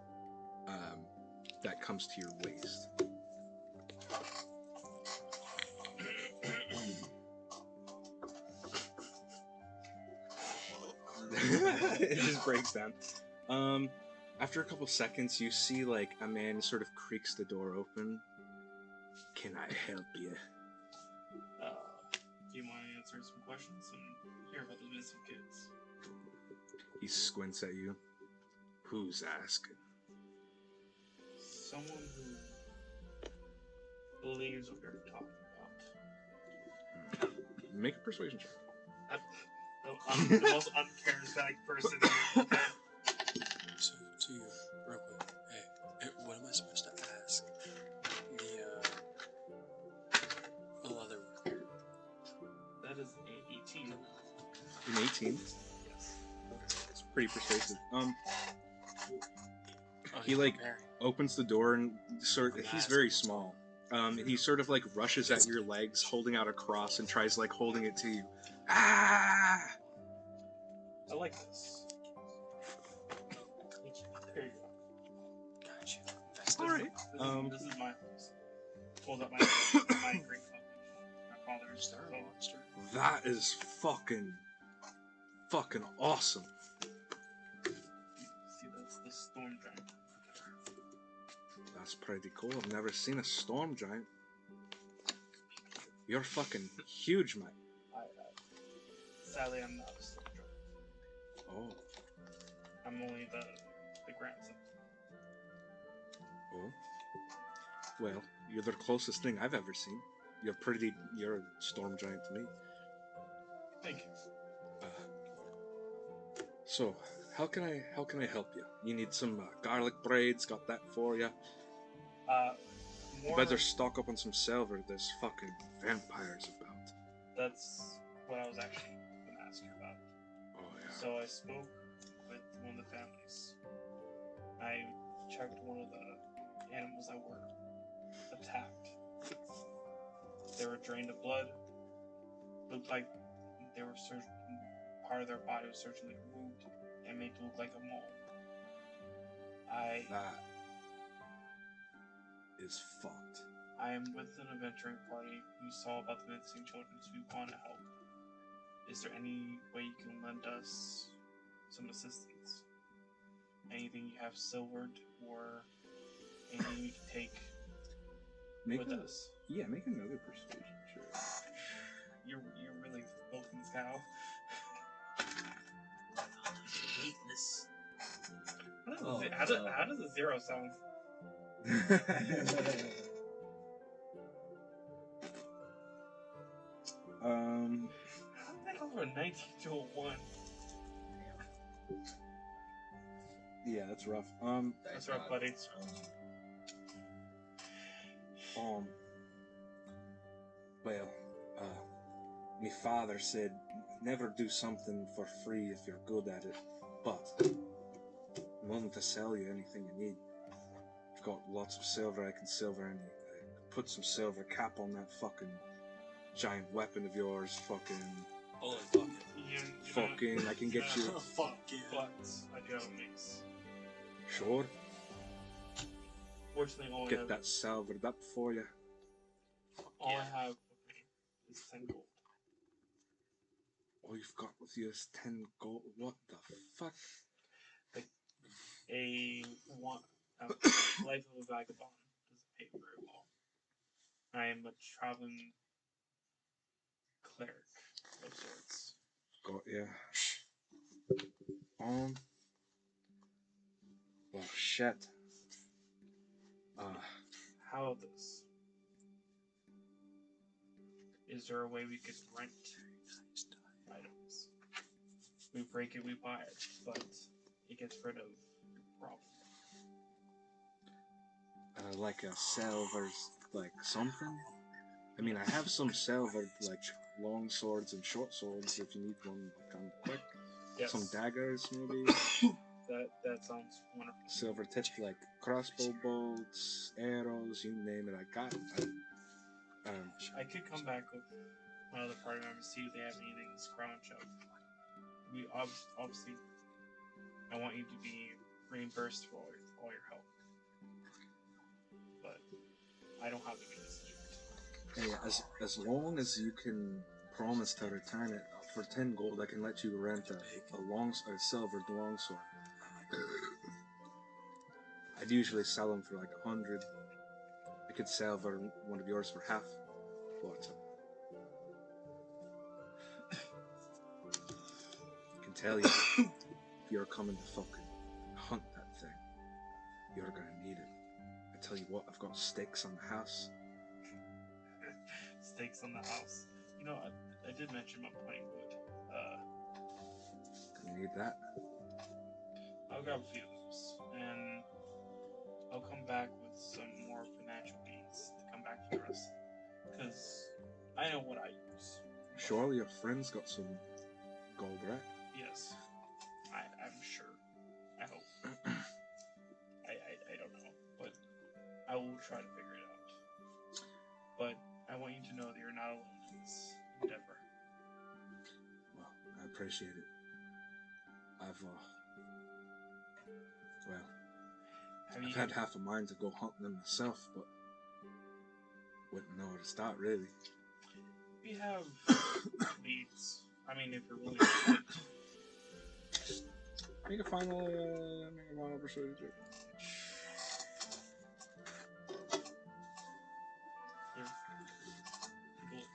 that comes to your waist. It just breaks down. After a couple seconds, you see a man sort of creaks the door open. Can I help you?
Do you want to answer some questions and hear about the missing kids?
He squints at you. Who's asking?
Someone who believes what you're talking about.
Make a persuasion check.
I'm the most uncharismatic person.
So, to you, real quick. Hey, what am I supposed to ask the leather worker?
That is an 18.
An 18?
Yes.
It's pretty persuasive.
Oh,
He opens the door and he's very small. He sort of rushes at your legs, holding out a cross, and tries holding it to you. Ah!
I like this. Here you go.
Gotcha.
All right.
This is my house. Hold up my great my father's.
Is there a monster?
That is fucking awesome.
See, that's the storm giant.
That's pretty cool. I've never seen a storm giant. You're fucking huge, mate.
Sadly, I'm not a storm giant.
Oh.
I'm only the grandson.
Oh. Well, you're the closest thing I've ever seen. You're a storm giant to me.
Thank you.
So, how can I help you? You need some garlic braids, got that for you. You better stock up on some silver. There's fucking vampires about.
That's what I was actually going to ask you about.
Oh, yeah.
So I spoke with one of the families. I checked one of the animals that were attacked. They were drained of blood. Looked like they were part of their body was surgically removed and made to look like a mole.
That is fucked.
I am with an adventuring party. We saw about the missing children, so we want to help. Is there any way you can lend us some assistance? Anything you have silvered or anything we can take with us?
Yeah, make another persuasion. Sure.
You're really milking this cow.
I hate this.
How does a 0 sound? How did I go from a 19 to a 1?
Yeah, that's rough.
That's rough, buddy.
Well, my father said never do something for free if you're good at it, but I'm willing to sell you anything you need. I've got lots of silver, I can silver any. I can put some silver cap on that fucking giant weapon of yours, fucking.
Holy fuck.
Fucking, I can get you.
Fuck yeah.
But I do have a mace.
Sure.
Fortunately, all I
Get
have
that silvered up for you.
all I have with me is 10 gold.
All you've got with you is 10 gold. What the fuck?
Life of a vagabond doesn't pay very well. I am a traveling cleric of sorts.
Got ya. Well, shit.
How about this? Is there a way we could rent items? We break it, we buy it, but it gets rid of problem.
Like a silver, like something. I mean, I have some silver, like long swords and short swords. If you need one, kind of quick.
Yes.
Some daggers, maybe.
That sounds wonderful.
Silver tipped, like crossbow bolts, arrows, you name it. I got.
I could come back with my other party members, see if they have anything to scrounge up. We obviously, I want you to be reimbursed for all your help, but I don't have the means to do it.
Hey, as long as you can promise to return it for 10 gold, I can let you rent a silver longsword. I'd usually sell them for like 100. I could sell for one of yours for half. What's up? I can tell you, if you're coming to fucking hunt that thing, you're gonna need it. I tell you what, I've got stakes on the house.
Stakes on the house. You know, I did mention my playing wood.
You need that?
I'll grab a few of those, and I'll come back with some more financial gains to come back for the rest. Because I know what I use.
Surely your friend's got some gold, right?
Yes. I'm sure. I hope. I don't know. But I will try to figure it out. But I want you to know that you're not alone in this endeavor.
Well, I appreciate it. I've had half a mind to go hunting them myself, but wouldn't know where to start, really.
We have leads. I mean, if you're willing to hunt.
Make a final persuasion check.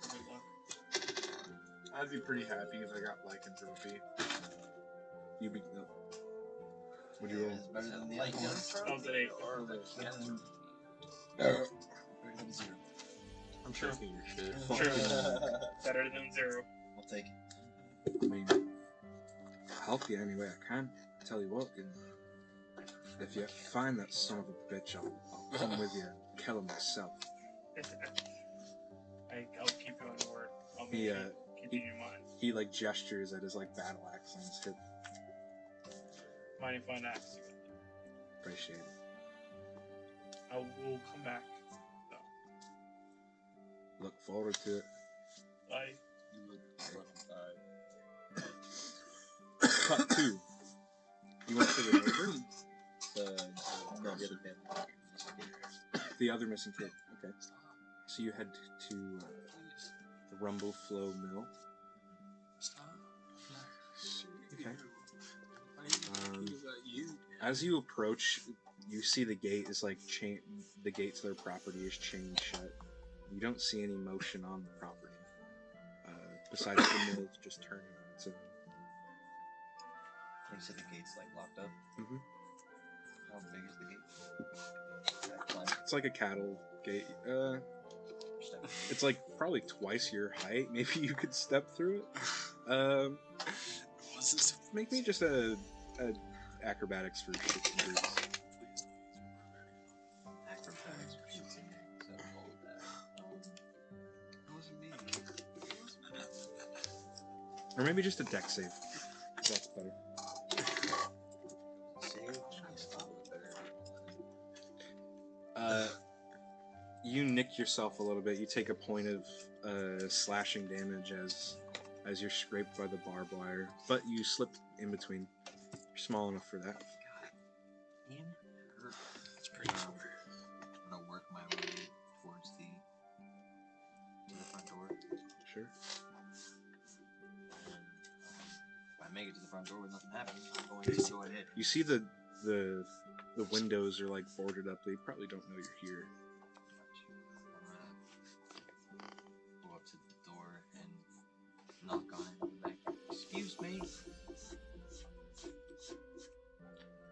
Good luck.
I'd be pretty happy if I got lycanthropy.
You beat them. Would you roll?
It's better than the other one.
How's it 8?
I'm taking your shit.
Sure. Better than 0.
I'll take it.
I mean, I'll help you any way I can. Tell you what, if you find that son of a bitch, I'll come with you and kill him myself.
I'll keep you on word. I'll
He,
keep you in mind.
He like gestures at his like battle axe on his hip.
Mighty fine axe you got.
Appreciate it.
I will come back, though.
Look forward to it.
Bye.
You look fucking tired.
Cut 2. You went to the neighbor? The other missing kid. Okay. So you head to the Rumble Flow Mill. Okay. As you approach, you see the gate is like the gate to their property is chained shut. You don't see any motion on the property. Besides the mill just turning on its own.
You said the gate's like locked up?
Mm-hmm.
How big is the gate?
It's like a cattle gate. It's like probably twice your height. Maybe you could step through it. Make me just a acrobatics for shits and gigs.
Acrobatics for shits and gigs. That wasn't me.
Or maybe just a deck save. That's better. You nick yourself a little bit. You take a point of slashing damage as you're scraped by the barbed wire, but you slip in between. You're small enough for that.
It's pretty cool. I'm gonna work my way towards the front door.
Sure.
If I make it to the front door with nothing happening, I'm going to go ahead.
You see the windows are like boarded up. They probably don't know you're here.
I'm gonna go up to the door and knock on it. Like, excuse me.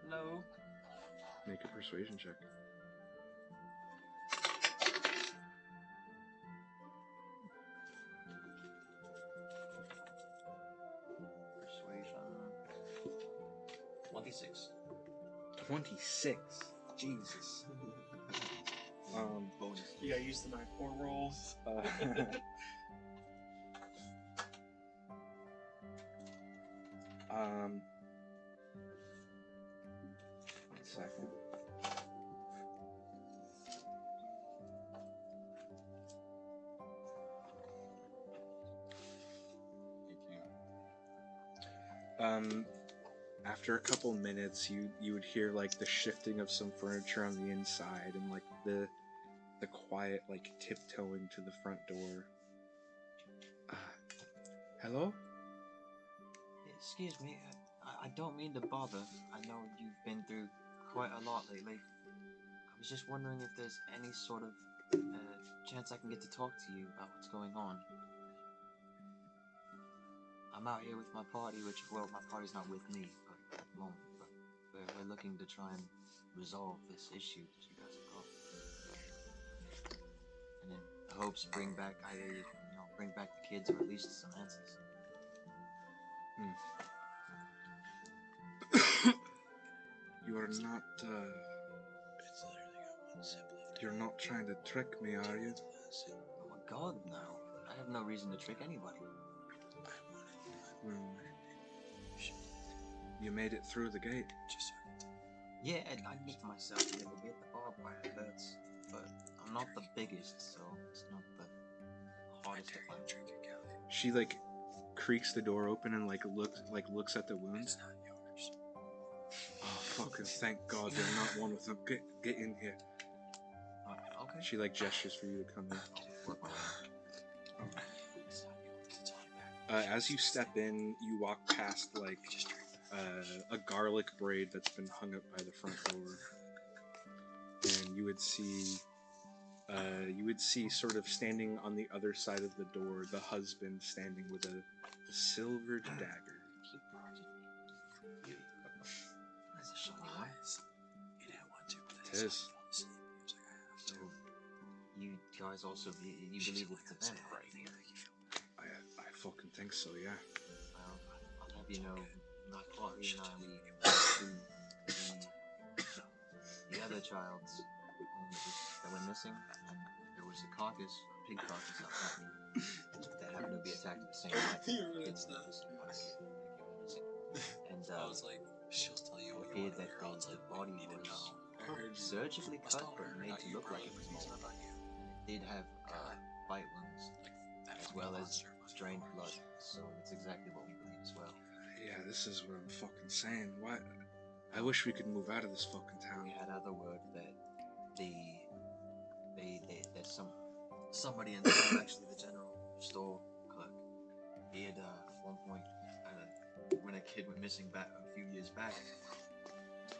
Hello.
Make a persuasion check.
Persuasion. 26.
26. Jesus.
Bonus.
You gotta use the 9-4 rolls.
One second. After a couple minutes, you would hear like the shifting of some furniture on the inside and like the quiet like tiptoeing to the front door. Hello?
Excuse me, I don't mean to bother. I know you've been through quite a lot lately. I was just wondering if there's any sort of chance I can get to talk to you about what's going on. I'm out here with my party, well, my party's not with me, but at the moment, but we're looking to try and resolve this issue that you guys have got. And in hopes bring back bring back the kids or at least some answers.
You are not, you're not trying to trick me, are you?
Oh my god, no. I have no reason to trick anybody.
You made it through the gate.
Yeah, I nicked myself a little bit. The barbed wire hurts, but I'm not the biggest, so it's not the hardest to find.
She like creaks the door open and looks at the wounds. Oh fucking thank God you're not one of them. Get in here.
Okay.
She like gestures for you to come in.
Work my way.
As you step in, you walk past like a garlic braid that's been hung up by the front door, and you would see sort of standing on the other side of the door, the husband standing with a silver dagger. It is.
So, you guys also you believe it's a vampire?
I fucking think so, yeah.
Well, I'll have you know, my party and I, we the other child's home that went missing, and there was a carcass, a pig carcass out front that happened to be attacked at the same night. Kids went missing. And
I was like, she'll tell you what you
appeared that the body was surgically cut but made to look like it was mold. And it did have bite wounds as well as drained blood, so that's exactly what we believe as well.
Yeah, this is what I'm fucking saying. Why? I wish we could move out of this fucking town.
We had other word that there's somebody in the town, actually the general store clerk. He had at one point, when a kid went missing back a few years back,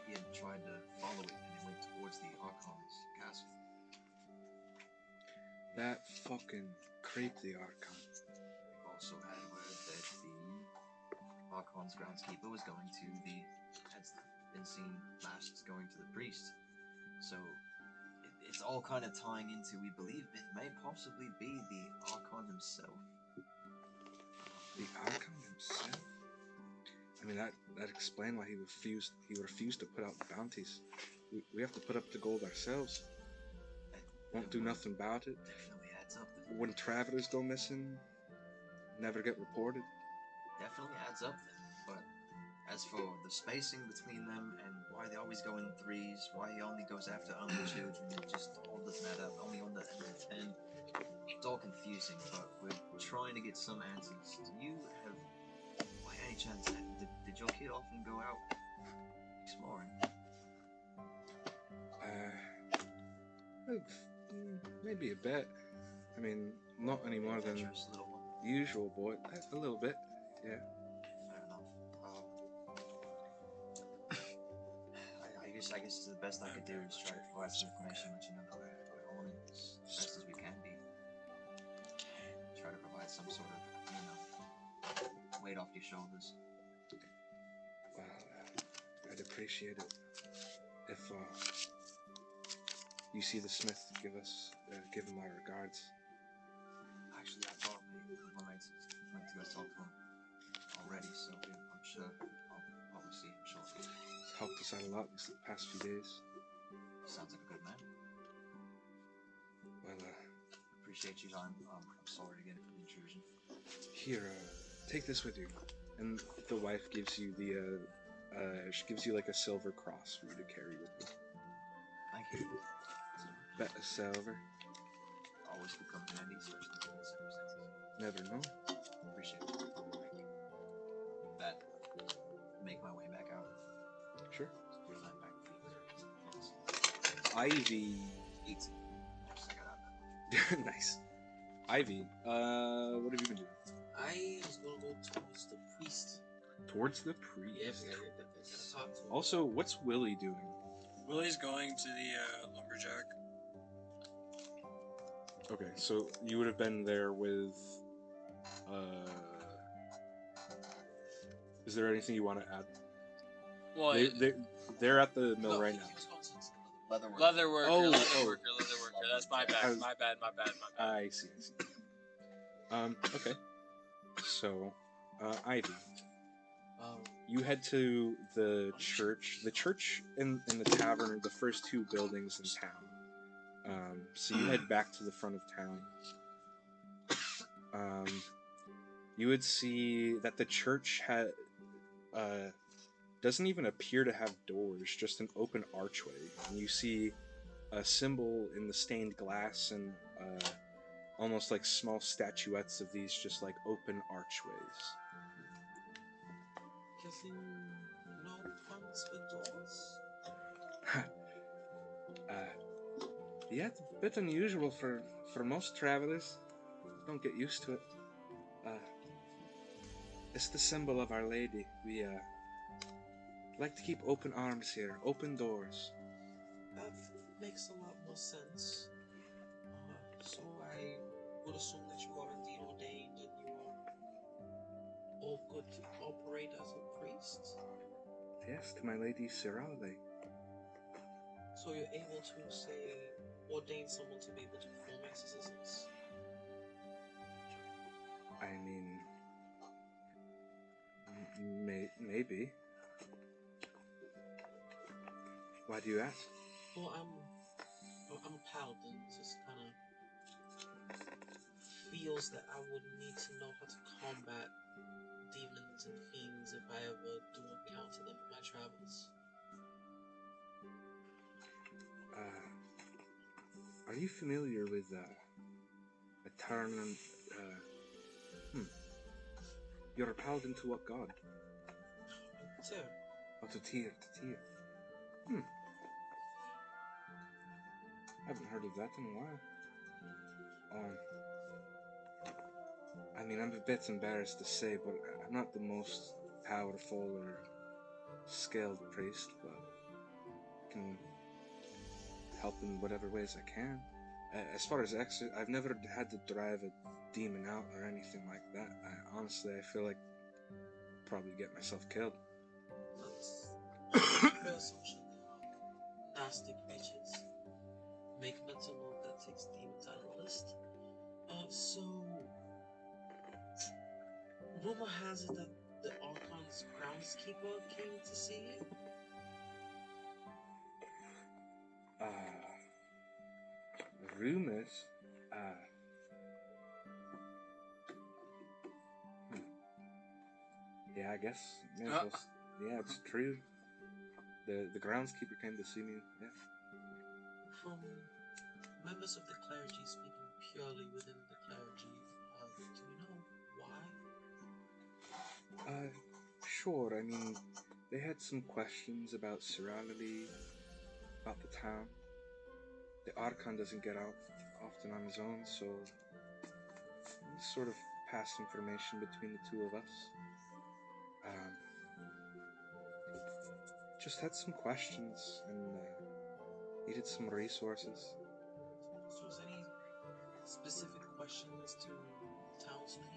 he had tried to follow it and it went towards the Archon's castle.
That fucking creep, the Archon.
We've also had word that the Archon's groundskeeper was going to has been seen last going to the priest. So it's all kind of tying into, we believe it may possibly be the Archon himself.
The Archon himself? I mean, that explained why he refused to put out the bounties. We have to put up the gold ourselves. Won't do nothing about it.
Definitely adds up then.
When travelers go missing, never get reported.
Definitely adds up then. But as for the spacing between them and why they always go in threes, why he only goes after only children, it just all doesn't add up. Only on the 10. It's all confusing, but we're trying to get some answers. Do you have, by any chance, did your kid often go out exploring?
Maybe a bit. I mean, not any more than the usual boy. A little bit, yeah.
Fair enough. I guess the best I could do is try to provide some information, let you know that we're on it as best as we can be. Try to provide some sort of, weight off your shoulders.
Well, I'd appreciate it if you see the smith, give him my regards.
Actually, I thought my mates went to go talk to him already, so I'm sure I'll probably see him shortly.
helped us out a lot these past few days.
Sounds like a good man.
Well,
Appreciate you. I'm sorry again for the intrusion.
here, take this with you. And the wife gives you she gives you like a silver cross for you to carry with you.
Thank you.
Bet a silver.
Always could come in handy, especially in the circumstances.
Never know.
Appreciate it. That make my way back out.
Sure.
Put that back for
Ivy.
18. Yes, I got out that.
Nice. Ivy, what have you been doing?
I was gonna go towards the priest.
Towards the priest.
Yeah, gotta talk to him.
Also, what's Willie doing?
Willie's going to the lumberjack.
Okay, so you would have been there with. Is there anything you want to add?
Well,
They're at the mill
No,
right
he
now.
was going to
Leatherwork.
leather worker,
Oh,
leather
oh.
worker, leather worker. That's my bad.
I was-
My bad.
I see. Okay. So, Ivy, you head to the church. The church and the tavern are the first two buildings in town. So you head back to the front of town. You would see that the church doesn't even appear to have doors, just an open archway. And you see a symbol in the stained glass and almost like small statuettes of these just like open archways.
Guessing no funds for doors?
Yeah, it's a bit unusual for most travelers. Don't get used to it. It's the symbol of Our Lady. We like to keep open arms here, open doors.
That makes a lot more sense. So I would assume that you are indeed ordained and you are all good to operate as a priest.
Yes, to my Lady Cirale.
So you're able to, say, ordain someone to be able to perform exorcisms.
I mean, maybe. Why do you ask?
Well, I'm a paladin. It just kind of feels that I would need to know how to combat demons and fiends if I ever do encounter them in my travels.
Are you familiar with a term? You're a paladin to what god?
Sir,
Oh, to Tyr. I haven't heard of that in a while. I mean, I'm a bit embarrassed to say, but I'm not the most powerful or skilled priest, but I can help in whatever ways I can. As far as I've never had to drive a demon out or anything like that. Honestly, I feel like I'd probably get myself killed.
that's fair assumption. They are nasty creatures. Make mental note that takes demons out of the list. So rumor has it that the Archon's groundskeeper came to see you.
Rumors? Yeah, I guess. Yeah, it's true. The groundskeeper came to see me. Yeah.
From members of the clergy speaking purely within the clergy, do you know why?
Sure. I mean, they had some questions about Cirality, about the town. The Archon doesn't get out often on his own, so we sort of passed information between the two of us. Just had some questions and needed some resources.
So was any specific questions to townspeople?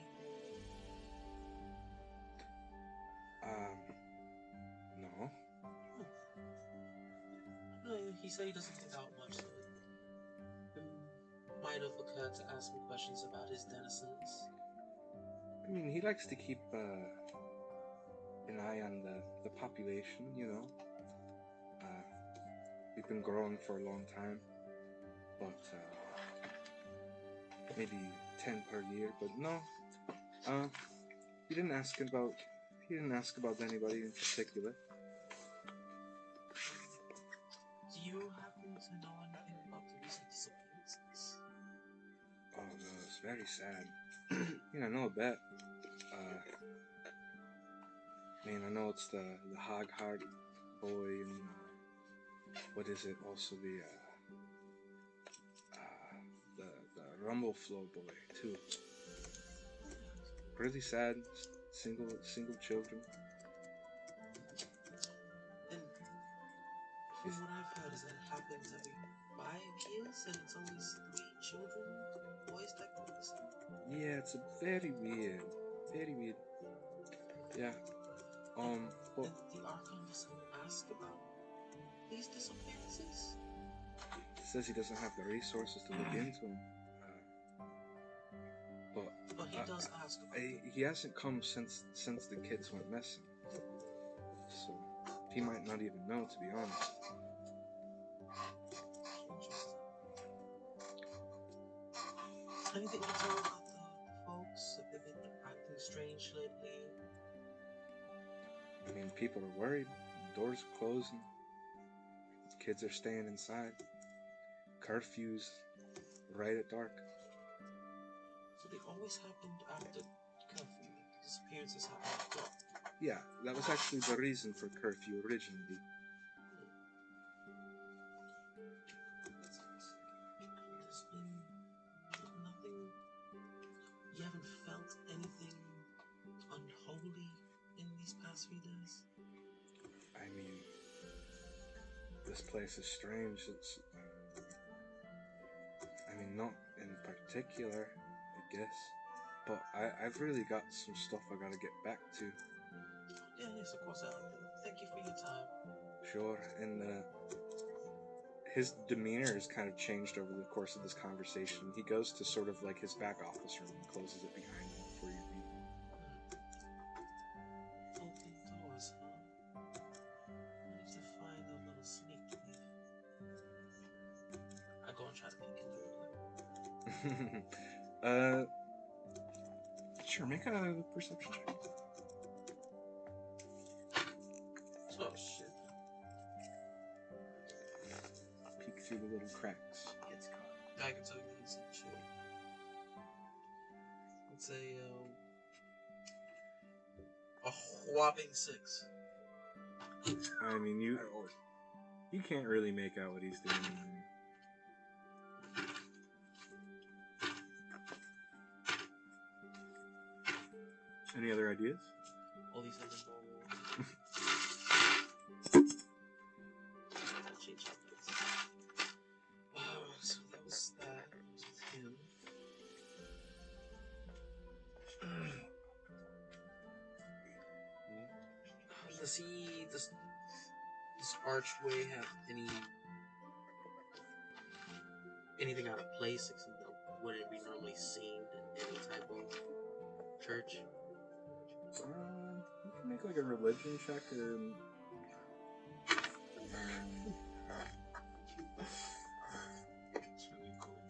No.
No, he said he doesn't get out much, so it might have occurred to ask me questions about his denizens.
I mean, he likes to keep an eye on the population, you know. we've been growing for a long time, but maybe 10 per year. But no, he didn't ask about anybody in particular.
Do you happen to know anything about the recent disappearances?
Oh no, it's very sad. I know a bit. I know it's the hog-heart boy and what is it? Also the rumble flow boy too. Really sad. Single children.
And from what I've heard is that it happens every 5 years, and it's always 3 children, boys that go missing.
Yeah, it's very weird. Very weird. Yeah. Well,
And the Archon doesn't ask about these disappearances?
says he doesn't have the resources to look into them.
But he does ask about them.
He hasn't come since the kids went missing. So he might not even know, to be honest.
Anything you can tell about the folks? Have they been acting strange lately?
People are worried. Doors are closing. Kids are staying inside. Curfews right at dark.
So they always happened after curfew. The disappearances happened after dark.
Yeah, that was actually the reason for curfew originally.
There's been nothing. You haven't felt anything unholy in these past few days?
This place is strange. It's not in particular, I guess. But I've really got some stuff I gotta get back to.
Yes, of course. Thank you for your time.
Sure, and his demeanor has kind of changed over the course of this conversation. He goes to sort of like his back office room and closes it behind him before you leave.
Open doors, huh? I need to find a little sneak thief. I go and try to peek into it.
Sure, make a perception check.
Oh shit.
Peek through the little cracks.
Gets caught.
I can tell you this shit. It's a whopping 6.
You can't really make out what he's doing. Any other ideas?
All these other normal. So that was that. That was with him. Does this archway have anything out of place, except that wouldn't be normally seen in any type of church?
You can make like a religion check or.
It's really cool.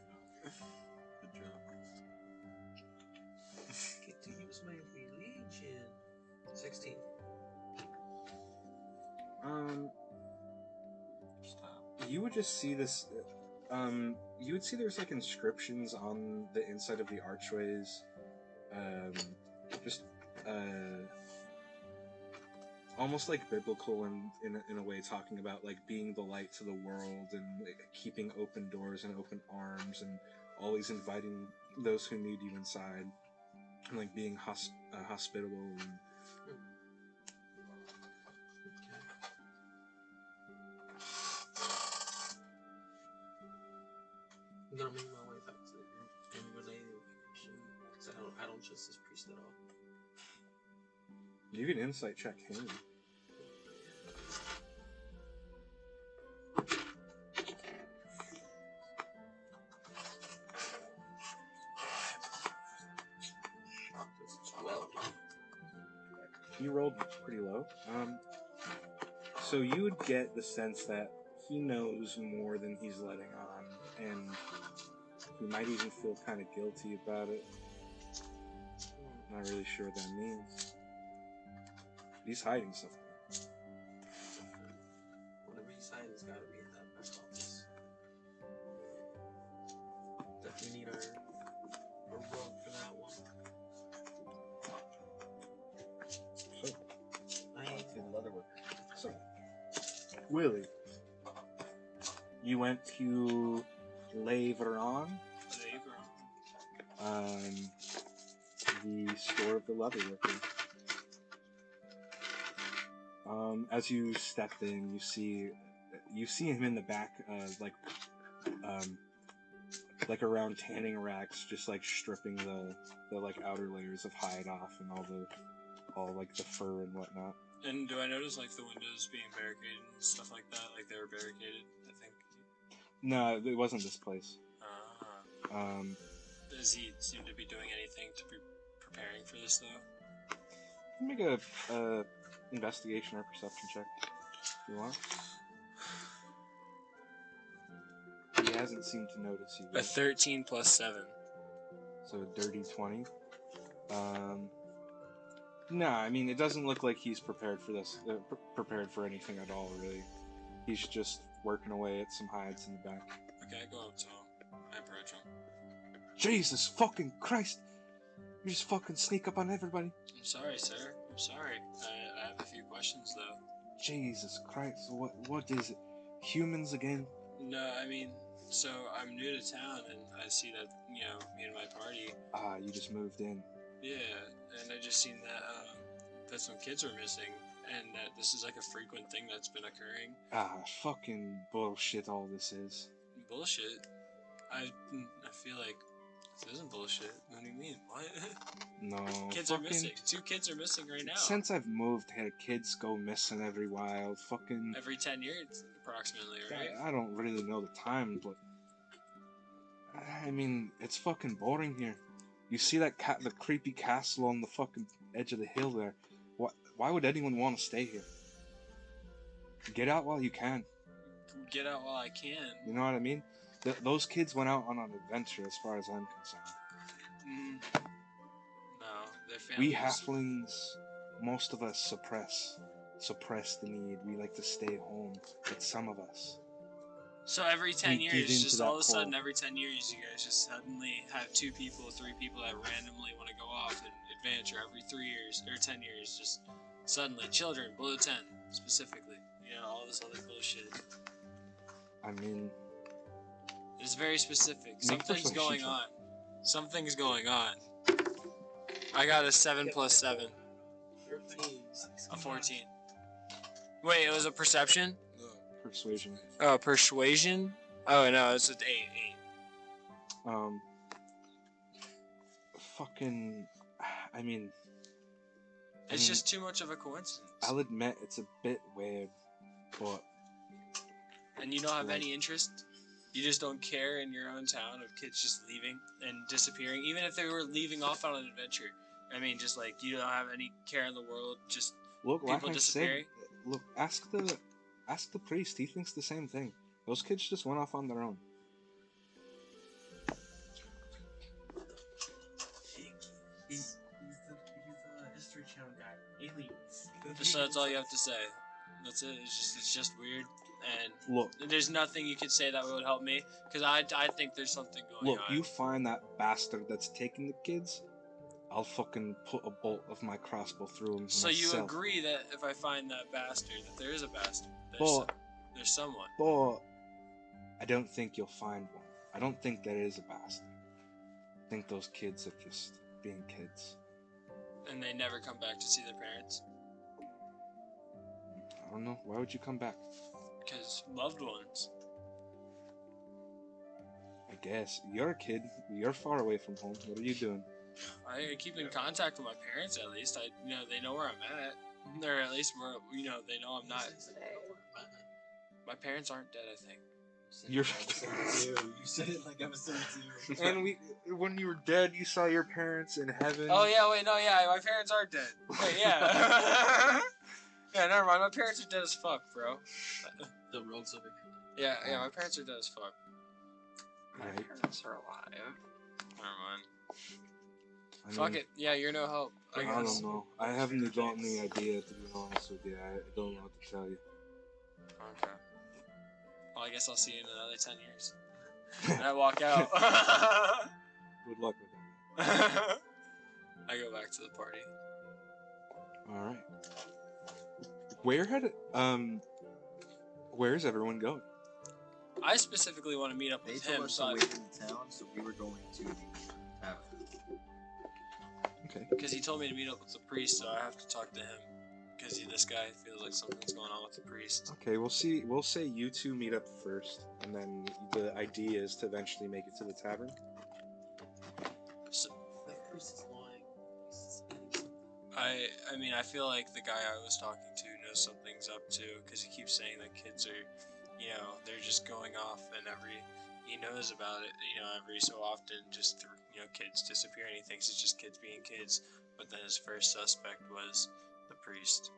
Good job.
Get to use my religion. 16.
Stop.
You would just see this. You would see there's like inscriptions on the inside of the archways. Just almost like biblical in a way, talking about like being the light to the world and like, keeping open doors and open arms and always inviting those who need you inside and like being hospitable and.
I'm gonna make my way back to the group and relay the information because I don't trust this priest at all.
You can insight check him.
Well,
He rolled pretty low. So you would get the sense that he knows more than he's letting on, and he might even feel kind of guilty about it. Not really sure what that means. He's hiding something.
Whatever he's hiding has got to be in that back office. Definitely need a rug for that one.
So, Willie, you went to Laveron, the store of the leatherworker. As you step in, you see him in the back, like around tanning racks, just like stripping the like outer layers of hide off and all like the fur and whatnot.
And do I notice like the windows being barricaded and stuff like that? Like they were barricaded, I think.
No, it wasn't this place.
Does he seem to be doing anything to be preparing for this though?
Make a investigation or perception check if you want. He hasn't seemed to notice you yet.
A 13 plus 7.
So a dirty 20. No, I mean, it doesn't look like he's prepared for this, prepared for anything at all, really. He's just working away at some hides in the back.
Okay, I go up to him. I approach him.
Jesus fucking Christ! You just fucking sneak up on everybody.
I'm sorry, sir. I'm sorry. I have a few questions, though.
Jesus Christ, what is it? Humans again?
No, I mean, so I'm new to town, and I see that, you know, me and my party...
You just moved in.
Yeah, and I just seen that some kids were missing, and that this is like a frequent thing that's been occurring.
Fucking bullshit all this is.
Bullshit? I feel like this isn't bullshit. What do you mean? What?
No.
Kids are missing. 2 kids are missing right now.
Since I've moved here, kids go missing every while. Fucking...
Every 10 years, approximately, right?
I don't really know the time, but... I mean, it's fucking boring here. You see that the creepy castle on the fucking edge of the hill there. Why would anyone want to stay here? Get out while you can.
Get out while I can.
You know what I mean? Those kids went out on an adventure, as far as I'm concerned.
No, their families...
We halflings, most of us suppress the need. We like to stay home, but some of us...
So every 10 years, just all of a sudden, every 10 years, you guys just suddenly have 2 people, 3 people that randomly want to go off and adventure every 3 years, or 10 years, just suddenly, children, below 10, specifically. You know, all this other bullshit.
I mean...
It's very specific. Something's going on. Something's going on. I got a 7 plus 7.
13.
A 14. Wait, it was a perception?
Persuasion.
Oh, persuasion? Oh, no, it's an 8.
Fucking... I mean...
It's just too much of a coincidence.
I'll admit it's a bit weird, but...
And you don't have any interest? You just don't care in your own town of kids just leaving and disappearing? Even if they were leaving off on an adventure. I mean, just like, you don't have any care in the world, just people disappearing?
Look, ask the priest, he thinks the same thing. Those kids just went off on their own.
He's the History Channel guy. Aliens.
So that's all you have to say. That's it. It's just weird. And
look,
there's nothing you could say that would help me, because I think there's something going on.
Look, you find that bastard that's taking the kids, I'll fucking put a bolt of my crossbow through him
So
myself.
you agree that if I find that bastard, that there is a bastard? There's someone.
But I don't think you'll find one. I don't think there is a bastard. I think those kids are just being kids.
And they never come back to see their parents?
I don't know. Why would you come back?
Because loved ones.
I guess. You're a kid. You're far away from home. What are you doing?
I keep in contact with my parents, at least. They know where I'm at. Or at least they know I'm not. My parents aren't dead, I think.
You
said it like episode 2.
And when you were dead, you saw your parents in heaven.
Oh yeah, wait, no, yeah, my parents are dead. Wait, yeah. Yeah, never mind. My parents are dead as fuck, bro.
The world's over.
Yeah, my parents are dead as fuck.
My
Alright.
parents are alive.
Never mind.
I
Fuck
mean,
it. Yeah, you're no help. I
I
guess.
don't know. I haven't gotten the idea, to be honest with you. I don't know what to tell you.
Okay. Well, I guess I'll see you in another 10 years. And I walk out.
Good luck with that.
I go back to the party.
Alright. Where's everyone going?
I specifically want to meet up
They
with
told
him,
us
so
to wait in the town, so we were going to the tavern.
Okay.
because he told me to meet up with the priest, so I have to talk to him. Because this guy feels like something's going on with the priest.
Okay, we'll say you two meet up first, and then the idea is to eventually make it to the tavern.
So,
That priest is lying. He's
I mean, I feel like the guy I was talking to knows something's up too, because he keeps saying that kids are, they're just going off, and he knows about it, every so often, just through, kids disappearing. He thinks it's just kids being kids, but then his first suspect was the priest.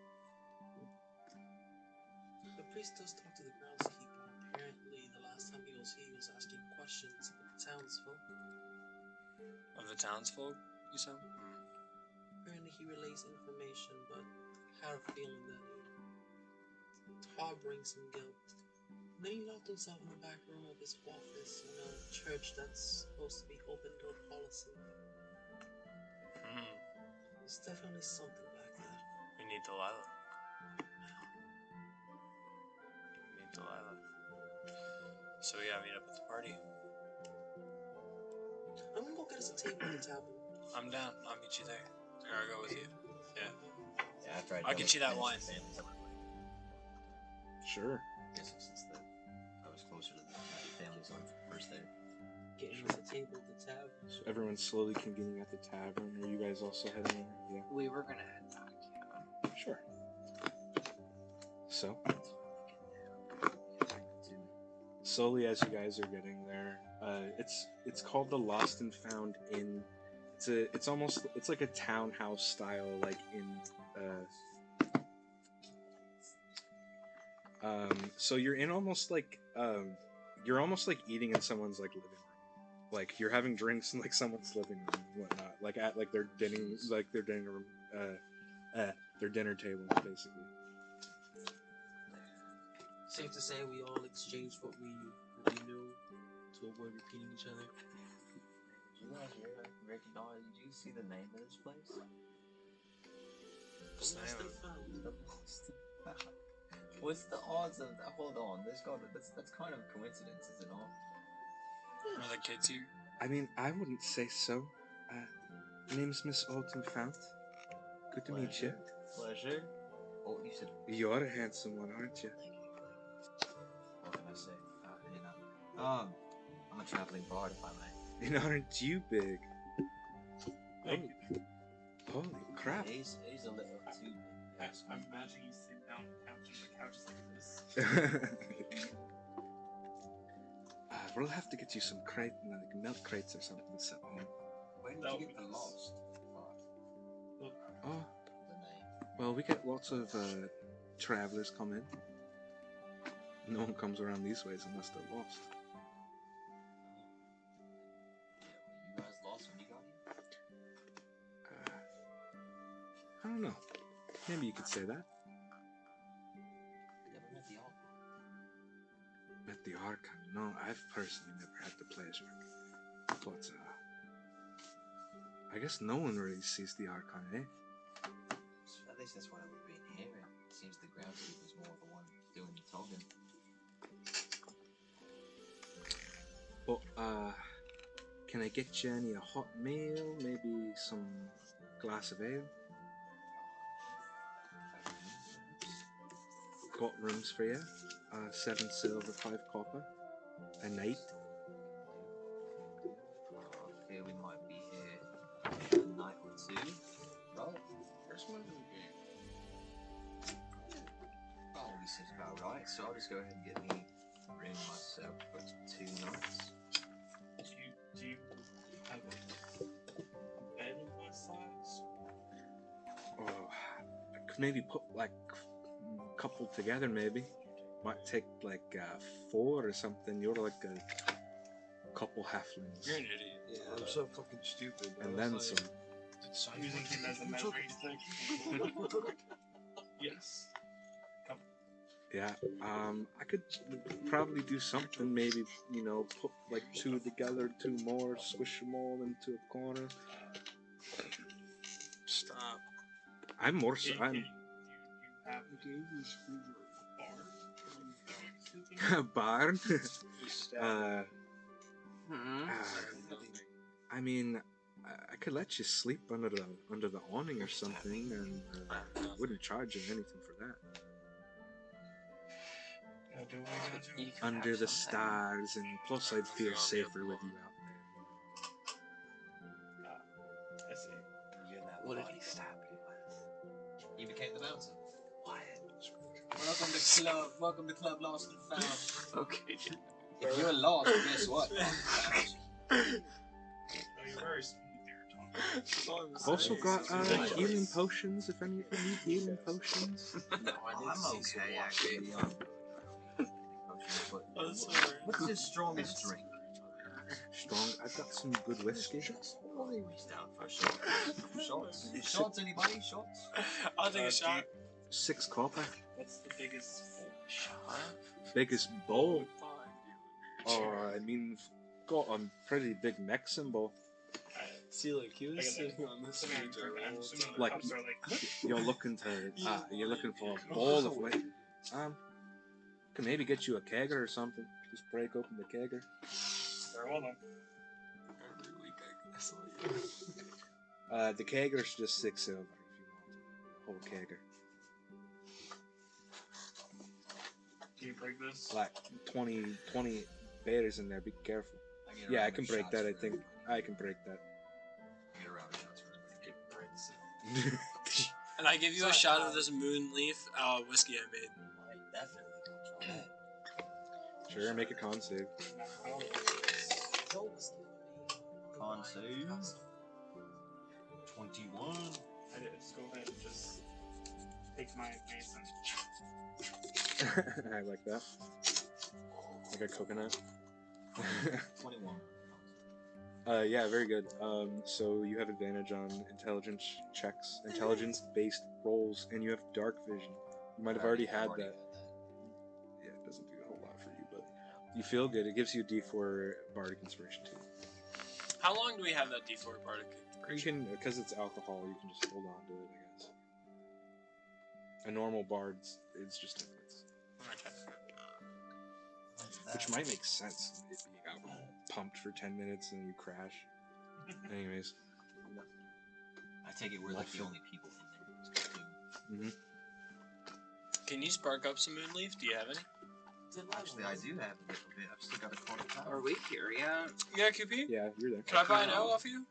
The priest does talk to the groundskeeper. Apparently, the last time he was here, he was asking questions of the townsfolk.
Of the townsfolk, you said?
Apparently, he relays information, but I had a feeling that it's harboring some guilt. And then he locked himself in the back room of his office in a church that's supposed to be open door policy. There's definitely something back there.
We need Delilah. So yeah, meet up at the party.
I'm gonna go get us a table at the tavern.
I'm down. I'll meet you there. Or I'll go with you. Yeah.
Yeah, after
I'll get you that wine.
Sure.
I guess since I was closer to the families on first there.
Getting us a table at the tavern.
So everyone's slowly convening at the tavern. Are you guys also heading there? Yeah.
We were gonna head back, yeah.
Sure. So, slowly as you guys are getting there, it's called the Lost and Found Inn. It's like a townhouse style, like in so you're in almost like you're almost like eating in someone's like living room, like you're having drinks in like someone's living room and whatnot, like at like their dinner room, their dinner table basically.
Safe to say we all exchanged what we knew to avoid repeating each other.
Did you guys recognize? Did you see the name of this place?
What's the name of it?
The Lost and Found. What's the odds of that? Hold on, that's kind of a coincidence, is it not?
Are the kids here?
I mean, I wouldn't say so. My name's Miss Alton Fount. Good to meet you.
Pleasure. Oh, you said.
You're a handsome one, aren't you?
What can I say? I'm a traveling bard, if I may.
And aren't you big?
Thank you.
Holy crap.
He's a little too big.
I'm imagining you sitting down on the couch and the couch is like this.
We'll have to get you some like milk crates or something to set on.
Where did
That
you
would
get
be
the
nice.
Lost?
Oh,
The name.
well, we get lots of travelers come in. No one comes around these ways unless they're lost.
Yeah, were you guys lost when you got here?
I don't know. Maybe you could say that.
Never met the Alt.
Met the Archon. No, I've personally never had the pleasure. But, I guess no one really sees the Archon, eh?
At least that's what I've been hearing. It seems the groundskeeper's more the one doing the talking.
Well, can I get you any a hot meal? Maybe some glass of ale? Got rooms for you. 7 silver, 5 copper. A night.
I fear we might be here a night or two. Well, first one doesn't get. Probably seems about right, so I'll just go ahead and get me a room myself for 2 nights.
Do you have a bed of my size?
Oh, I could maybe put like couple together, maybe. Might take like 4 or something. You're like a couple halflings.
You're an idiot.
Yeah, I'm so fucking stupid.
And then some.
Using him as a measuring stick. Yes.
Yeah, I could probably do something. Maybe, you know, put like 2 together, 2 more, squish them all into a corner.
Stop.
I'm more.
You
I'm
have
a barn. I mean, I could let you sleep under the awning or something, and wouldn't charge you anything for that. Under the stars, and plus I'd feel safer with you out
I see.
What did he stab you with?
He became the mountain.
What?
Welcome to club. Welcome to Club Lost and Found.
Okay.
If you're lost, guess what?
You're very smooth there, Tom.
there. I've also got healing potions. If any of you need healing potions.
No, I'm okay actually. What's his strongest drink?
Strong. I've got some good whiskey.
He's down for a shot. Shots? Shots? Anybody? Shots?
I'll take a shot.
6 copper.
What's the biggest
Biggest bowl. Oh, I mean, got a pretty big neck symbol.
See, like he was sitting on this stage
Like you're looking to, you're looking for a bowl of whiskey. Can maybe get you a kegger or something. Just break open the kegger.
Very well then.
Every week I guess.
The kegger's just 6 silver if you want a whole kegger.
Can you break this?
Like 20 bears in there. Be careful. Yeah, I can break that. I think I can break that.
Get around shots for everybody.
And I give you a shot of this moon leaf whiskey I made.
Sure, make a con save.
Con save. 21.
I did. Just go ahead and just take my mason.
I like that. Like a coconut.
21.
Yeah, very good. So you have advantage on intelligence checks, intelligence-based rolls, and you have dark vision. You might have already had that. Yeah, it doesn't do a whole lot for you, but you feel good. It gives you a D4 bardic inspiration too.
How long do we have that D4 bardic
You can, because it's alcohol, you can just hold on to it, I guess. A normal bard's, it's just different. Which might make sense if you got pumped for 10 minutes and you crash. Anyways.
I take it we're like the only people in there.
Can you spark up some moonleaf? Do you have any?
Actually, I do have a little bit. I've still got a quarter pound.
Are we here yet?
Yeah, QP?
Yeah, you're there.
Can I buy an L off you?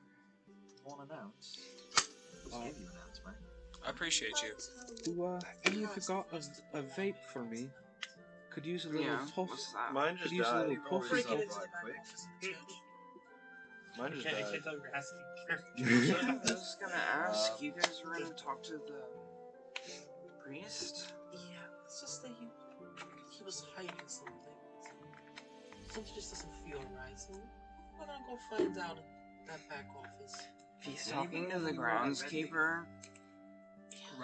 Want an ounce? Just give you an ounce, man.
I appreciate you.
Do any of you got a vape for me? Could use a little puff.
What's that?
Mine
Could
just
use a
died.
little puff.
Quick.
Mine just
I
died.
can't tell you're asking.
I was gonna ask, you guys were gonna talk to the priest?
Yeah, it's just that he was hiding something. Something just doesn't feel right. So we're gonna go find out in that back office.
If he's talking to the groundskeeper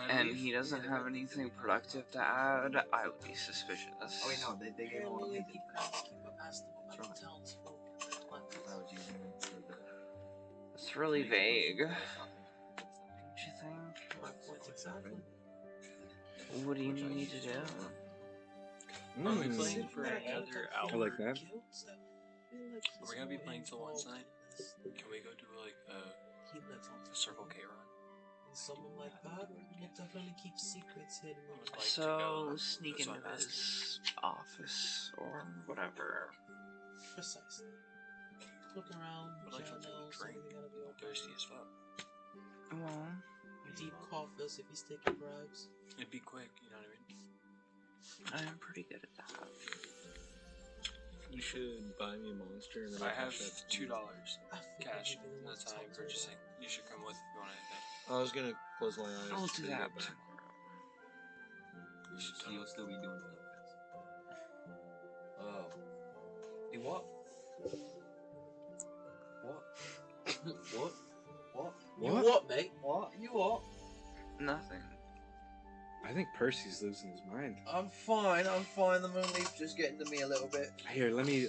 and he doesn't have anything productive to add, I would be suspicious.
Oh wait, no, they gave
Yeah,
one of
maybe
me.
the groundskeeper asked him about the townsfolk.
I was using it for the.
It's really vague. Don't you think?
My point exactly.
What do you need me to do?
Are we playing for another
I
hour?
like that.
Are we gonna be playing till one tonight? Can we go do like a Circle K run?
Someone like that will definitely keep secrets hidden.
So, sneak into his office or whatever.
Precisely. Look around,
I'd like
check
to
out
drink.
something gotta be
I'm thirsty as fuck.
Well,
deep coffers if he's taking bribes.
It'd be quick, you know what I mean?
I'm pretty good at that.
You should buy me a monster and then
I have
that.
$2
I figured
cash.
you didn't want
That's
to
how
talk
I'm
to
purchasing. You should come with if you want anything.
I was gonna close my eyes.
I'll do
till you
that
get back.
tomorrow.
You'll still be doing the
Oh. Do what? What? What? What? You
What?
what, mate? What? You what?
Nothing.
I think Percy's losing his mind.
I'm fine. The moonleaf's just getting to me a little bit.
Here, let me,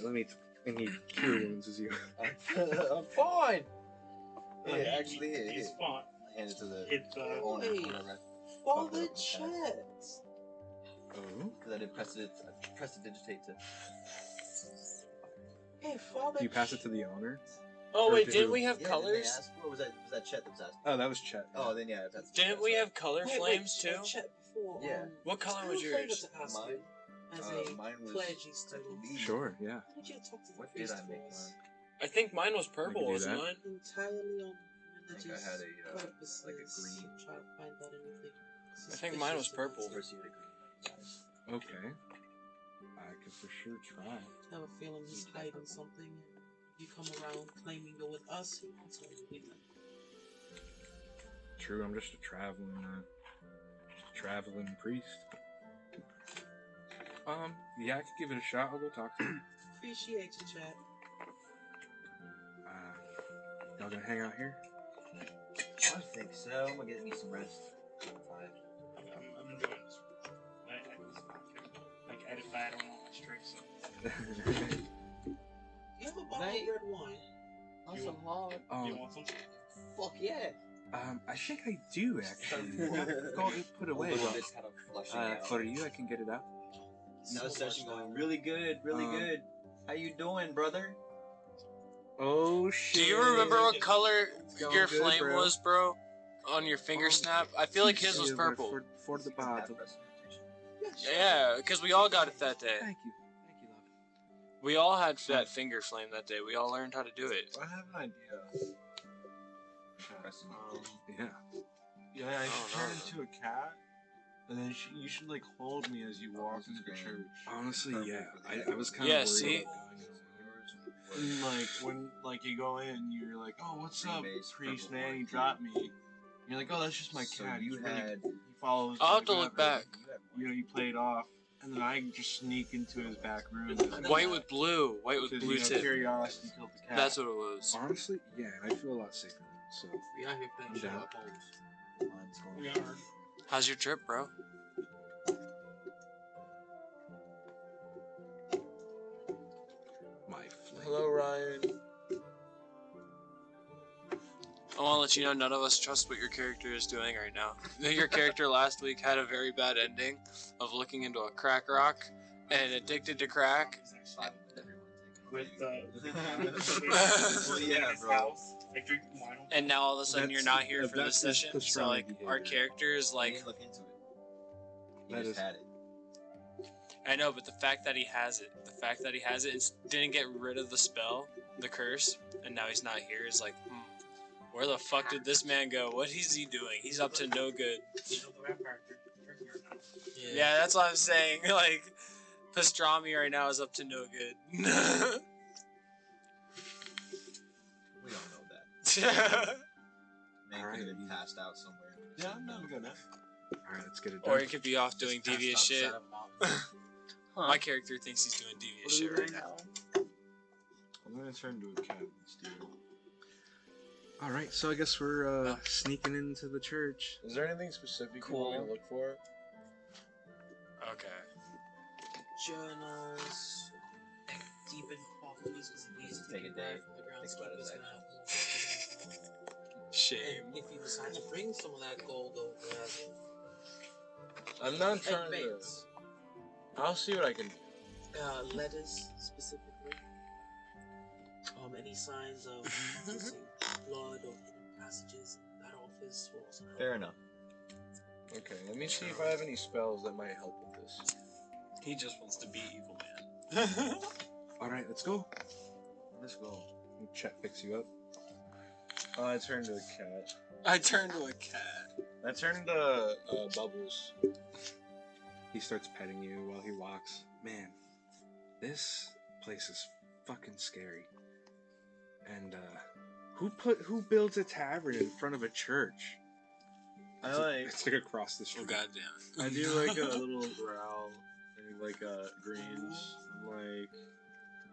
and he cure wounds you.
I'm fine.
Here, actually, here.
He's fine.
Hand it to the
It's
owner.
Hey.
Whatever.
Father Chet.
Oh?
Because I did prestidigitate to.
Hey, Father
Do you pass it to the owner?
Oh
Or
wait,
did
didn't
you-
we have
Yeah, didn't they
colors?
ask for, or was that Chet that was asking?
Oh, that was Chet.
Oh, then yeah, that's.
Didn't we have color
Wait,
flames
wait,
too?
Chet before.
Yeah.
What color
it's
was
still a favor
yours?
to ask
Mine?
you, as a
Mine was.
clergy
I
student.
believe-
Sure, yeah.
Why don't you talk to the
What did
priest
I make
for us?
mine?
I think mine was purple,
do
wasn't
that.
mine?
Entirely on
I think
religious
I had a,
purposes.
like a green.
Try to find out anything.
I think mine was
suspicious about
purple.
it.
First, you had a green.
Okay. I could for sure try.
I have a feeling he's hiding something. You come around claiming you're with us, he won't tell you anything.
True, I'm just a traveling priest. Yeah, I could give it a shot. I'll go talk to him.
Appreciate you, Chet.
Y'all gonna hang out here?
I think so. I'm gonna get me some rest. Fine.
I'm enjoying this. Like, if I don't know my tricks.
You have a bottle
Mate.
of red wine.
That's
You
some hard.
You want some?
Fuck yeah.
I think I do actually. Go put away.
Little bits kind of flushing out.
For you, I can get it out.
Another session going really good, really good. How you doing, brother?
Oh shit!
Do you remember what color
going
your
good,
flame
bro.
was, bro? On your finger snap? I feel like his was
Yeah, but
purple.
for the bottle.
Yeah, because we all got it that day.
Thank you, love.
We all had that finger flame that day. We all learned how to do it.
I have an idea.
Yeah.
Yeah, I should
Oh,
turn
no.
into a cat, and then you should like hold me as you walk into the church.
Honestly, yeah. I was kind of
Yeah,
worried
see?
about going in.
And, like when you go in, you're like, oh, what's up,
Freebase,
priest
purple
man?
wine.
You dropped me. And you're like, oh, that's just my
So
cat.
you
He's really-
had.
he follows.
I'll
me,
have to look
whatever.
back.
You know, you play it off, and then I just sneak into his back room.
White with blue. White with
Because,
blue
you know,
tip.
curiosity killed the cat.
That's what it was.
Honestly, yeah, and I feel a lot safer. So
We out here playing
I'm down.
Sherlock Holmes.
Mine's going
We
to-
are.
How's your trip, bro?
my flame.
Hello, Ryan. I want to let you know none of us trust what your character is doing right now. Your character last week had a very bad ending of looking into a crack rock and addicted to crack.
With
Well, yeah, bro.
I drink wine.
And now all of a sudden you're not here for
that's
this
his
session. So like
pastrami
our
behavior.
character is
He
like,
didn't look into it. He
That
just
is-
had it.
I know, but the fact that he has it, and didn't get rid of the spell, the curse, and now he's not here is like, where the fuck did this man go? What is he doing? He's up to no good. Yeah, that's what I'm saying. Like, pastrami right now is up to no good.
We don't know that. Man
Alright.
could have been passed out somewhere.
Yeah, I'm not gonna.
All right, let's get it done.
Or he could be off doing
Just
devious
passed out
shit.
beside a mountain.
My character thinks he's doing devious shit right now.
I'm gonna turn into a cat and steal.
All right, so I guess we're sneaking into the church.
Is there anything specific
Cool.
you want me to look for?
Okay.
Journals, deep in coffees, because he needs to
Take a day.
from the
Think about his
groundskeeper's gonna have more.
Shame.
And if you decide to bring some of that gold over as
I'm not trying to.
advance,
I'll see what I can do.
letters specifically, any signs of missing blood or hidden passages in that office will also help.
Fair enough.
Okay, let me see if I have any spells that might help with this.
He just wants to be evil, man.
All right, let's go.
Let's go.
Chet picks you up.
I turned into a cat.
I turned to a cat.
I turned into Bubbles.
He starts petting you while he walks. Man, this place is fucking scary. And who builds a tavern in front of a church? It's like across the
Oh
street.
goddamn.
I do like a little growl, and like grins,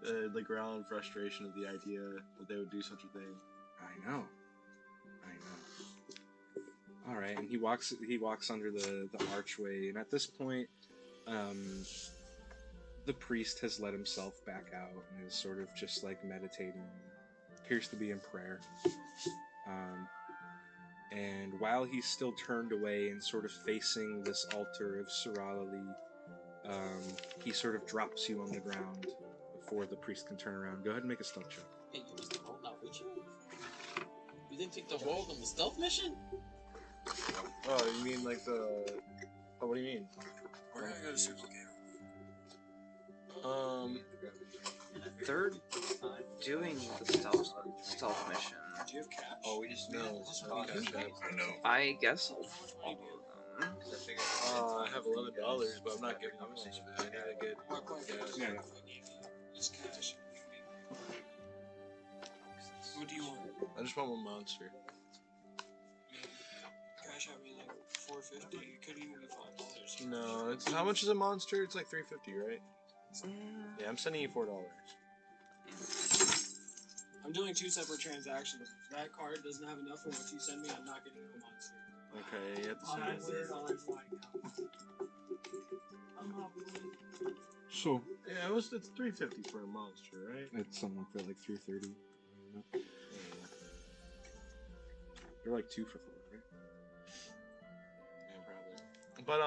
and like growl in frustration at the idea that they would do such a thing.
I know. All right, and he walks under the archway, and at this point, the priest has let himself back out and is sort of just like meditating, appears to be in prayer. And while he's still turned away and sort of facing this altar of Suralali, he sort of drops you on the ground before the priest can turn around. Go ahead and make a stealth check.
Hey, you was the hold out with you? You didn't take the hold on the stealth mission?
Oh, you mean like the? Oh, what do you mean?
We're gonna go to Circle K.
They're doing the stealth mission.
Do you have cash?
Oh, we just
No,
I guess I'll follow them.
I have $11, but I'm not giving you much. I gotta get gas.
Yeah.
Just cash. What do you want?
I just want one monster.
Cash out me like $4.50. It could even be $5.
No, it's how much is a monster? It's like $3.50, right? Yeah, I'm sending you $4.
I'm doing 2 separate transactions. If that card doesn't have enough for what you send me, I'm not getting you a monster.
Okay, you have to
I'll
send
add
it.
$0 to my account.
So
Yeah, it's $3.50 for a monster, right?
it's something like that, like 330. They're like 2 for 4, right?
Yeah, probably. But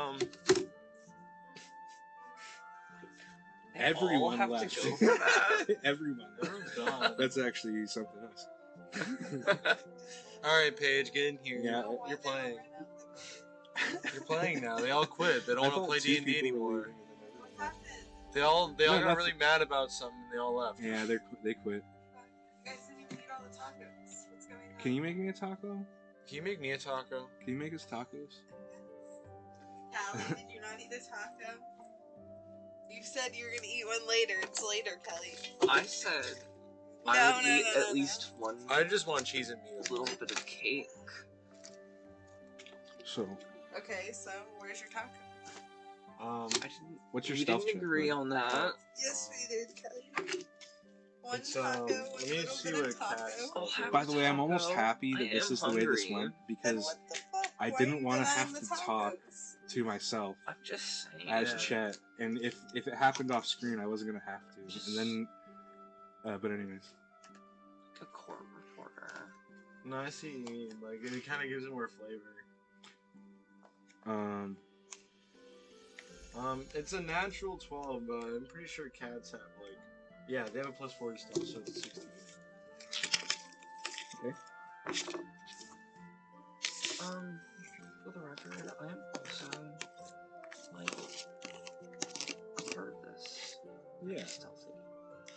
Everyone
have
left.
to go for that.
Everyone.
everyone's gone.
That's actually something else.
All right, Paige, get in here.
Yeah.
You're playing. You're playing now. They all quit. They don't
I
want to
thought
play
2
D&D
people were
anymore.
leaving and then everyone
They all
No,
got
nothing.
really mad about something. And they all left.
left. Yeah, they quit.
You guys didn't even eat all the tacos. What's going on?
Can you make me a taco?
Can you make me a taco?
Can you make us tacos?
Callie, did you not eat a taco? You said you were gonna eat one later. It's later, Kelly.
I said
No,
I would
no,
eat
no,
at
no,
least one
I just want cheese and meat.
little bit of cake.
So,
Okay, so where's your taco?
I didn't.
what's your
We
stealth
didn't
check,
agree
bud?
on that.
Yes, we did, Kelly. One
It's,
taco,
let
one
me
little
see
bit
what
of taco.
Cat's
I'll have
By the way, I'm almost
taco.
happy that
I
this
am
is the way this
hungry.
went
Then
because
what the fuck?
I
Why
didn't
you
want to
denying
have
the
to talk
tacos?
to myself
I'm just saying.
as
Yeah.
Chet, and if it happened off screen, I wasn't gonna have to. And then, but anyways,
A court reporter.
No, I see what you mean. Like, it kind of gives it more flavor. It's a natural 12, but I'm pretty sure cats have, like... Yeah, they have a +4 to stealth, so it's 16.
For the record, I am also like part of this.
yeah,
Stealthy.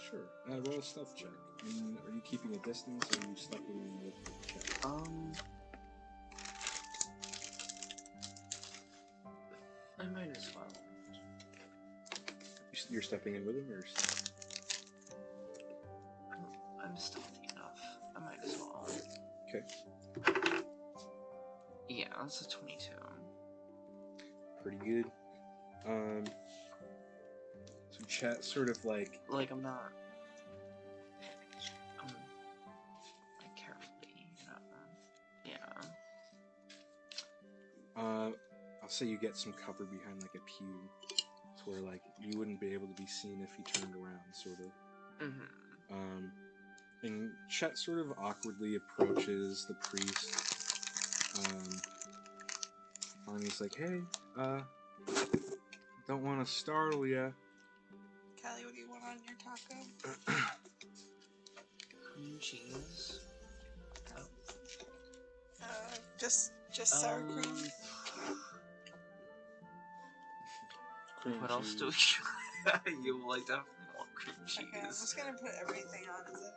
sure. Roll a stealth check. And are you keeping a distance, or are you stepping in with Chet?
I might as well.
You're stepping in with him, or?
I'm stealthy enough. I might as well.
Okay.
Yeah, that's a 22.
Pretty good. So Chet sort of like
Like, I'm not. Like, carefully, you know. Yeah.
I'll say you get some cover behind like a pew, to where like you wouldn't be able to be seen if he turned around, sort of.
Mm-hmm.
And Chet sort of awkwardly approaches the priest. And he's like, "Hey, don't want to startle ya."
Kelly, what do you want on your taco?
Cream cheese.
Just sour cream.
What else do we? You like definitely want cream cheese.
Okay, I'm just gonna put everything on. Is it?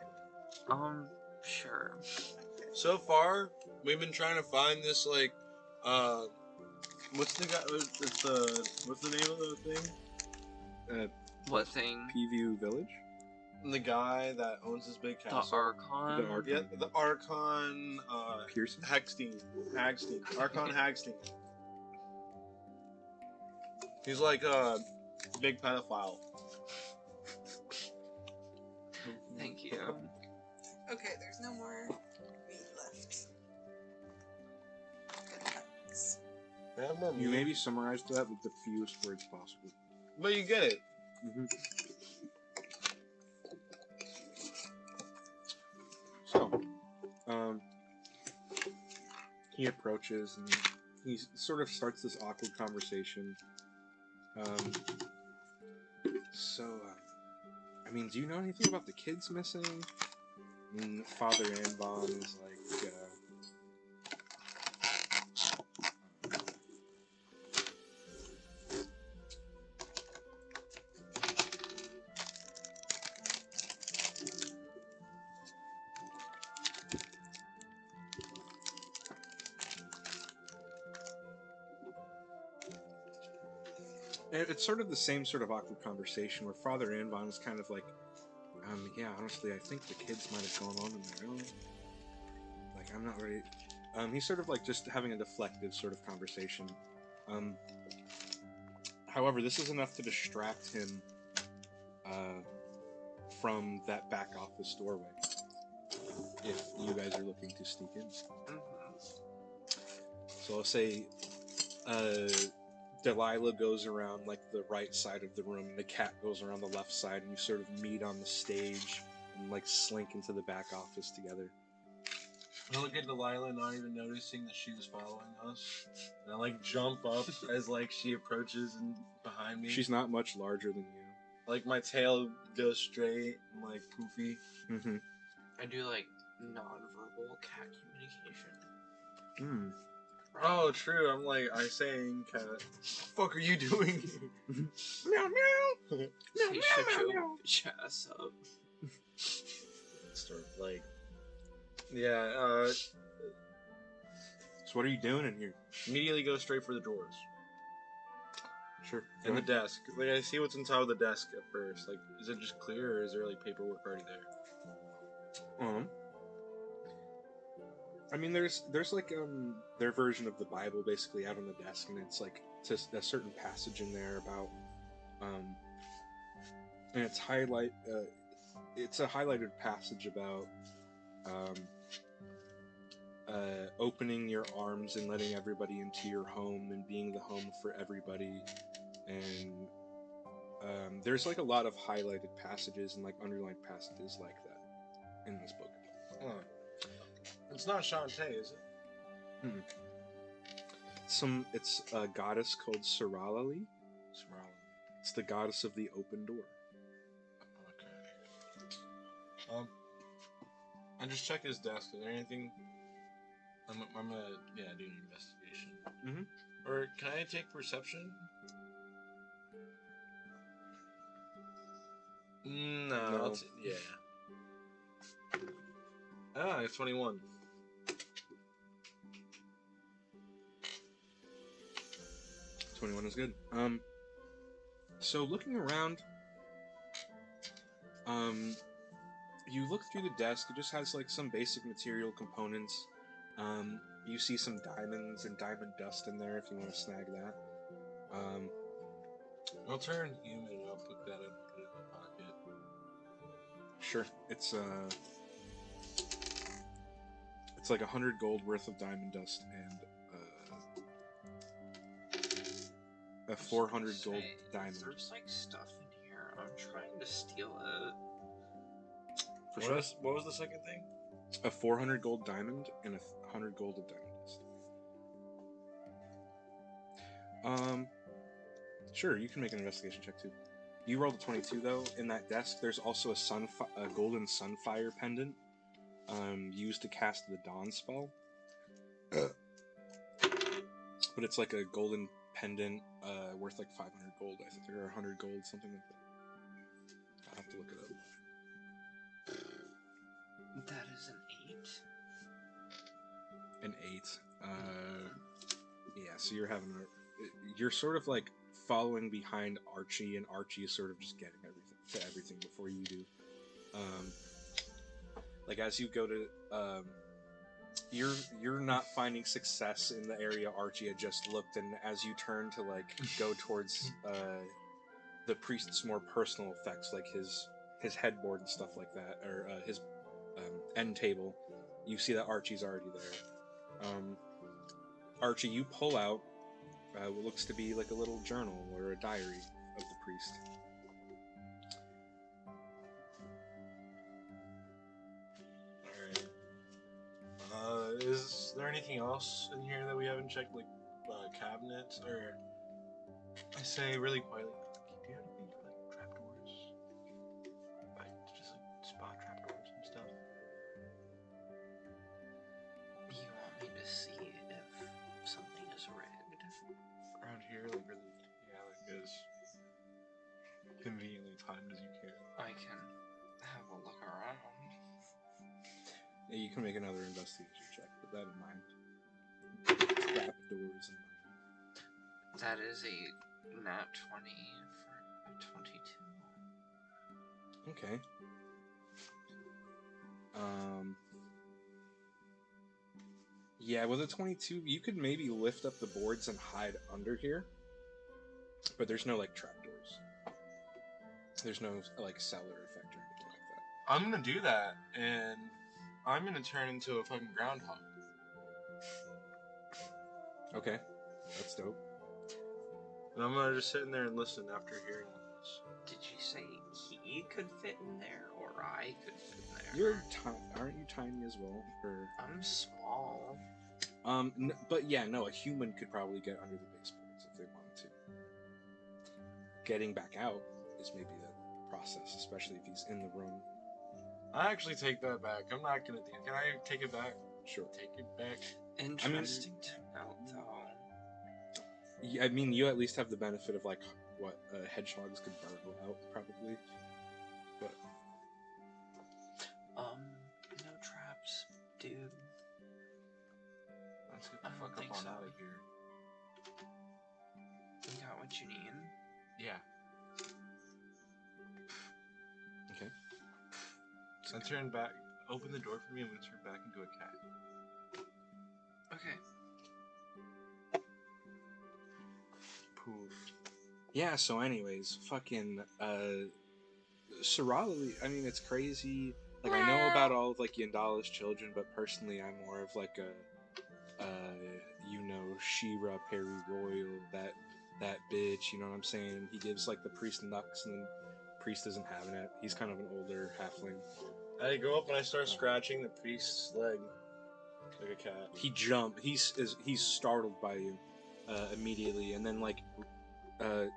Sure.
So far, we've been trying to find this, like, what's the guy, what's the name of the thing?
What thing?
Peaview Village?
The guy that owns this big
The
castle.
Archon.
The Archon.
Yeah, the Archon.
Pearson?
Hagstein. Archon Hagstein. He's like a big pedophile.
Thank you.
Okay, there's no more meat left. Thanks.
They have more
You
meat.
maybe summarized that with the fewest words possible.
But you get it.
Mm-hmm. So, he approaches and he sort of starts this awkward conversation. I mean, do you know anything about the kids missing? And Father Anbon is like, it's sort of the same sort of awkward conversation where Father Anbon is kind of like, yeah, honestly, I think the kids might have gone on their own. Like, I'm not ready. He's sort of like just having a deflective sort of conversation. However, this is enough to distract him from that back office doorway. If you guys are looking to sneak in. So I'll say, Delilah goes around like the right side of the room, and the cat goes around the left side, and you sort of meet on the stage and like slink into the back office together.
I look at Delilah, not even noticing that she was following us. And I like jump up as like she approaches and behind me.
She's not much larger than you.
Like my tail goes straight and like poofy.
Mm-hmm.
I do like non-verbal cat communication.
Hmm.
Oh, true. I'm like, I saying cat. What the fuck are you doing?
Meow meow.
Say shut your bitch ass up.
Sort of like, yeah.
So what are you doing in here?
Immediately go straight for the drawers
Sure.
and the desk. Like I see what's on top of the desk at first. Like, is it just clear or is there like paperwork already there?
I mean, there's like their version of the Bible basically out on the desk, and it's like just a certain passage in there about and it's it's a highlighted passage about opening your arms and letting everybody into your home and being the home for everybody, and there's like a lot of highlighted passages and like underlined passages like that in this book.
It's not Shantae, is it?
It's a goddess called Saralali. It's the goddess of the open door.
Okay. I just check his desk. Is there anything? I'm gonna do an investigation.
Mm-hmm.
Or can I take perception? No. Yeah. It's 21.
Is good. So looking around, you look through the desk. It just has like some basic material components. You see some diamonds and diamond dust in there if you want to snag that.
I'll turn human and I'll put that up, put it in my pocket.
Sure. It's like 100 gold worth of diamond dust and a 400 gold diamond.
There's like stuff in here. I'm trying to steal it.
What was the second thing?
A 400 gold diamond and a 100 gold of diamond dust. Sure, you can make an investigation check too. You rolled a 22 though. In that desk, there's also a golden sunfire pendant, used to cast the dawn spell. But it's like a golden pendant, worth like 500 gold, I think, or 100 gold, something like that. I'll have to look it up.
That is an 8.
An 8. Yeah, so you're sort of like following behind Archie, and Archie is sort of just getting everything before you do. Like as you go to, you're not finding success in the area Archie had just looked, and as you turn to like go towards the priest's more personal effects, like his headboard and stuff like that, or his end table, you see that Archie's already there. Archie, you pull out what looks to be like a little journal or a diary of the priest.
Alright. Is there anything else in here that we haven't checked, like cabinets, or I say really quietly, do you have anything like trapdoors? Like just like spot trapdoors and stuff.
You want me to see if something is rigged?
Around here, like really, yeah, like as conveniently timed as you can.
I can have a look around.
Yeah, you can make another investigation check, with that in mind. Trapdoors in mind.
That is a nat 20 for a 22.
Okay. Yeah, with a 22, you could maybe lift up the boards and hide under here, but there's no like trapdoors. There's no like cellar effect or anything like that.
I'm gonna do that, and I'm gonna turn into a fucking groundhog.
Okay, that's dope.
And I'm gonna just sit in there and listen after hearing all this.
Did you say he could fit in there, or I could fit in there?
You're aren't you tiny as well? Or
I'm small.
but yeah, no, a human could probably get under the baseboards if they wanted to. Getting back out is maybe the process, especially if he's in the room.
I actually take that back. I'm not gonna do it. Can I take it back?
Sure.
Take it back.
Interesting to note, though.
I mean, you at least have the benefit of like what hedgehogs could burrow out, probably. But
no traps, dude.
Let's get the
I don't
fuck
think
up on
so.
out of here.
You got what you need?
Yeah.
okay.
I turn back. Open the door for me. I'm gonna turn back into a cat.
Okay.
Poof.
Yeah. So, anyways, fucking Sorali. I mean, it's crazy. Like, I know about all of like Yandala's children, but personally, I'm more of like a, Shira Perry Royal, that bitch. You know what I'm saying? He gives like the priest nuts, and then priest isn't having it. He's kind of an older halfling.
I go up and I start scratching the priest's leg like a cat.
He he's startled by you immediately, and then like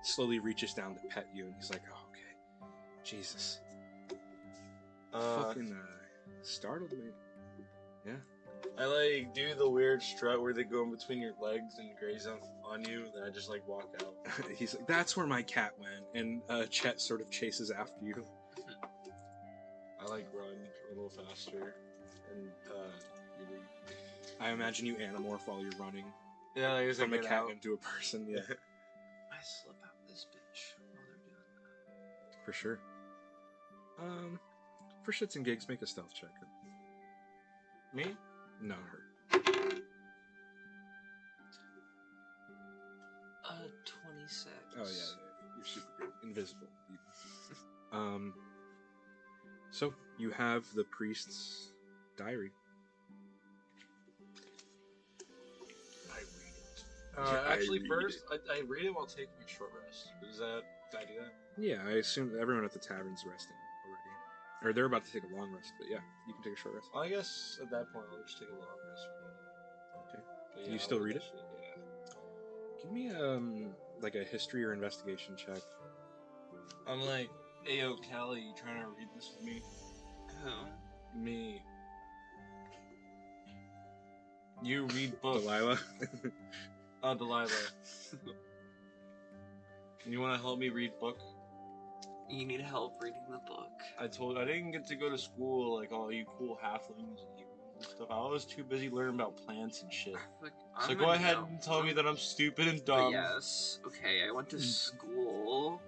slowly reaches down to pet you, and he's like, "Oh, okay, Jesus." Fucking startled me. Yeah.
I like do the weird strut where they go in between your legs and graze on you, and then I just like walk out.
He's like, "That's where my cat went," and Chet sort of chases after you.
I like run a little faster, and you leave.
I imagine you anamorph while you're running.
Yeah, like
from a cat into a person. Yeah,
I slip out this bitch while they're doing that.
for sure. For shits and gigs, make a stealth check.
Me?
No, her.
26.
Oh yeah, you're super good. Invisible. So you have the priest's diary.
I read it.
I
Actually,
read
first, I read it while taking a short rest. Did I do that?
Yeah, I assume everyone at the tavern's resting already. Or they're about to take a long rest, but yeah, you can take a short rest.
Well, I guess at that point I'll just take a long rest.
Okay.
But
Can you still read it?
Yeah.
Give me like a history or investigation check.
I'm like, Ayo, Callie, you trying to read this with me?
Who?
Me. You read books.
Delilah.
Oh, Delilah. You want to help me read book?
You need help reading the book.
I didn't get to go to school like all you cool halflings and humans and stuff. I was too busy learning about plants and shit. So go ahead and tell me that I'm stupid and dumb.
Yes. Okay, I went to school.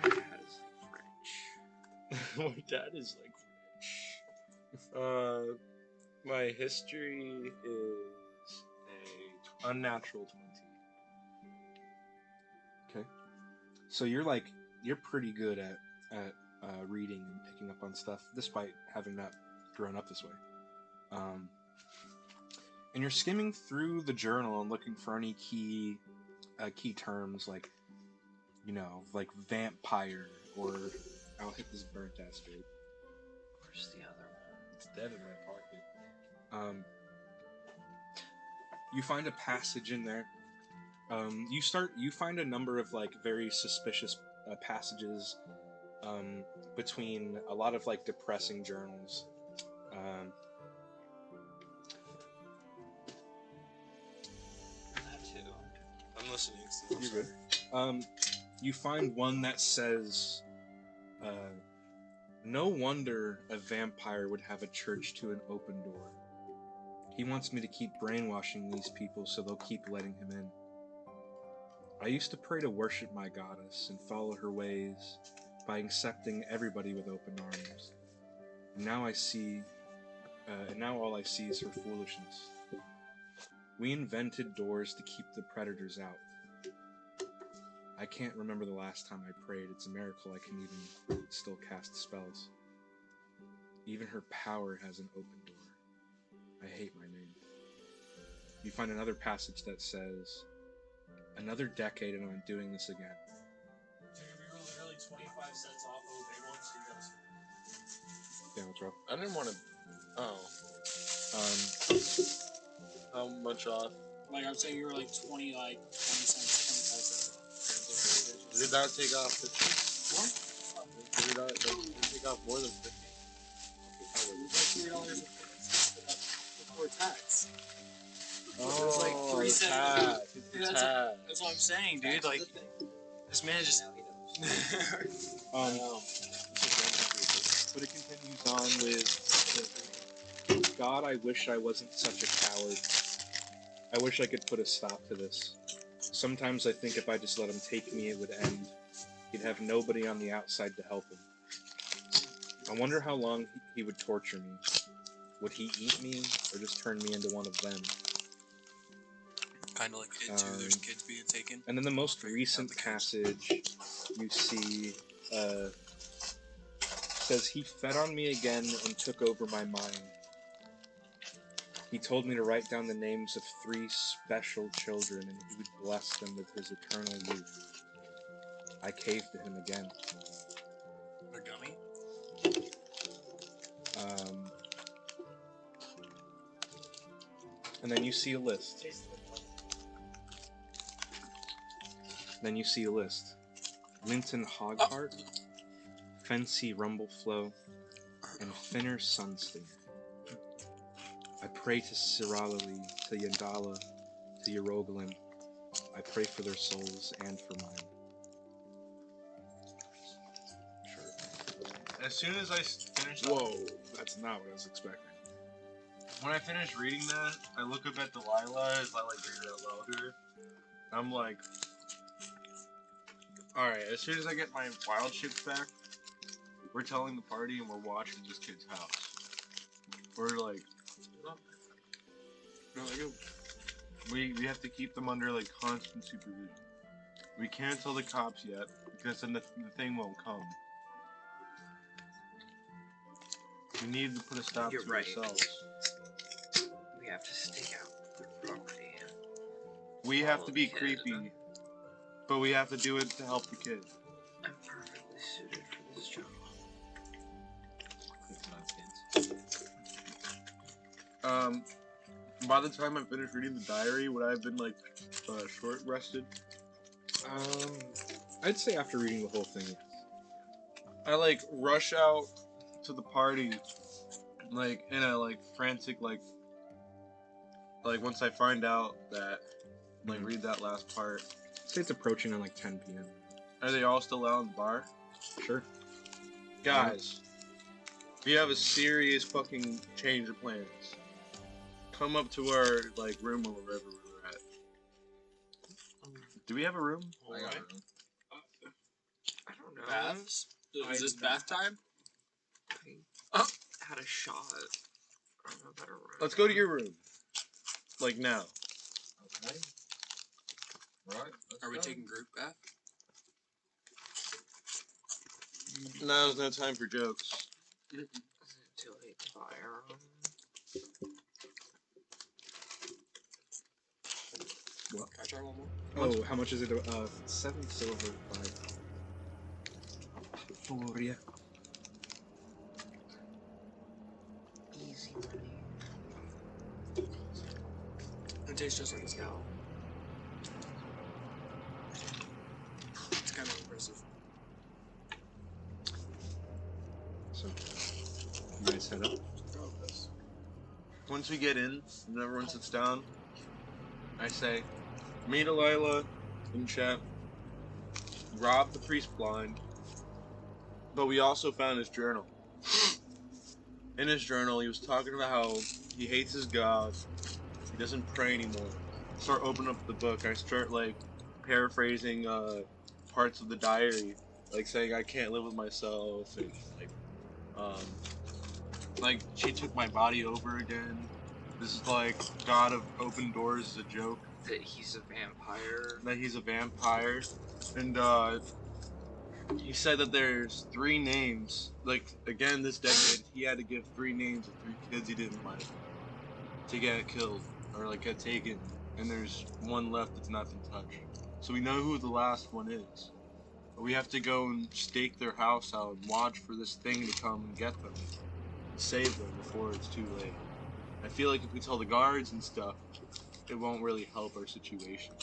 My dad is French.
My dad is like rich. My history is a unnatural 20.
Okay. So you're pretty good at reading and picking up on stuff, despite having not grown up this way. And you're skimming through the journal and looking for any key terms like, like vampire or I'll hit this burnt ass dude.
Where's the other one?
It's dead in my pocket.
You find a passage in there. You find a number of like very suspicious passages between a lot of like depressing journals.
That too.
I'm listening.
You're good. You find one that says, "No wonder a vampire would have a church to an open door. He wants me to keep brainwashing these people so they'll keep letting him in. I used to pray to worship my goddess and follow her ways by accepting everybody with open arms. And now all I see is her foolishness. We invented doors to keep the predators out. I can't remember the last time I prayed. It's a miracle I can even still cast spells. Even her power has an open door. I hate my name." You find another passage that says, "Another decade and I'm doing this again."
Dude, we were literally 25 cents off of a big one, so you gotta.
Yeah, what's wrong?
I didn't want to. Oh. How much off?
Like, I'm saying you were like 20 cents, 25 cents off.
Did it not take off 50?
What?
Did it not take off more than 50?
It was like $3 before tax.
Oh,
it was like 3 cents. That's what I'm saying, dude. Like, this man just.
But it continues on with, "God, I wish I wasn't such a coward. I wish I could put a stop to this. Sometimes I think if I just let him take me, it would end. He'd have nobody on the outside to help him. I wonder how long he would torture me. Would he eat me, or just turn me into one of them?"
Kind of like it too. There's kids being taken.
And then the most recent passage you see says, "He fed on me again and took over my mind. He told me to write down the names of 3 special children and he would bless them with his eternal youth. I caved to him again."
They're gummy?
And then you see a list. Linton Hogheart, Fancy Rumbleflow, and Finner Sunstinger. I pray to Siralali, to Yandala, to Yoroglin. I pray for their souls and for mine.
Sure. As soon as I finished...
Whoa, that's not what I was expecting.
When I finished reading that, I look up at Delilah as I like read it out loud to her. I'm like... Alright, as soon as I get my wild ships back, we're telling the party and we're watching this kid's house. We're like... We have to keep them under like constant supervision. We can't tell the cops yet because then the thing won't come. We need to put a stop to ourselves.
We have to stake out their property.
We have to be creepy, but we have to do it to help the kid.
I'm perfectly suited for this job.
By the time I finished reading the diary, would I have been like short rested?
I'd say after reading the whole thing, yes.
I like rush out to the party, like in a like frantic like once I find out that like read that last part.
Say it's approaching on like 10 p.m.
Are they all still out in the bar?
Sure.
Guys, we have a serious fucking change of plans. Come up to our like room or wherever we were at. Do we have a room?
I don't know.
Baths? Is this bath time?
I had a shot. I'm a better room.
Let's go to your room. Like now.
Okay. Right.
Are we taking group bath?
Now's no time for jokes.
Is it too late to buy a room?
What?
Can I try one more?
Oh, how much is it? 7 silver, 5. For ya.
Easy money.
It tastes just like a scallop. It's kind of impressive.
So, you guys head up.
Oh, this.
Once we get in and everyone sits down, I say, me, Delilah, and Chet robbed the priest blind, but we also found his journal. In his journal, he was talking about how he hates his God, he doesn't pray anymore. Start opening up the book, I start like paraphrasing parts of the diary, like saying I can't live with myself, and like she took my body over again. This is like God of Open Doors is a joke.
That he's a vampire.
That he's a vampire. And he said that there's 3 names. Like, again, this decade, he had to give 3 names of 3 kids he didn't like to get killed or like get taken. And there's 1 left that's not been touched. So we know who the last one is. But we have to go and stake their house out and watch for this thing to come and get them. Save them before it's too late. I feel like if we tell the guards and stuff, it won't really help our situation.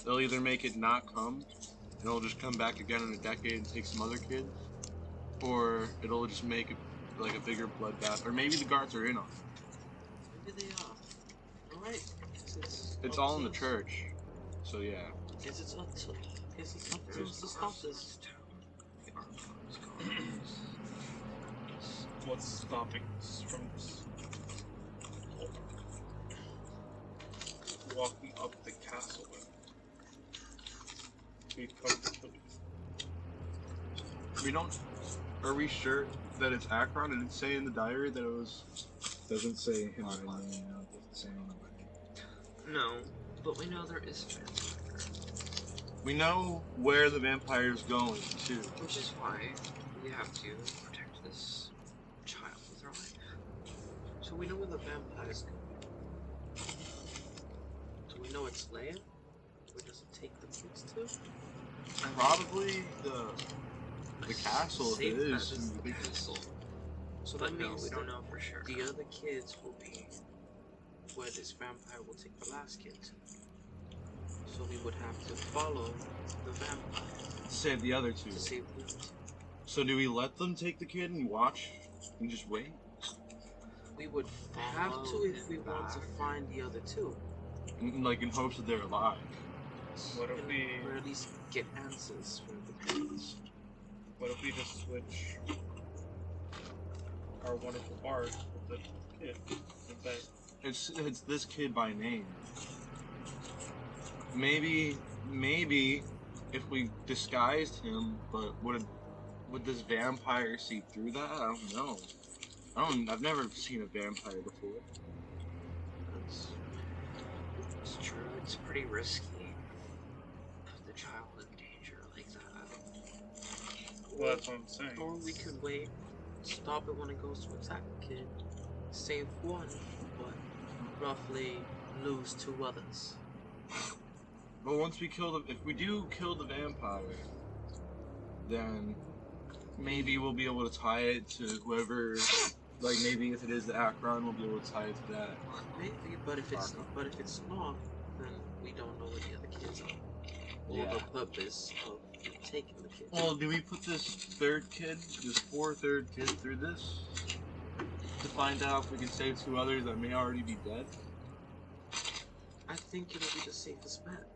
They'll either make it not come, and it'll just come back again in a decade and take some other kids, or it'll just make it like a bigger bloodbath, or maybe the guards are in on it.
Maybe they are. Alright.
It's all in the church, so yeah.
Guess it's up to us to stop this.
What's stopping us from this? Walking up the castle. We come to
We don't. Are we sure that it's Akron? Did it say in the diary that it was?
Doesn't say him by name. No, it doesn't say anyone by name.
No, but we know there is a vampire.
We know where the vampire's going too.
Which is why we have to protect this child with our life.
So we know where the vampire's going. Do we know its lair? Where does it take the kids to?
Probably the castle. If
Safe
it
bet
is.
it's the castle. So
But
that
no,
means
we
that
don't know for sure.
the other kids will be where this vampire will take the last kid to. So we would have to follow the vampire
Save the other 2.
to save the other two.
So do we let them take the kid and watch and just wait?
We would have to if we want to find the other 2.
Like in hopes that they're alive.
What if we?
Or at least get answers from the parents.
What if we just switch our wonderful bard with the kid? Instead?
It's this kid by name. Maybe if we disguised him, but would this vampire see through that? I don't know. I've never seen a vampire before.
It's true, it's pretty risky. Put the child in danger like that.
Well, that's what I'm saying.
Or we could wait, stop it when it goes to attack the kid, save 1, but roughly lose 2 others.
But once we if we do kill the vampire, then maybe we'll be able to tie it to whoever. Like maybe if it is the Akron, we'll be able to tie it to that.
Maybe, but if it's not, then we don't know where the other kids are. Or
Yeah.
the purpose of taking the kids.
Well, do we put this 3rd kid, this 4th third kid through this? To find out if we can save 2 others that may already be dead?
I think it'll be the safest bet.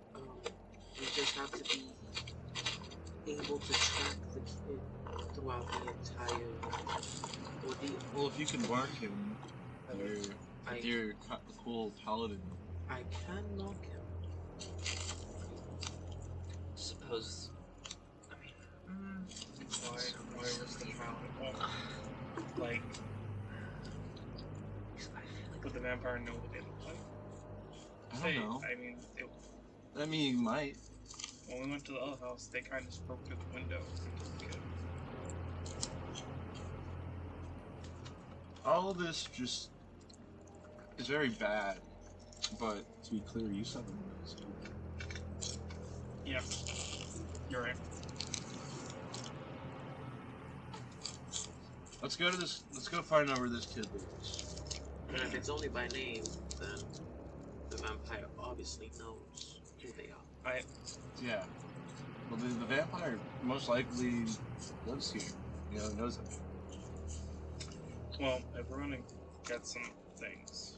We just have to be able to track the kid throughout the entire ordeal.
Well, if you can mark him, with your cool paladin.
I can mark him.
Suppose.
Why risk the child? vampire know what they look like?
I don't know.
I mean,
I mean, you might.
when we went to the other house, they kind of just broke through the window and took the kid.
All of this just is very bad, but
To be clear, you saw the windows.
Yeah, you're right.
let's go to this. Let's go find out where this kid lives.
And if it's only by name, then the vampire obviously knows who they are.
Yeah. Well, the vampire most likely lives here. You know, knows it.
Well, if we're gonna get some things,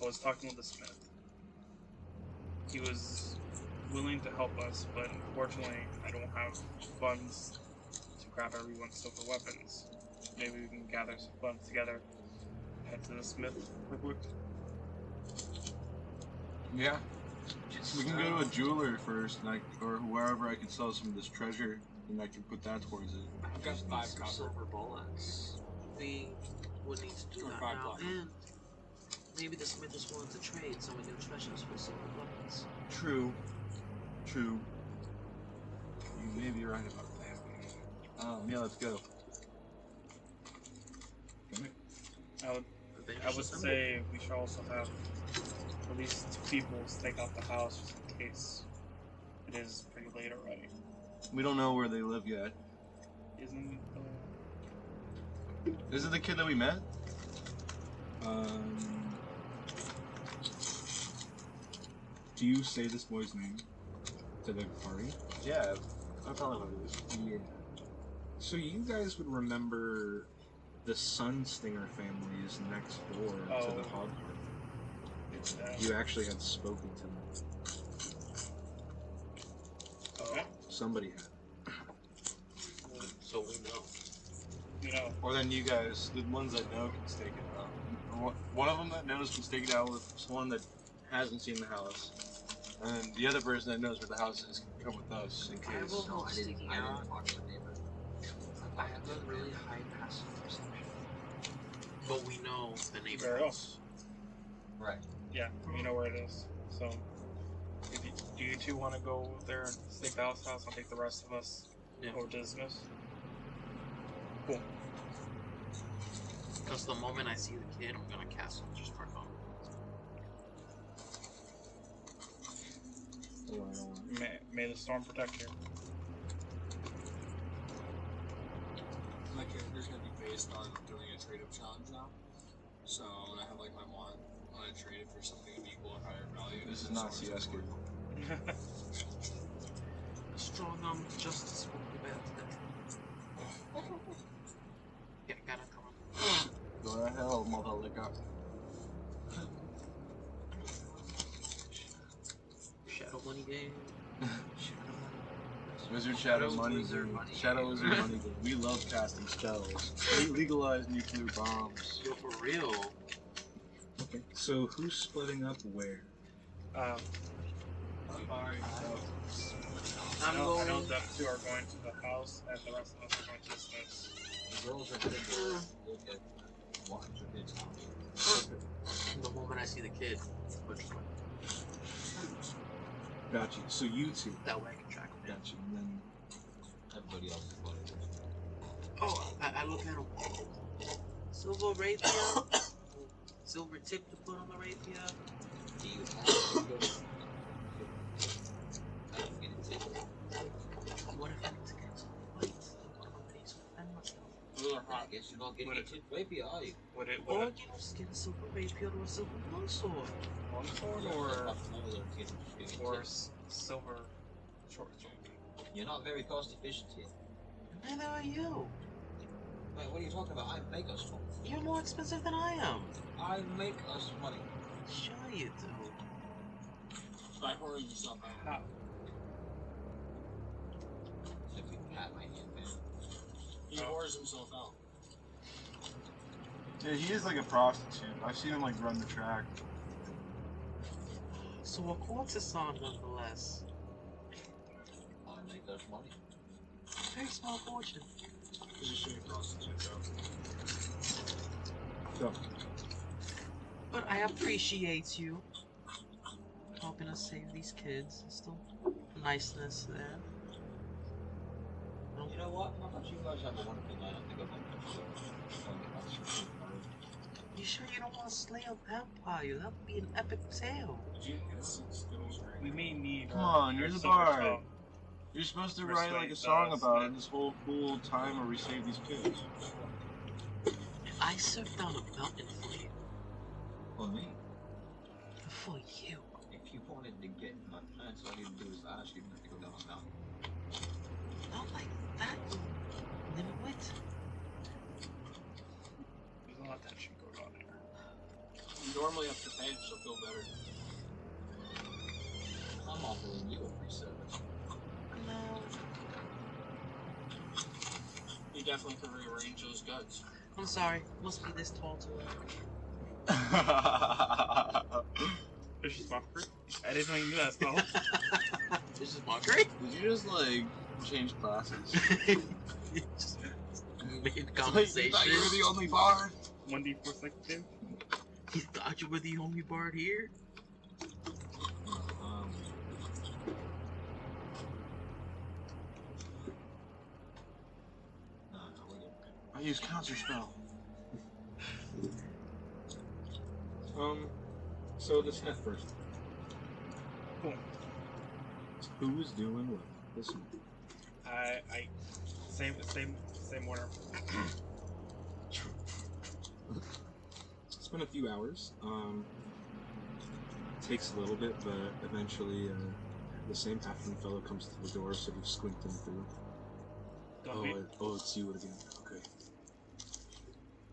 I was talking with the smith. He was willing to help us, but unfortunately, I don't have funds to grab everyone's silver weapons. Maybe we can gather some funds together, head to the smith real quick.
Yeah. We can go to a jeweler first, and or wherever I can sell some of this treasure, and I can put that towards it.
I've got
Just
5
need some
copper.
silver bullets. We would need to do
Or
that
5
now,
platinum.
and maybe the smith is willing to trade some of your treasures for silver bullets.
True. True. You may be right about that. Yeah, let's go.
I would say we should also have at least 2 people stake out the house just in case it is pretty late already.
We don't know where they live yet.
Isn't
Is it the kid that we met?
Do you say this boy's name to the party?
Yeah, I probably know who it is.
Yeah. So you guys would remember the Sunstinger family is next door to the hog farm.
it's that?
You actually had spoken to them.
Okay.
Somebody had.
So we know.
You know,
Or then you guys, the ones that know, can stake it out. Or one of them that knows can stake it out with someone that hasn't seen the house. And then the other person that knows where the house is can come with us in
I
case.
will help sticking out.
talk to the neighbor.
I have a really high passive perception. But we know the
where
neighborhood.
else?
Right.
Yeah, we know where it is. So, do you 2 want to go there and stake the house? I'll take the rest of us
Yeah.
over to the smith. Cool.
Because the moment I see the kid, I'm gonna cast Soldier's Arcana.
May the storm protect you.
My character's gonna be based on doing a trade-up challenge now. So when I have like my wand, I'm gonna trade it for something of equal or higher value.
This is not CS kid.
Strong arm justice will prevail today. Yeah, gotta come on.
Go to hell, motherfucker.
Shadow money game.
Wizard Shadow Money Game. Shadow Wizard Money Game. We love casting spells. We legalize nuclear bombs.
Yo, for real.
Okay. So who's splitting up where?
I'm
I'm
I know
going.
them 2 are going to the house, and the rest of us are going to the smith's.
The girls are going to look at watch the kid's house.
The moment I see the kid, which one?
Got you. So you 2.
That way I can track him.
Got you. And then
Everybody else is what
Oh, I look at him. Silver rapier. Silver tip to put on the rapier.
do you have to go? I don't get it too.
What if I need to get some fights? I'm gonna pay some and myself.
I guess you're not getting it too rapier, are you?
Would it
Or you know, skin a silver rapier to a silver longsword.
longsword or silver short sword?
You're not very cost efficient here.
Neither are you.
Wait, what are you talking about? I make us money.
You're more expensive than I am.
I make us money.
Sure you do.
By whoring yourself out.
How?
Simply pat my hand, man.
He whores himself out.
Yeah, he is like a prostitute. I've seen him like run the track.
So a courtesan nonetheless.
I make us money.
Very small fortune.
He's a shitty prostitute, though.
so
But I appreciate you helping us save these kids. There's still niceness there.
You know what? How about you guys have a wonderful night? I think I'm going to go and get myself tomorrow.
You sure you don't want to slay a vampire? That would be an epic tale.
We may need.
Come on, you're
our
the
silver
bard.
tongue.
You're supposed to
Persuade
write like a song
us,
about
man.
this whole cool time where we saved these kids.
I served down a mountain for you.
For me,
For you.
if you wanted to get in my plans, all you need to do is ask. You don't have to go down a mountain.
Not like that, you nimwit.
There's a lot of tension going on here.
You normally have to pay, so feel better.
I'm offering you a free service.
No.
You definitely can rearrange those guts.
I'm sorry. Must be this tall to
This is mockery. I didn't know you knew that spell.
This is mockery?
Did you just like change classes?
Just made
You
conversation.
thought you were the only bard?
1d4 psychic.
You thought you were the only bard here?
I use counter spell.
So this head first.
Cool.
Who's doing what? This one.
Same order.
It's been a few hours. Takes a little bit, but eventually the same halfling fellow comes to the door, so you squint him through. It's you again. Okay.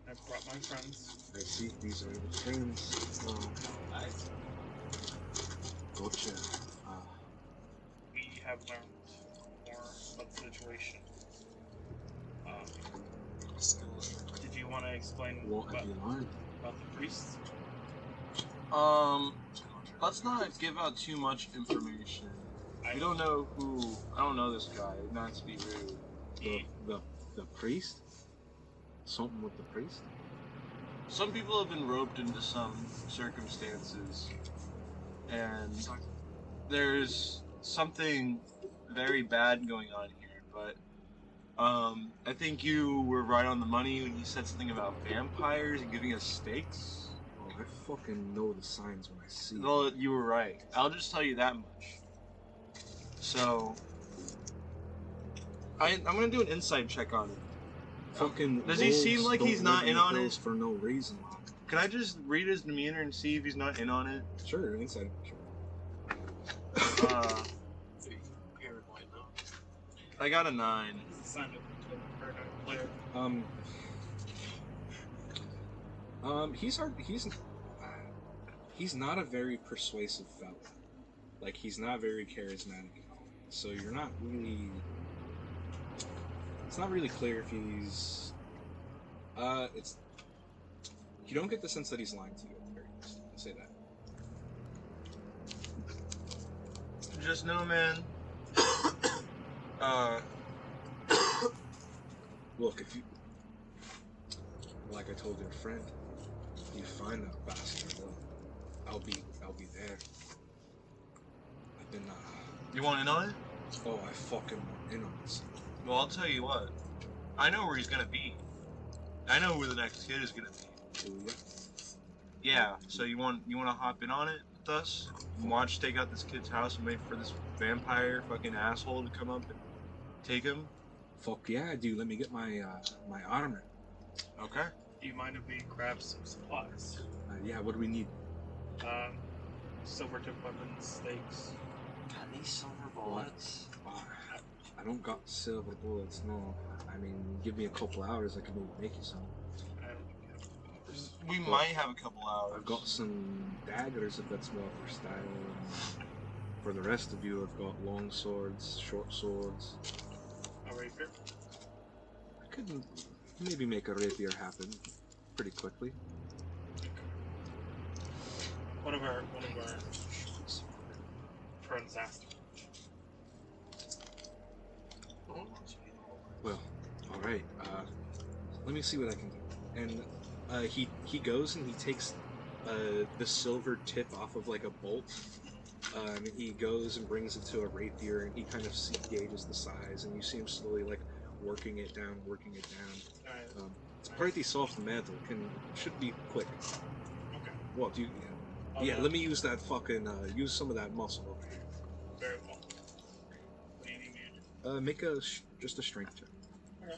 I brought my friends.
I see. These are the friends.
Nice.
Gotcha.
We have learned more about the situation. Did you want to explain
What have you learned?
about the priests?
Let's not give out too much information. We don't know who. I don't know this guy. Not to be rude.
The priest? Something with the priest?
Some people have been roped into some circumstances, and there's something very bad going on here. But I think you were right on the money when you said something about vampires and giving us stakes.
Oh, I fucking know the signs when I see them.
Well, you were right. I'll just tell you that much. So, I'm gonna do an insight check on him.
Fucking
Does he seem
wolves
like he's
don't
not
live
in
the
on
hills
it?
for no reason.
Can I just read his demeanor and see if he's not in on it?
Sure, inside. Sure.
I got a 9.
It's a sign of a paradigm player.
He's not a very persuasive fellow. Like, he's not very charismatic at all. So you're not really. It's not really clear if he's. You don't get the sense that he's lying to you at the very least. I'll say that.
Just know, man.
Look, if you. Like I told your friend, if you find that bastard, I'll be there. I've been,
You want in on it?
Oh, I fucking want in on this.
Well, I'll tell you what. I know where he's gonna be. I know where the next kid is gonna be.
Do ya?
Yeah. So you want to hop in on it with us? Watch take out this kid's house and wait for this vampire fucking asshole to come up and take him?
Fuck yeah, dude. Let me get my my armor.
Okay.
Do you mind if we grab some supplies?
Yeah, what do we need?
Silver tip weapons, stakes.
Got any silver bullets?
I don't got silver bullets, no. I mean, give me a couple hours, I can maybe make you some.
I don't think we have hours.
We might have a couple hours.
I've got some daggers if that's more your style. And for the rest of you, I've got long swords, short swords.
A rapier?
I could maybe make a rapier happen pretty quickly.
One of our friends asked.
Well, alright, let me see what I can do. And he goes and he takes the silver tip off of like a bolt. And he goes and brings it to a rapier, and he kind of gauges the size, and you see him slowly like working it down.
Alright.
It's pretty soft metal. Should be quick.
Okay.
Well, do you? Yeah. Let me use that fucking use some of that muscle over here.
Very well. What do you need me to do?
Make just a strength check.
Okay.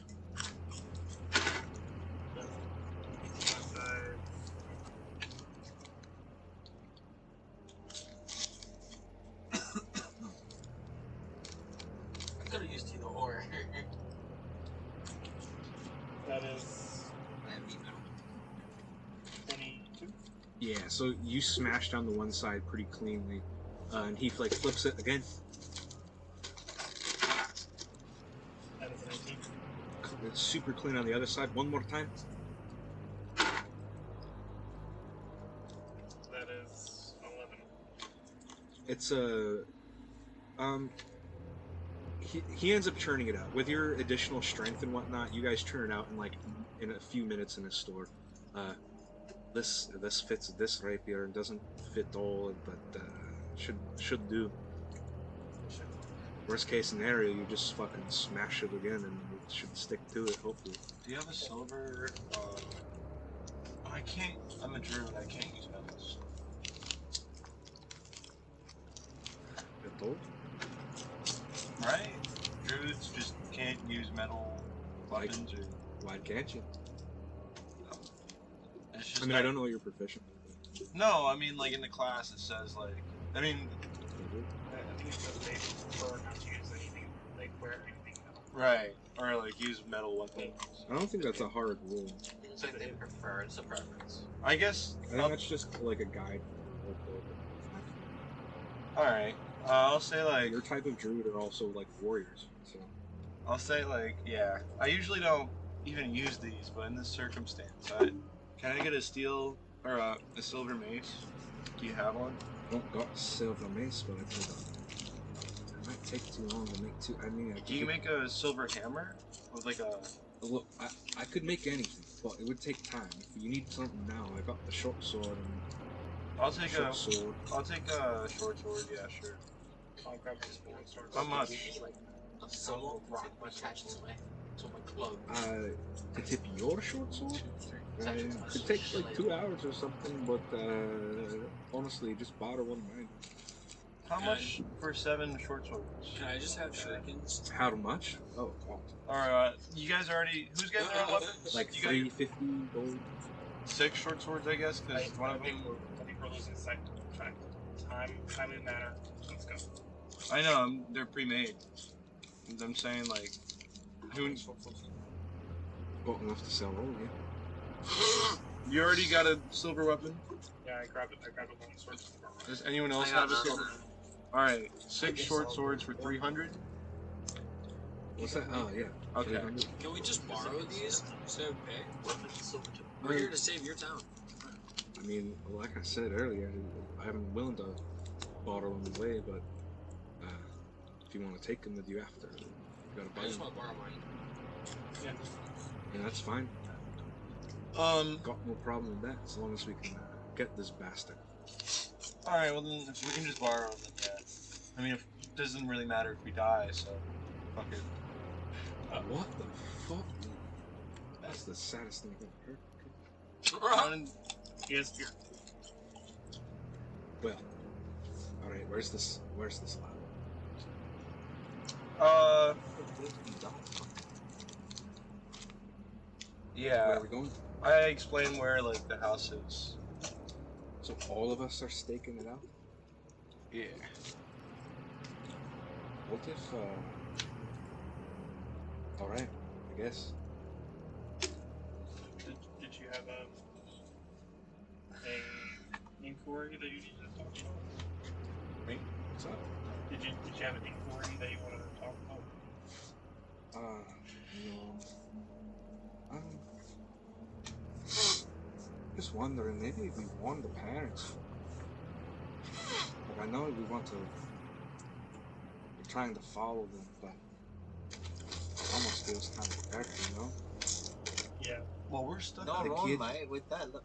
I could have used either or.
That is 22.
Yeah. So you smash down the one side pretty cleanly, and he like flips it again.
That is 19.
It's super clean on the other side. One more time.
That is 11.
It's a he ends up churning it out with your additional strength and whatnot. You guys churn it out in a few minutes in his store. This fits this rapier and doesn't fit all, but should do. Worst case scenario, you just fucking smash it again and it should stick to it. Hopefully.
Do you have a silver? I can't. I'm a druid. I can't use metals.
Metal?
Right? Druids just can't use metal weapons or.
Why can't you?
It's just
I mean, I don't know what you're proficient with.
No, I mean, like in the class it says like. I mean.
I think it says they prefer not to use anything, like wear anything metal.
Right. Or like use metal weapons.
I don't think that's a hard rule.
It's like they prefer. It's a preference.
I guess.
I think that's just like a guide.
Alright. I'll say like.
Your type of druid are also like warriors, so.
I'll say like, yeah. I usually don't even use these, but in this circumstance, can I get a steel or a silver mace? Do you have one?
I don't got a silver mace, but I could. It might take too long to make two. I mean,
Can you make a silver hammer with like a?
Look, I could make anything, but it would take time. If you need something now, I got the short sword and.
I'll take
short sword.
I'll take a short sword. Yeah, sure.
I'll grab my sword.
How much?
Like a solo rock attached to my club.
To tip your short sword? It takes like 2 hours or something, but honestly, just borrow one of mine.
How much for 7 short swords?
Can I just have shurikens?
How much? Oh,
Alright, you guys already. Who's guys are on weapons?
like
you got
350 gold.
6 short swords, I guess, because one
I
of
think
them.
we're losing sight of track. Time and manner. Let's go.
I know, they're pre-made. I'm saying like, who?
Got enough to sell all, yeah.
You already got a silver weapon?
Yeah, I grabbed a long sword.
Does anyone else have a silver? Alright, 6 short swords for 300?
What's that? Oh, yeah.
Okay.
Can we just borrow these instead of pay? We're here to save your town.
I mean, like I said earlier, I'm willing to borrow them away, but if you want to take them with you after, you gotta buy
I just
them.
want to borrow mine.
Yeah.
And that's fine. Got no problem with that, as long as we can get this bastard.
Alright, well then, if we can just borrow them, then yeah. I mean, it doesn't really matter if we die, so fuck it.
What the fuck? That's the saddest thing I've ever heard.
Yes, dear.
Well, alright, where's this lab?
Yeah.
Where are we going?
I explained where, like, the house is.
So all of us are staking it out?
Yeah.
What if, alright, I guess.
Did you have a inquiry that you needed to talk about?
Me? What's up?
Did you have an inquiry that you wanted to talk about?
No. Just wondering, maybe if we warn the parents. Like, I know we want to. We're trying to follow them, but it almost feels kind of dirty, you know?
Yeah.
Well, we're stuck.
Not
The
wrong,
kid-
mate. With that, look,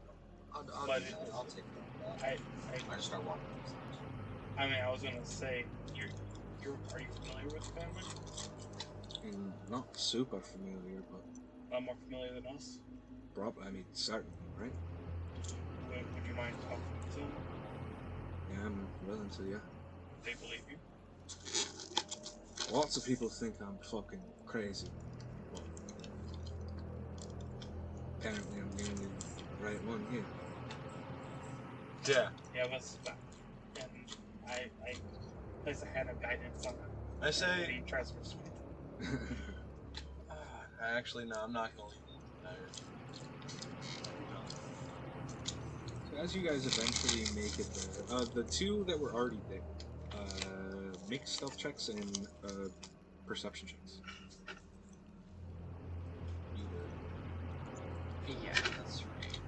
I'll
But
do that. I'll take care of that. I just start walking.
I mean, I was gonna say, are you familiar with the family?
Not super familiar, but
A lot more familiar than us.
I mean, certainly, right?
Would you mind talking to them?
Yeah, I'm willing to, yeah.
They believe you.
Lots of people think I'm fucking crazy, but apparently I'm the only right one here.
Yeah.
Yeah, that's fact. And I place a hand of guidance on him.
I say.
He tries to persuade.
Actually, no, I'm not gonna leave them.
So as you guys eventually make it there, the two that were already there, make stealth checks and perception checks.
Yeah, that's right.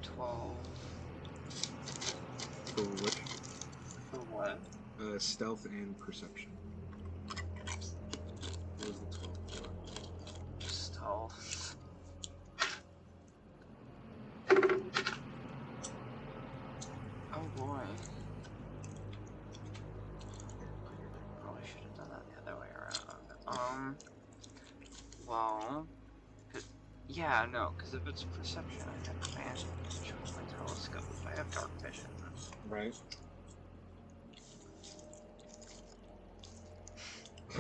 12.
For which?
For what?
Stealth and perception. What was the 12 for?
Stealth. Oh boy. Probably should have done that the other way around. Well, yeah, no, because if it's perception, I have advantage with my telescope. I have dark vision.
Right.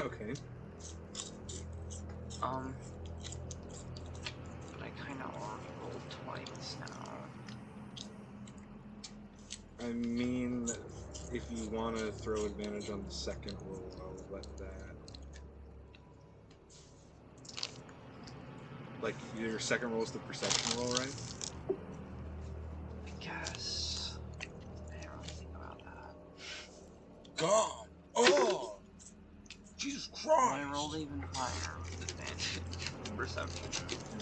Okay.
But I kind of already rolled twice now.
I mean, if you want to throw advantage on the second roll, I'll let that. Like, your second roll is the perception roll, right?
I guess. I didn't really think about that.
God! Oh! Jesus Christ!
I rolled even higher with advantage. Perception.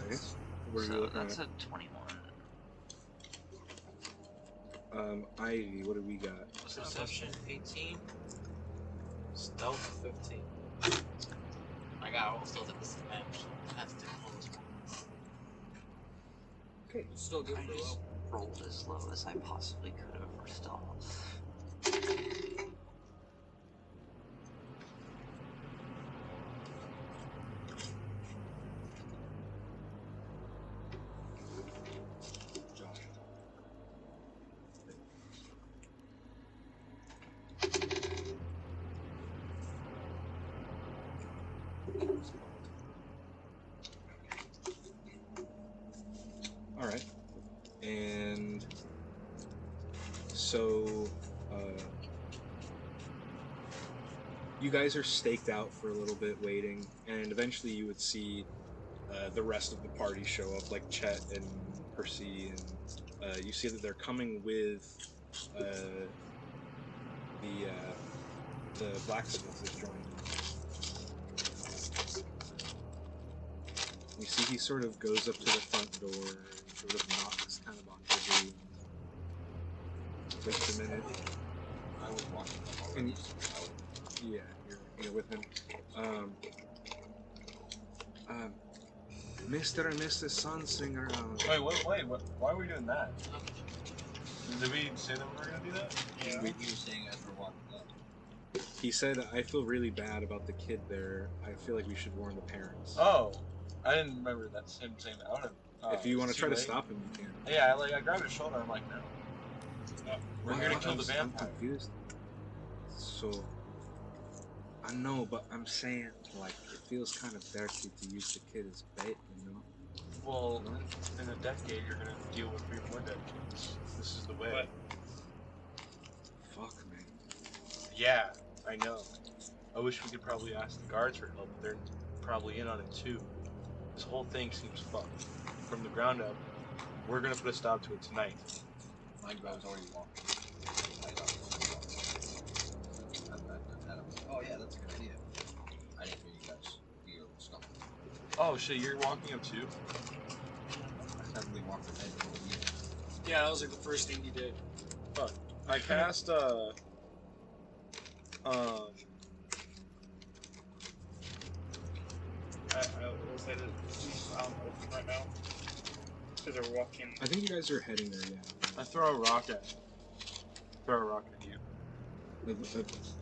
Nice. What are you
So
looking
that's
at?
a 21.
Ivy, what do we got?
Perception 18. Stealth 15. I got all stealth at disadvantage, so I have to take all this one.
Okay.
Still good
I
for
just
low.
rolled as low as I possibly could have for stealth.
Alright. And so you guys are staked out for a little bit waiting, and eventually you would see the rest of the party show up, like Chet and Percy, and you see that they're coming with the blacksmith is joining them. You see he sort of goes up to the front door and sort of knocks kind of awkwardly. Waits a minute.
I was watching them
And
already.
yeah, you're with him. Mr. and Mrs. Sunsinger.
Wait, why are we doing that? Did we say that we were gonna do that?
Yeah. We were saying as we're walking up.
He said, I feel really bad about the kid there. I feel like we should warn the parents.
Oh, I didn't remember that's him saying that. I would have.
If you want to try to
late.
stop him, you can.
Yeah, I grabbed his shoulder. I'm like, no. We're here to kill the
I'm
vampire.
confused. So, I know, but I'm saying, like, it feels kind of dirty to use the kid as bait, you know?
Well, in a decade, you're gonna deal with 3 more dead kids. This is the way.
Fuck, man.
Yeah, I know. I wish we could probably ask the guards for help. They're probably in on it too. This whole thing seems fucked. From the ground up, we're gonna put a stop to it tonight.
My grub's already walking. Oh yeah, that's a good idea. I didn't hear you guys do your stuff.
Oh shit, you're walking up too?
I haven't really walked ahead for a year.
Yeah, that was like the first thing you did.
Fuck. I cast
I will say that it's open right now. Because they're walking.
I think you guys are heading there, yeah.
I throw a rock at it. Throw a rock at you.
A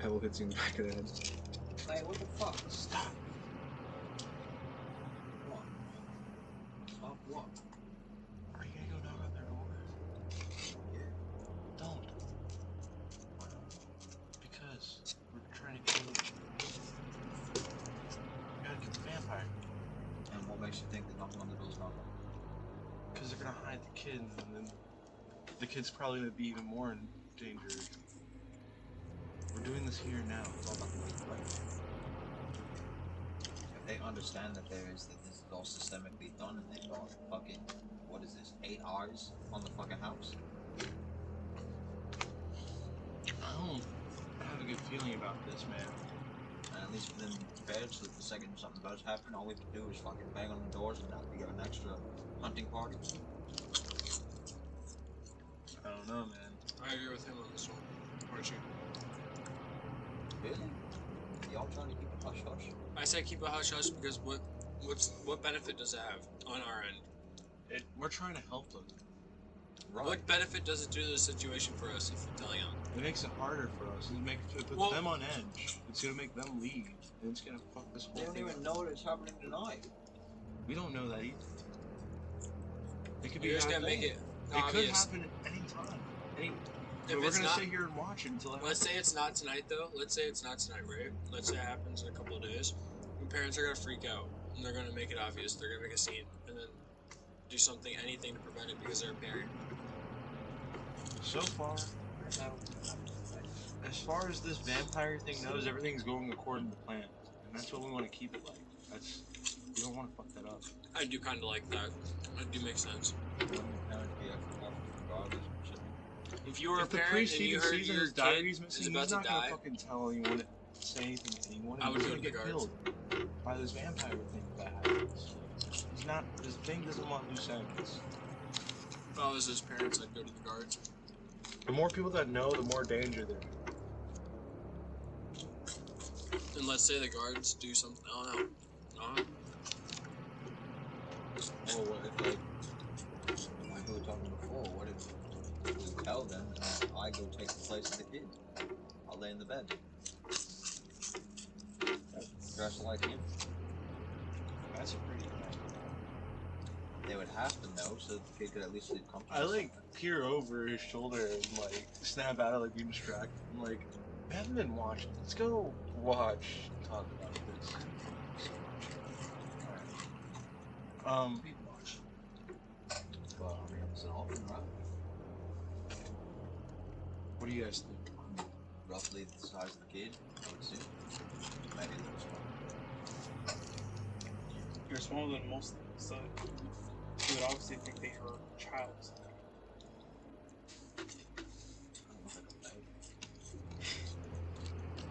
pebble hits you in the back of the head.
Hey, what the fuck? Stop. What? Stop what?
Are you gonna go knock on their door?
Yeah.
Don't. Why not? Because we're trying to kill them. We gotta kill the vampire.
And what makes you think that knocking on the door's not?
Because they're gonna hide the kid, and then the kid's probably gonna be even more in danger. We're doing this here now. It's all about the right.
If they understand that this is all systemically done, and they've got fucking, what is this, 8 eyes on the fucking house?
I don't have a good feeling about this, man.
And at least for them prepared, so that the second something does happen, all we have to do is fucking bang on the doors and not be an extra hunting party.
I don't know, man.
I agree with him on this one. Aren't you?
Really? Y'all trying to keep it hush hush?
I say keep a hush hush because what benefit does it have on our end?
We're trying to help them.
Right.
What benefit does it do to the situation for us if you're telling them?
It makes it harder for us. It puts them on edge. It's gonna make them leave, and it's gonna fuck this whole
They don't
thing
even
up.
know it's happening tonight.
We don't know that either. It could be
You're just gonna
happening.
make it
It could
obvious.
happen at any time.
If
But we're
it's
gonna
not,
sit here and watch it until it
let's say it's not tonight though. Let's say it's not tonight, right? Let's say it happens in a couple of days. Your parents are gonna freak out and they're gonna make it obvious. They're gonna make a scene and then do something, anything to prevent it because they're a parent.
So far, as far as this vampire thing goes, everything's going according to plan, and that's what we want to keep it like. We don't want to fuck that up.
I do kind of like that. That do make sense. If you were a
If the
parent
priest
and you
even
heard
sees that
your
his diary's
kid
missing,
is
he's
about
not
to
gonna
die,
fucking tell anyone to say anything to anyone.
I would
He's
go
gonna
to the
get
guards.
killed by this vampire thing if that happens. His thing doesn't want loose ends.
if I was his parents, I'd go to the guards.
The more people that know, the more danger there.
And let's say the guards do something. I don't know.
Well, what if, like we were talking before, what if we tell them and I go take the place of the kid? I'll lay in the bed. Dress like him.
That's a pretty good idea.
They would have to know so that the kid could at least sleep
I
comfortably.
like peer over his shoulder and like snap out of like being distracted. I'm like, we haven't been watching. Let's go watch and talk about this. Alright.
People watch. Well, I mean, it's an open, right?
What do you guys think?
Roughly the size of the kid, I would assume. Maybe a little smaller.
You're smaller than most of them, so you would obviously think they were a child.
I don't know, like a baby.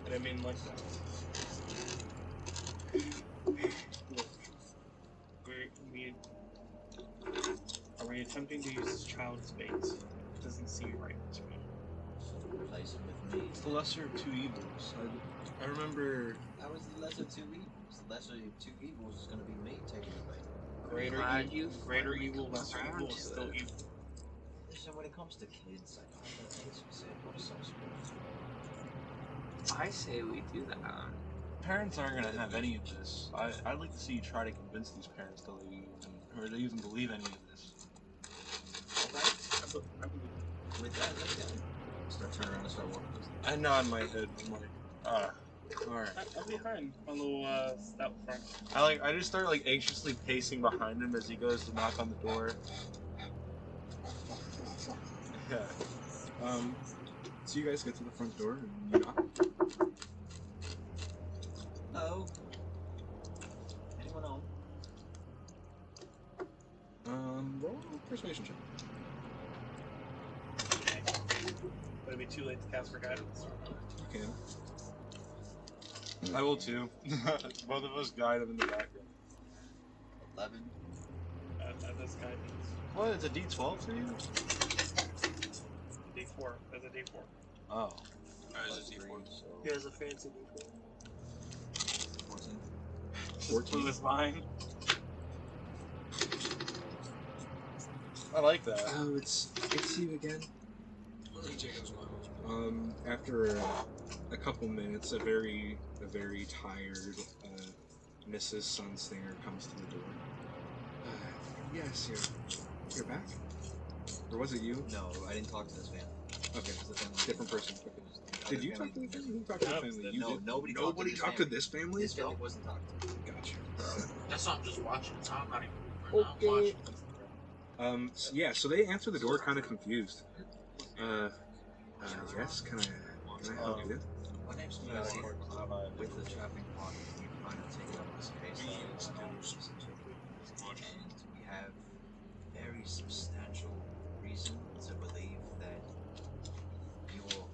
And I mean like that. Look, are we attempting to use this child as bait? It doesn't seem right to me.
So replace it with me.
It's the lesser of two evils. I remember.
How is the lesser of two evils? The lesser of two evils is going to be me taking the bait.
Greater evil, lesser
around
evil is
to
still
it.
evil.
So when it comes to kids, I don't know, it's so small.
I say we do that.
Parents aren't gonna have any of this. I'd like to see you try to convince these parents to leave, or they even believe any of this.
Okay. With that, let's go. Start turning around and start walking.
I nod my head. I'm like, alright.
I'll be fine. A little stout front.
I just start like anxiously pacing behind him as he goes to knock on the door. Yeah.
So you guys get to the front door and you knock.
No. Anyone home?
Roll a persuasion check.
Would it be too late to cast for guidance?
You can.
I will too. Both of us guide him in the background.
11.
This guidance.
What? It's a D12 for you?
D4. There's a D4.
Oh.
Alright, it's a D4.
So
He has a fancy D4.
14.
Blue is mine.
I like that.
Oh, it's you again.
I think Jacob's mom was
After a couple minutes, a very tired Mrs. Sunstinger comes to the door. Yes, you're back. Or was it you?
No, I didn't talk to this family.
Okay,
It was the family.
different person. Okay.
The
Did you
other
talk to the
family.
family? Who talked to the family? You
No,
did.
nobody
Nobody talked to this family.
This family wasn't talked to.
Gotcha.
That's not just watching. It's I'm not even.
Okay. So they answer the door kind of confused. Yes, can I help you?
My name's Jesse. With the trapping party, we've kind of taken up this case and we have very substantial reason to believe that your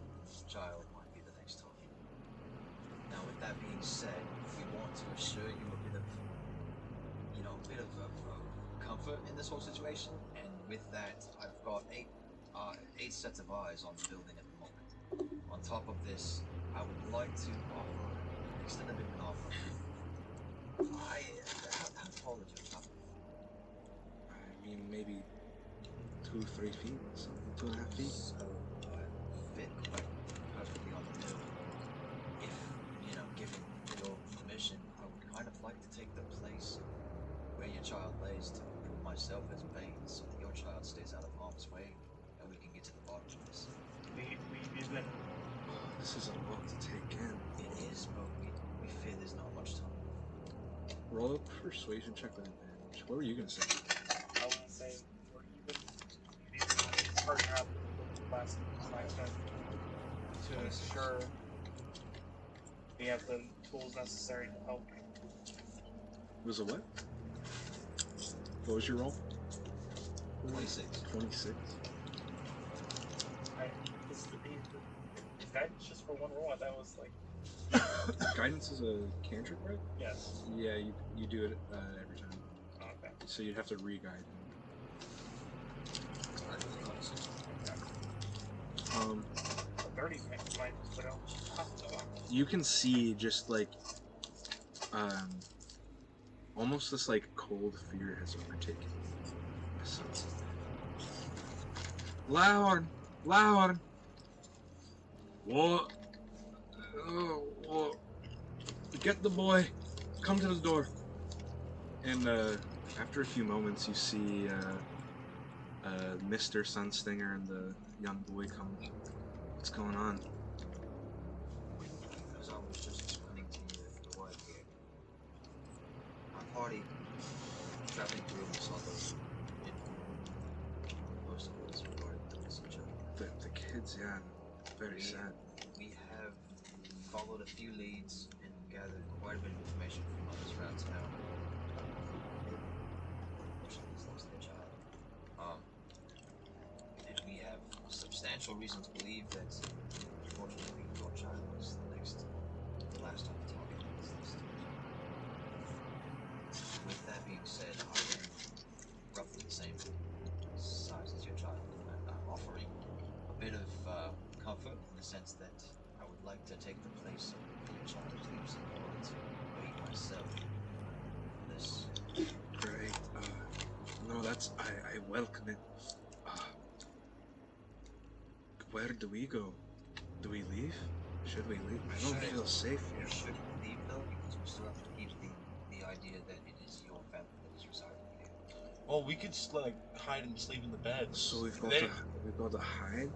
child might be the next target. Now, with that being said, we want to assure you a bit of, comfort in this whole situation, and with that, I've got eight sets of eyes on the building at the moment. On top of this, I would like to extend a bit of an offer. How tall is your child?
I mean, maybe 2-3 feet, something, 2.5 feet.
So fit quite perfectly on the bill. If, given your permission, I would kind of like to take the place where your child lays to put myself as bait so that your child stays out of harm's way and we can get to the bottom of this.
We've been.
This is a lot to take in.
It is, but we fear there's not much time.
Roll a persuasion check with advantage. What were you gonna say?
I would say we're even. We need to partner up with the last time to ensure we have the tools necessary to help.
Was it what? What was your roll?
26.
26.
Is guidance just for one roll? I thought it was like.
Guidance is a cantrip, right?
Yes.
Yeah, you do it every time.
Oh, okay.
So you'd have to re-guide him.
30 might put out.
You can see just like almost this like cold fear has overtaken you. Loud! What? What? Get the boy! Come to the door! And after a few moments, you see Mr. Sunstinger and the young boy come. What's going on?
As I was just explaining to you the word here. My party traveling through and saw those most of us regarding the missing children.
The kids, yeah. Very sad.
We have followed a few leads and gathered quite a bit of information from others around town. Unfortunately, he's lost their child. And we have substantial reason to believe that, unfortunately, your child was the last on the target on this list. With that being said, I am roughly the same size as your child, and I'm offering a bit of comfort in the sense that I would like to take the place of your child's leaves in order to wait myself for this.
Great. No, I welcome it. Where do we go? Do we leave? Should we leave? I don't feel safe
You
here.
shouldn't leave though, because we still have to keep the idea that it is your family that is residing here.
Well, we could hide and sleep in the bed.
So we've got to hide.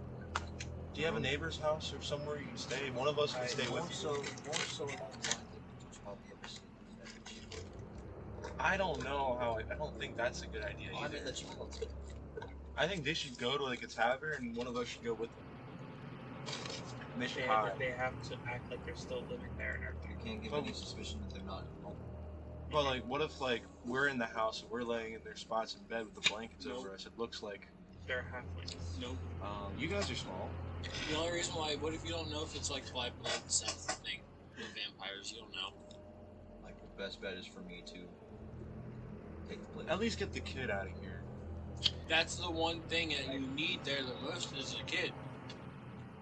Do you have a neighbor's house or somewhere you can stay? One of us can stay with you.
More so along the lines of which probably ever sleep in bed.
I don't know how. I don't think that's a good idea
I
either.
mean, the child.
I think they should go to like a tavern, and one of us should go with them. And they should hide.
They have to act like they're still living there and everything.
You can't give any suspicion that they're not home.
But like, what if we're in the house and we're laying in their spots in bed with the blankets over us? It looks like
They're halflings.
Nope.
you guys are small.
The only reason why, what if you don't know if it's like the same thing with vampires? You don't know.
Like, the best bet is for me to take the place.
At least get the kid out of here.
That's the one thing that you need there the most is a kid.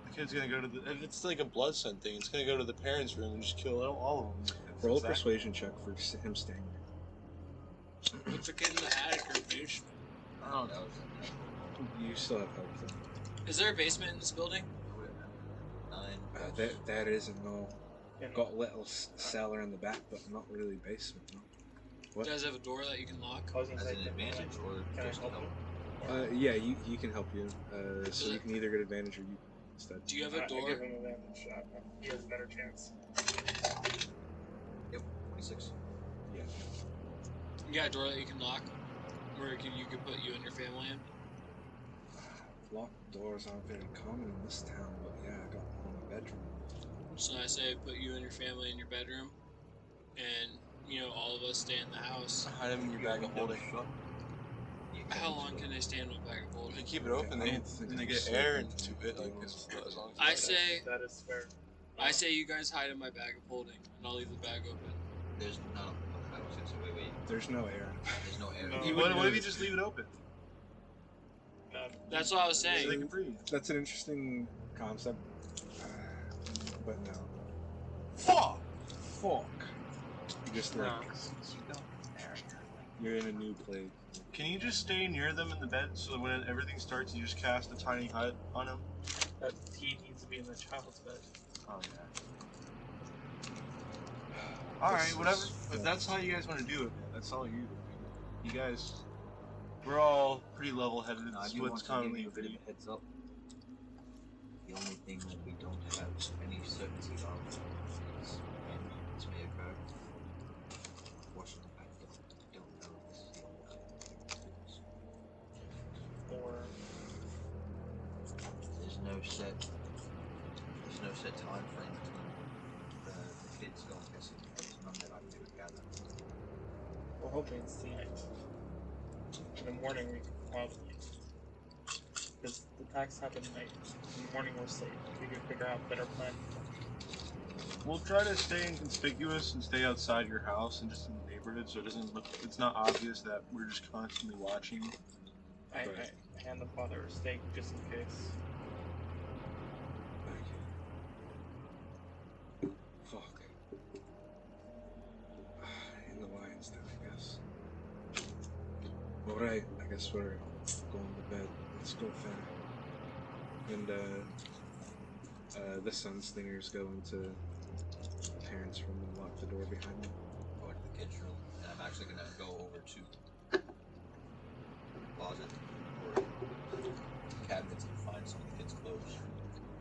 The kid's gonna go to the. If it's like a blood scent thing, it's gonna go to the parents' room and just kill all of them.
Roll a persuasion check for him staying there.
Put the kid in the attic or basement.
I don't know.
You still have help though.
Is there a basement in this building?
9.
There isn't no. Got a little cellar in the back, but not really basement. No. What?
You guys have a door that you can lock?
As an advantage or just help?
Yeah, he can help you. So you can either get advantage or you can instead.
Do you have a
I
door?
give him advantage. He has a better chance.
Yep, 26.
Yeah.
You got a door that you can lock? Where you can put you and your family in?
Locked doors aren't very common in this town, but yeah, I got one in my bedroom.
So I say put you and your family in your bedroom, and all of us stay in the house.
Hide them in your bag of holding.
How long can they stay in my bag of
If
holding?
you keep it open, they get air into it. Like as long as
I say
That is fair.
you guys hide in my bag of holding, and I'll leave the bag open.
There's no. I was gonna say, wait.
There's no air.
There's no air.
No.
What if you just leave it open?
That's what I was
So they
saying.
can breathe.
That's an interesting concept, but no.
Fuck!
Fuck. You just like
You go there.
you're in a new place.
Can you just stay near them in the bed so that when everything starts, you just cast a tiny hut on them?
That he needs to be in the child's bed.
Oh yeah. All right, whatever. If that's how you guys want to do it, man, that's all you. You guys, we're all pretty level-headed.
No, I
It's
do
what's
want to give
commonly
you a bit of a heads up. The only thing that we don't have any certainty of is when this may occur. Unfortunately, I don't know if this is the only time we can do this.
Or
There's no set time frame between the kids going missing. There's none that I'm able to gather.
we're hoping it's tonight. In the morning we can probably. Because the attacks happen at night. In the morning we're safe. We can figure out a better plan.
We'll try to stay inconspicuous and stay outside your house and just in the neighborhood, so it doesn't look. It's not obvious that we're just constantly watching.
I hand the father a steak just in case.
Fuck. In the lion's den, I guess. Alright, I guess we're going to bed. Let's go, Finn. And, the Sunslinger's go into the parents' room and lock the door behind them.
Go into the kids' room, and I'm actually gonna go over to the closet or cabinets and find some of the kids' clothes,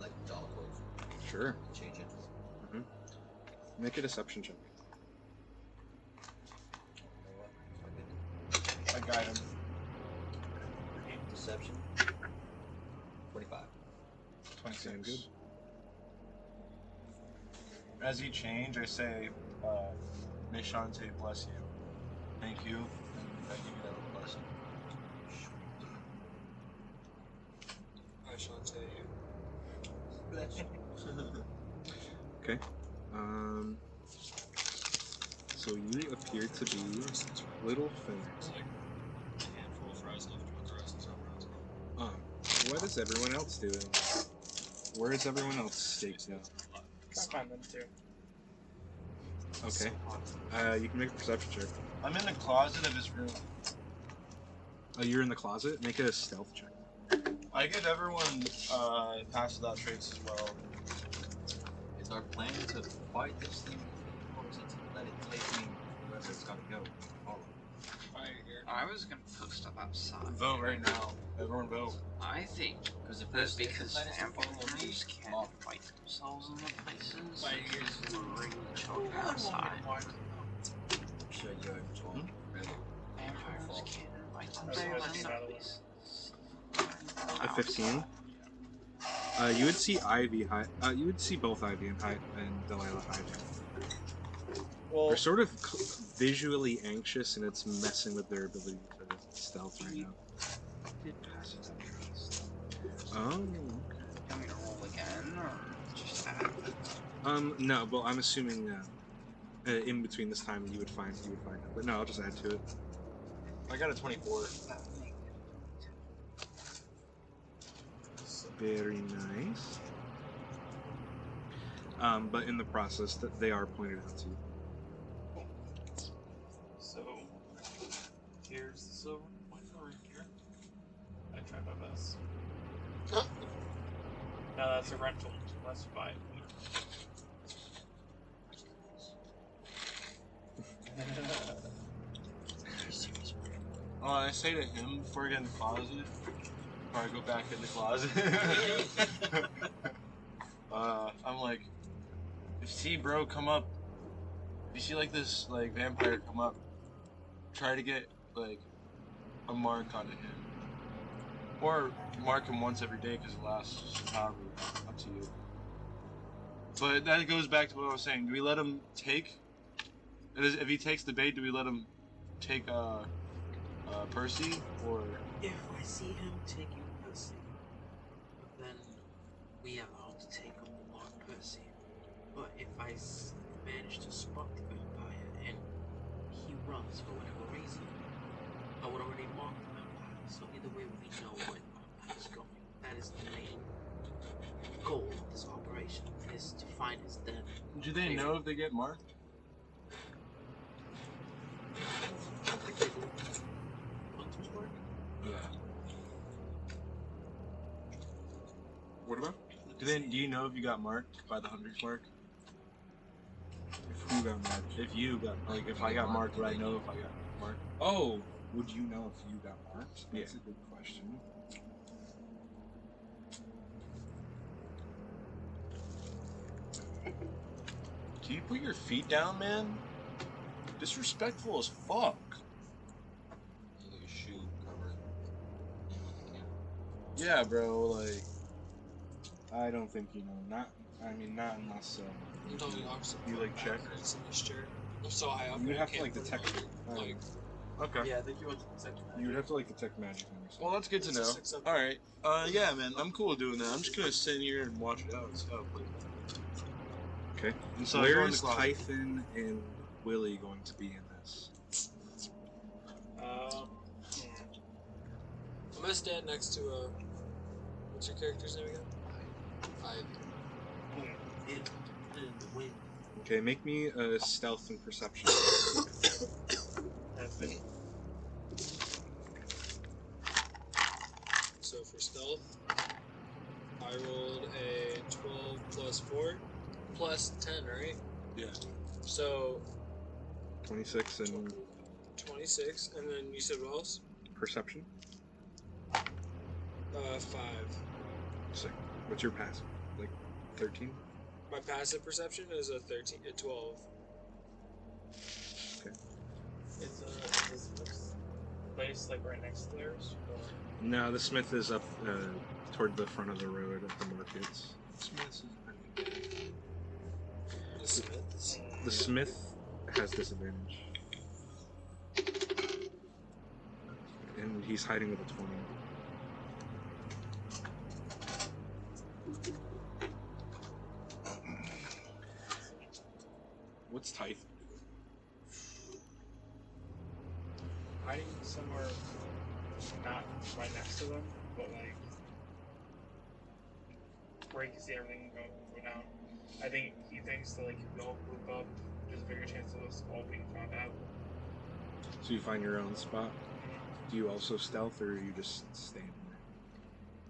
like doll clothes,
Sure.
and change into them.
Make a deception check.
I guide him.
Deception. 25.
26. Good.
As you change, I say, may Shantae bless you. Thank you, and I give you that blessing.
I shall tell you.
Bless you.
Okay. So you appear to be Little Finn.
It's like a handful of fries left with the rest of the
What is everyone else doing? Where is everyone else staked now?
I find them too.
Okay. You can make a perception check.
I'm in the closet of his room.
Oh, you're in the closet? Make a stealth check.
I give everyone pass without traits as well.
Is our plan to fight this thing, or is it to let it take me wherever it's gotta go? Follow.
I was gonna post up outside.
Vote right now. Everyone vote.
I think
Because if
that
this
because
if the plan is to follow
vampires
me,
can't
off.
fight themselves in the places,
Right here.
is luring the children outside.
I'm sure you're involved.
Vampires can't invite
That's
themselves
what
in
I
the
mean.
places.
A 15. You would see Ivy hide. You would see both Ivy and Delilah hiding.
Well,
They're sort of visually anxious, and it's messing with their ability to stealth right now.
Did pass it up trust.
Oh. Okay.
You want me to roll again, or just add?
No, but I'm assuming in between this time you would find it. But no, I'll just add to it.
I got a 24.
Very nice. but in the process, that they are pointed out to you.
So, here's the silver coin right here. I tried my best. Now that's a rental, unless you buy it.
I say to him before I get in the closet, before I go back in the closet, I'm like, if you see bro come up, if you see like this like vampire come up, try to get like a mark onto him. Or mark him once every day because it lasts however, up to you. But that goes back to what I was saying. Do we let him take? If he takes the bait, do we let him take Percy? Or
If I see him taking Percy, then we are allowed to take him on Percy. But if I manage to spot the vampire and he runs for whatever reason, I would already mark the vampire. So either way, we know where the vampire is going. That is the main goal of this operation, is to find his den.
do they know if they get marked?
Hunter's mark?
Yeah.
What about?
Do you know if you got marked by the hunter's mark?
If who got marked?
If you got, like, if I got marked, would I know if I got marked?
Oh, would you know if you got marked? That's
Yeah.
a good question.
Do you put your feet down, man? Disrespectful as fuck.
Like a shoe cover.
Yeah, bro, like,
I don't think you know. Not unless
You told me to walk
you like check.
backwards in this chair. I'm so high up.
You
I
have to
can't
like
put
detect.
it on. Like,
okay.
Yeah, I think you want to detect magic.
You would have to like detect magic on yourself.
Well, that's good to
It's
know.
just acceptable.
Alright. Yeah, man, I'm cool doing that. I'm just gonna sit here and watch it out and see how it plays out.
Okay.
And so I go
Where
in the
is
closet.
Typhon and Willie going to be in this?
I'm gonna stand next to what's your character's name again?
In the wind.
Okay, make me a stealth and perception.
That's it.
So for stealth, I rolled a 12 plus 4 plus 10, right?
Yeah.
So
26 and
26, and then you said what else?
perception.
5.
Sick. What's your passive? Like 13?
My passive perception is a 13, a 12.
Okay.
Is this place like right next to theirs? Or...
No, the smith is up toward the front of the road at the markets.
The Smiths.
The smith has disadvantage. And he's hiding with a 20. What's Typhon?
Hiding somewhere not right next to them, but like where you can see everything go down. I think he thinks that like if we all group up, there's a bigger chance of us all being found out.
So you find your own spot? Do you also stealth, or are you just standing there?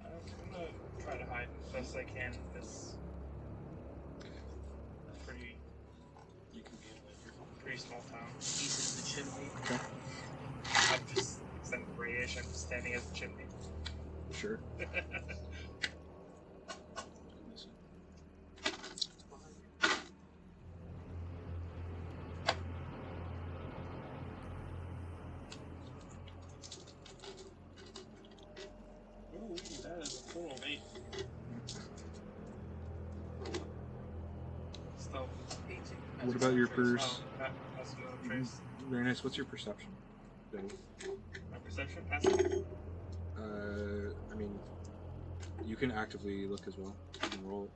I'm gonna try to hide as best I can in this pretty small town.
He's in the chimney.
Okay.
I'm just sending radiation. I'm just standing at the chimney.
Sure.
Ooh, that is a total of 8. Still 18.
What about your
Trace.
purse?
Oh, that's no trace.
Very nice. What's your perception?
My perception passive.
I mean, you can actively look as well. You can roll it.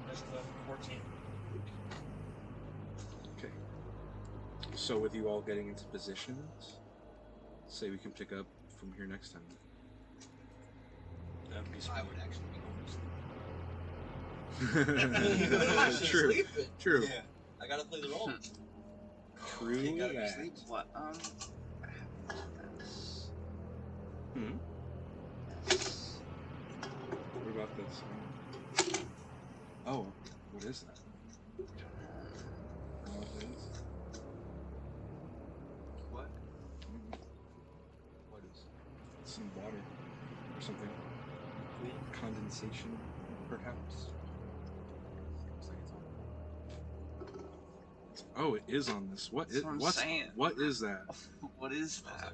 That's the 14.
Okay. So with you all getting into positions, say we can pick up from here next time.
That'd be
I would actually be honest. Actually
True.
sleeping.
True.
Yeah, I gotta play the role.
True
You gotta be
that.
sleeping.
What? This.
Hmm.
Yes.
What about this? Oh, what is that? What is?
What?
What is? Some water or something. Condensation, perhaps. Looks like it's on. Oh, it is on this. What
That's what I'm saying.
What is that?
What is that?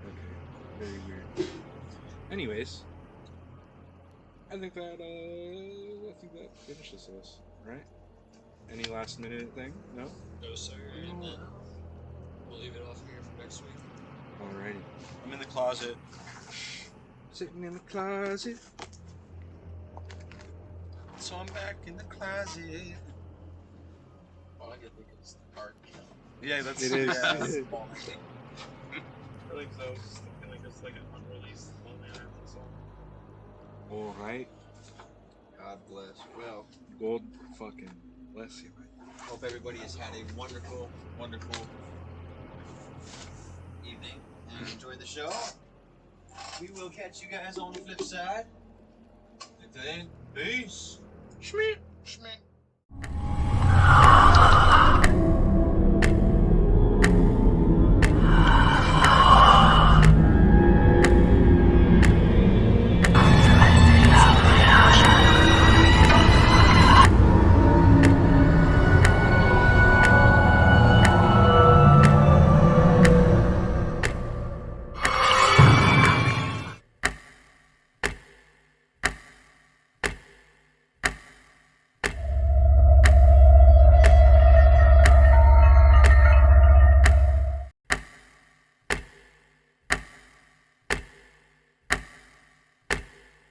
Okay, very weird. Anyways, I think that finishes us, right? Any last minute thing? No.
No, sir. And then we'll leave it off here for next week.
Alrighty.
I'm in the closet.
Sitting in the closet.
So I'm back in the closet.
All I can think is art.
Yeah, that's
It is.
Yeah.
I think so. Just thinking like it's like an unreleased Lonely Island song.
Alright.
God bless. Well,
Gold fucking bless you, man.
hope everybody has had a wonderful, wonderful evening and enjoyed the show. We will catch you guys on the flip side. Until then, peace.
Schmeat.
Schmeat.